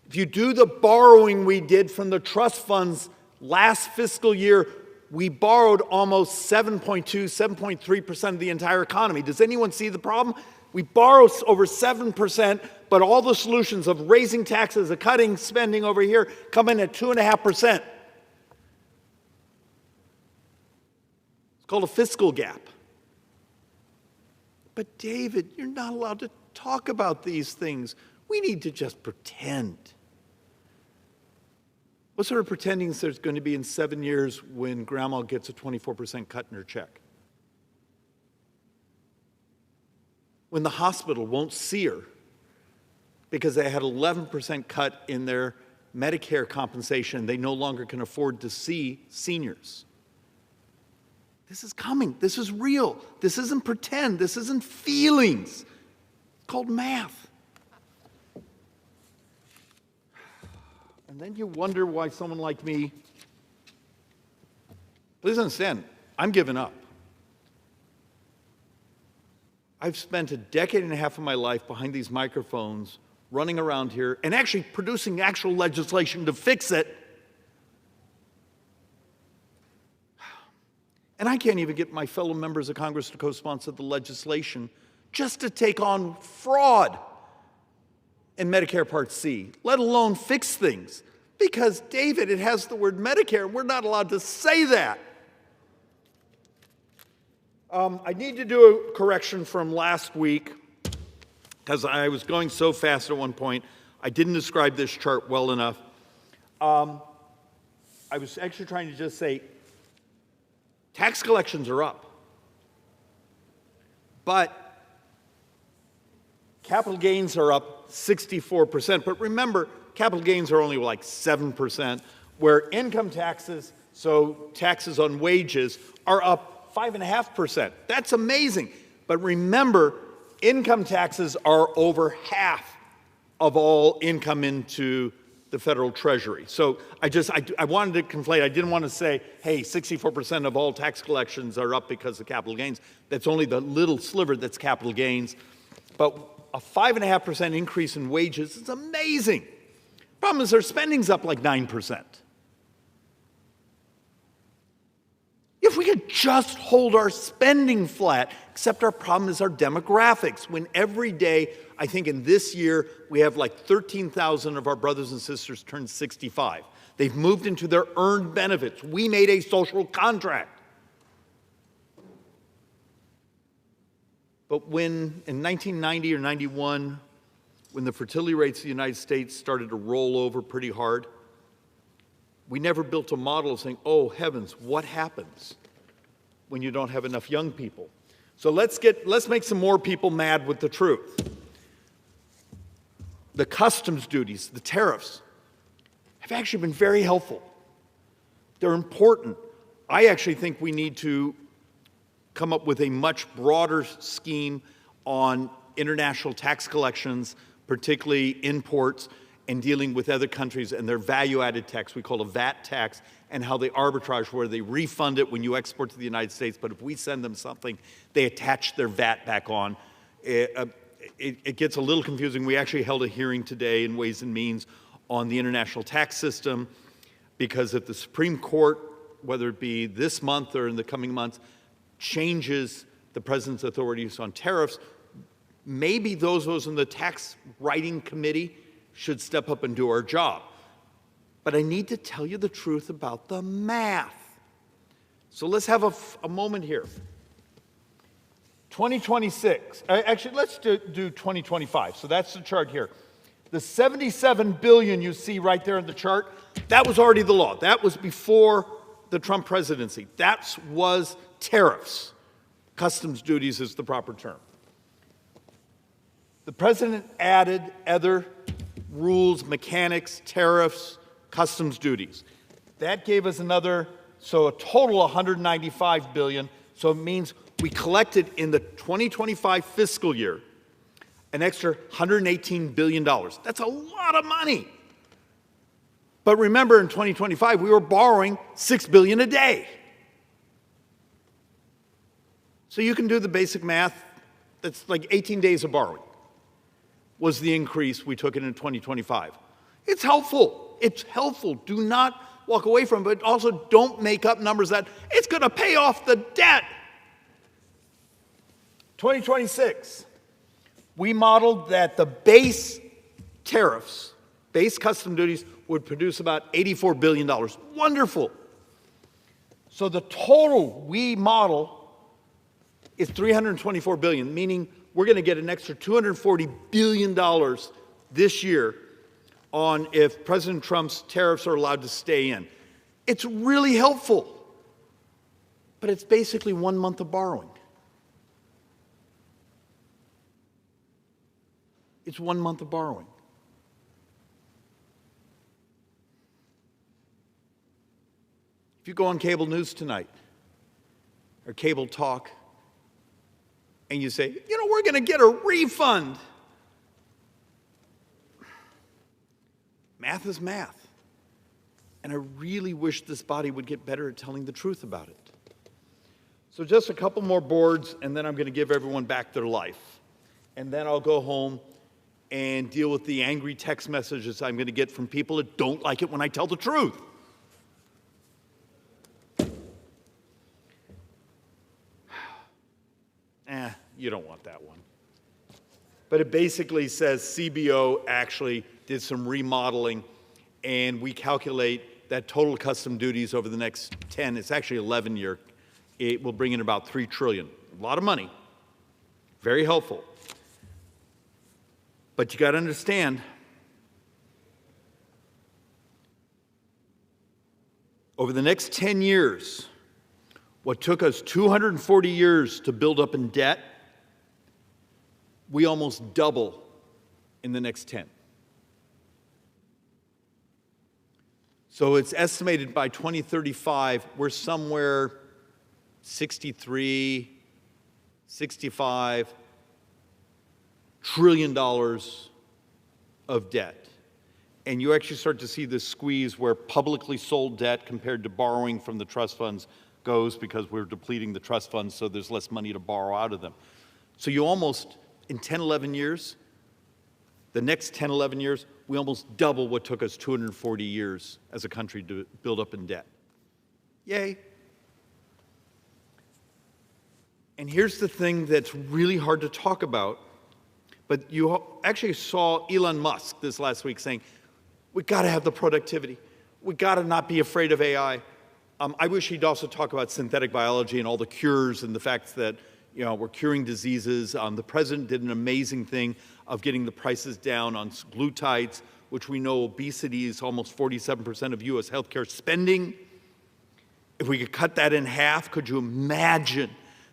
If you do the borrowing we did from the trust funds last fiscal year, we borrowed almost 7.2, 7.3% of the entire economy. Does anyone see the problem? We borrow over 7%, but all the solutions of raising taxes, of cutting spending over here, come in at 2.5%. It's called a fiscal gap. But David, you're not allowed to talk about these things. We need to just pretend. What sort of pretending is there's going to be in 7 years when grandma gets a 24% cut in her check? When the hospital won't see her because they had 11% cut in their Medicare compensation, they no longer can afford to see seniors. This is coming. This is real. This isn't pretend. This isn't feelings. It's called math. And then you wonder why someone like me, please understand, I'm giving up. I've spent a decade and a half of my life behind these microphones, running around here, and actually producing actual legislation to fix it. And I can't even get my fellow members of Congress to co-sponsor the legislation just to take on fraud in Medicare Part C, let alone fix things. Because, David, it has the word Medicare, and we're not allowed to say that. I need to do a correction from last week, because I was going so fast at one point, I didn't describe this chart well enough. I was actually trying to just say, tax collections are up, but capital gains are up 64%. But remember, capital gains are only like 7%, where income taxes, so taxes on wages, are up 5.5%. That's amazing. But remember, income taxes are over half of all income into the federal treasury. So I wanted to conflate. I didn't want to say, hey, 64% of all tax collections are up because of capital gains. That's only the little sliver that's capital gains. But a 5.5% increase in wages is amazing. Problem is their spending's up like 9%. If we could just hold our spending flat, except our problem is our demographics. When every day, I think in this year, we have like 13,000 of our brothers and sisters turn 65. They've moved into their earned benefits. We made a social contract. But when, in 1990 or 91, when the fertility rates of the United States started to roll over pretty hard, we never built a model of saying, oh, heavens, what happens when you don't have enough young people? So let's make some more people mad with the truth. The customs duties, the tariffs, have actually been very helpful. They're important. I actually think we need to come up with a much broader scheme on international tax collections, particularly imports, and dealing with other countries and their value-added tax, we call a VAT tax, and how they arbitrage where they refund it when you export to the United States, but if we send them something, they attach their VAT back on. It gets a little confusing. We actually held a hearing today in Ways and Means on the international tax system, because if the Supreme Court, whether it be this month or in the coming months, changes the president's authorities on tariffs, maybe those of us in the tax writing committee should step up and do our job. But I need to tell you the truth about the math. So let's have a moment here. 2026, actually let's do 2025. So that's the chart here. The $77 billion you see right there in the chart, that was already the law. That was before the Trump presidency. That was tariffs. Customs duties is the proper term. The president added other rules, mechanics, tariffs, customs duties. That gave us another, so a total $195 billion. So it means we collected in the 2025 fiscal year an extra $118 billion. That's a lot of money. But remember, in 2025, we were borrowing $6 billion a day. So you can do the basic math. That's like 18 days of borrowing was the increase we took in 2025. It's helpful. It's helpful. Do not walk away from it, but also don't make up numbers that it's going to pay off the debt. 2026, we modeled that the base tariffs, base custom duties, would produce about $84 billion. Wonderful. So the total we model is $324 billion, meaning we're going to get an extra $240 billion this year on if President Trump's tariffs are allowed to stay in. It's really helpful, but it's basically 1 month of borrowing. It's 1 month of borrowing. If you go on cable news tonight or cable talk and you say, you know, we're going to get a refund. Math is math. And I really wish this body would get better at telling the truth about it. So just a couple more boards, and then I'm going to give everyone back their life. And then I'll go home and deal with the angry text messages I'm going to get from people that don't like it when I tell the truth. You don't want that one. But it basically says CBO actually did some remodeling, and we calculate that total custom duties over the next 10, it's actually 11 year, it will bring in about $3 trillion. A lot of money. Very helpful. But you got to understand, over the next 10 years, what took us 240 years to build up in debt, we almost double in the next 10. So it's estimated by 2035, we're somewhere 63, 65 trillion dollars of debt. And you actually start to see this squeeze where publicly sold debt compared to borrowing from the trust funds goes, because we're depleting the trust funds, so there's less money to borrow out of them. So you almost, in 10, 11 years, the next 10, 11 years, we almost double what took us 240 years as a country to build up in debt. Yay. And here's the thing that's really hard to talk about, but you actually saw Elon Musk this last week saying, we got to have the productivity. We got to not be afraid of AI. I wish he'd also talk about synthetic biology and all the cures and the fact that, you know, we're curing diseases. The president did an amazing thing of getting the prices down on glutides, which we know obesity is almost 47% of U.S. healthcare spending. If we could cut that in half, could you imagine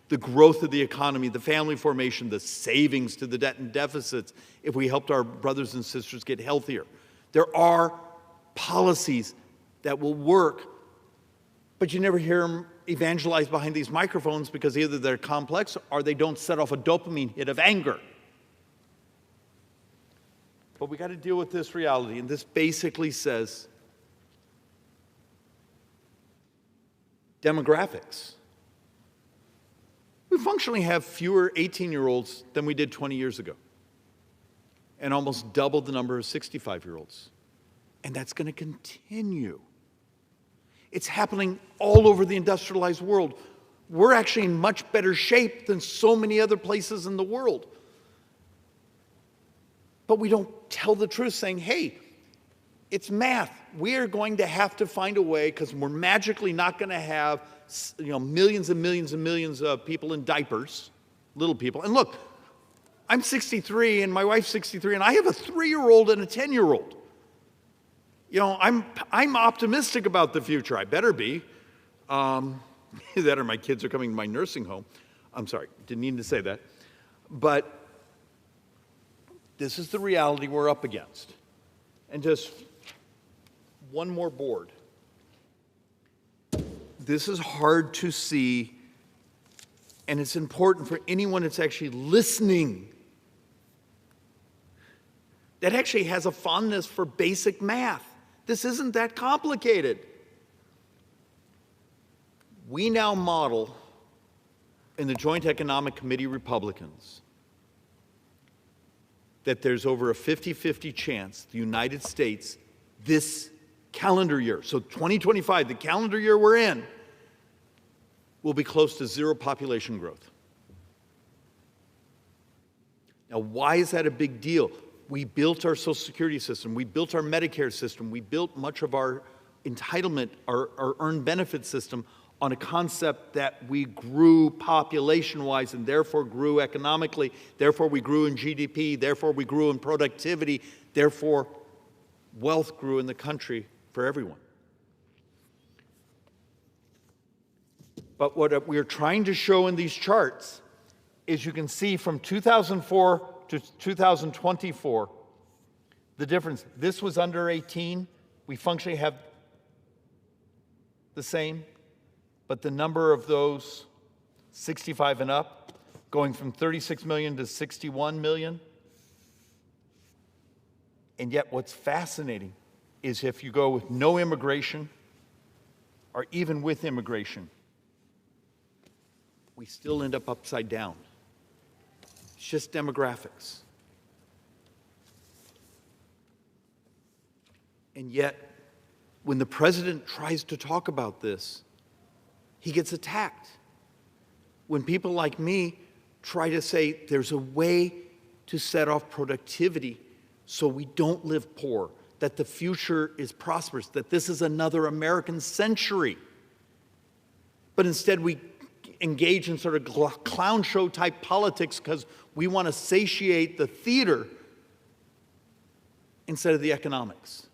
the growth of the economy, the family formation, the savings to the debt and deficits if we helped our brothers and sisters get healthier? There are policies that will work, but you never hear them evangelized behind these microphones because either they're complex or they don't set off a dopamine hit of anger. But we got to deal with this reality, and this basically says demographics. We functionally have fewer 18-year-olds than we did 20 years ago, and almost double the number of 65-year-olds. And that's going to continue. It's happening all over the industrialized world. We're actually in much better shape than so many other places in the world. But we don't tell the truth, saying, hey, it's math. We are going to have to find a way, because we're magically not going to have, you know, millions and millions and millions of people in diapers, little people. And look, I'm 63 and my wife's 63, and I have a 3-year-old and a 10-year-old. You know, I'm optimistic about the future. I better be. That or my kids are coming to my nursing home. I'm sorry, didn't mean to say that. But this is the reality we're up against. And just one more board. This is hard to see, and it's important for anyone that's actually listening that actually has a fondness for basic math. This isn't that complicated. We now model in the Joint Economic Committee Republicans that there's over a 50-50 chance the United States this calendar year, so 2025, the calendar year we're in, will be close to zero population growth. Now, why is that a big deal? We built our Social Security system, we built our Medicare system, we built much of our entitlement, our earned benefit system on a concept that we grew population-wise and therefore grew economically, therefore we grew in GDP, therefore we grew in productivity, therefore wealth grew in the country for everyone. But what we're trying to show in these charts is you can see from 2004 to 2024, the difference. This was under 18. We functionally have the same, but the number of those 65 and up going from 36 million to 61 million. And yet what's fascinating is if you go with no immigration or even with immigration, we still end up upside down. It's just demographics. And yet, when the president tries to talk about this, he gets attacked. When people like me try to say there's a way to set off productivity so we don't live poor, that the future is prosperous, that this is another American century. But instead we engage in sort of clown show type politics because we want to satiate the theater instead of the economics.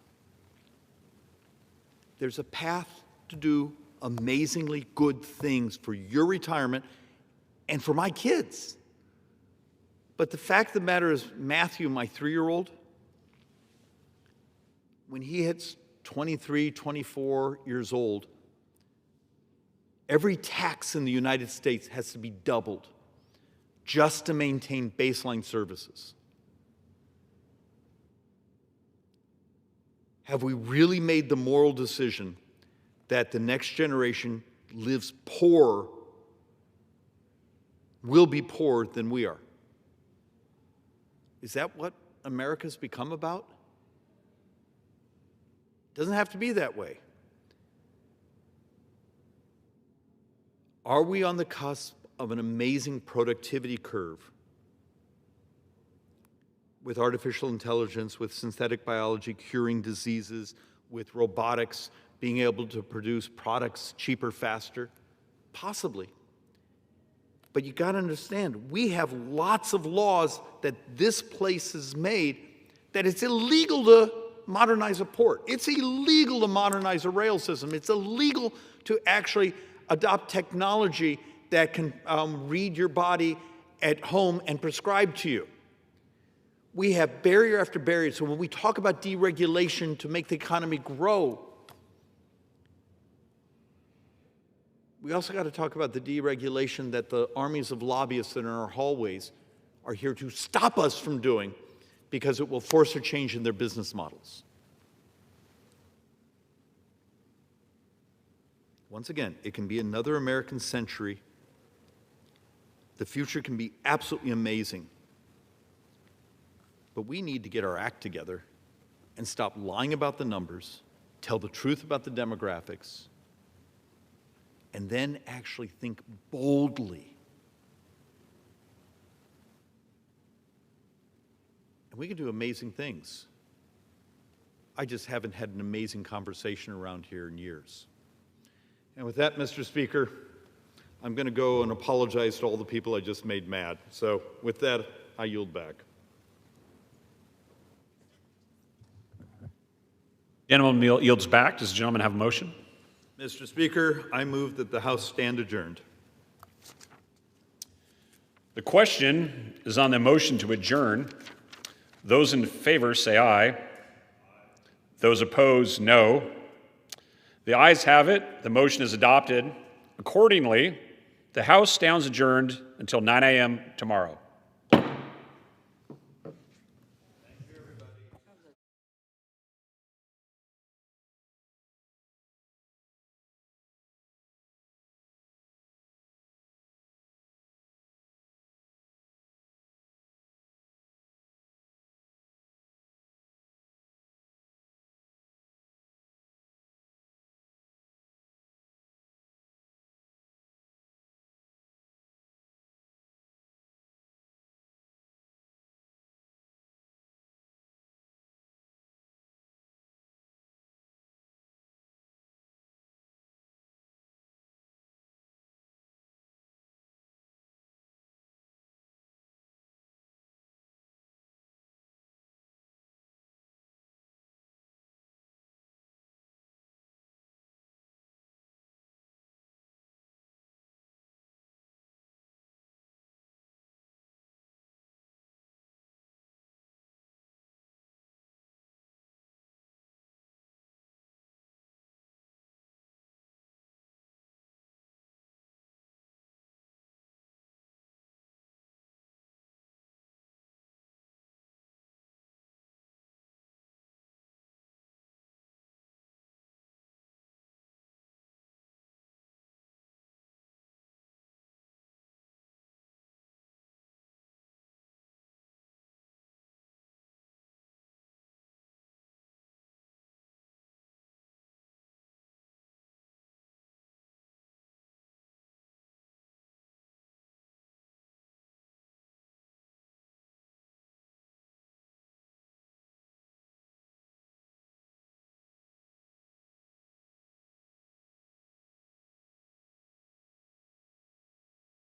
There's a path to do amazingly good things for your retirement and for my kids. But the fact of the matter is, Matthew, my 3-year-old, when he hits 23, 24 years old, every tax in the United States has to be doubled just to maintain baseline services. Have we really made the moral decision that the next generation lives poorer, will be poorer than we are? Is that what America's become about? It doesn't have to be that way. Are we on the cusp of an amazing productivity curve with artificial intelligence, with synthetic biology curing diseases, with robotics being able to produce products cheaper, faster? Possibly. But you got to understand, we have lots of laws that this place has made that it's illegal to modernize a port. It's illegal to modernize a rail system. It's illegal to actually adopt technology that can read your body at home and prescribe to you. We have barrier after barrier. So when we talk about deregulation to make the economy grow, we also got to talk about the deregulation that the armies of lobbyists in our hallways are here to stop us from doing because it will force a change in their business models. Once again, it can be another American century. The future can be absolutely amazing. But we need to get our act together and stop lying about the numbers, tell the truth about the demographics, and then actually think boldly. And we can do amazing things. I just haven't had an amazing conversation around here in years. And with that, Mr. Speaker, I'm going to go and apologize to all the people I just made mad. So with that, I yield back. Gentleman yields back. Does the gentleman have a motion? Mr. Speaker, I move that the House stand adjourned. The question is on the motion to adjourn. Those in favor say aye. Those opposed, no. The ayes have it. The motion is adopted. Accordingly, the House stands adjourned until 9 a.m. tomorrow.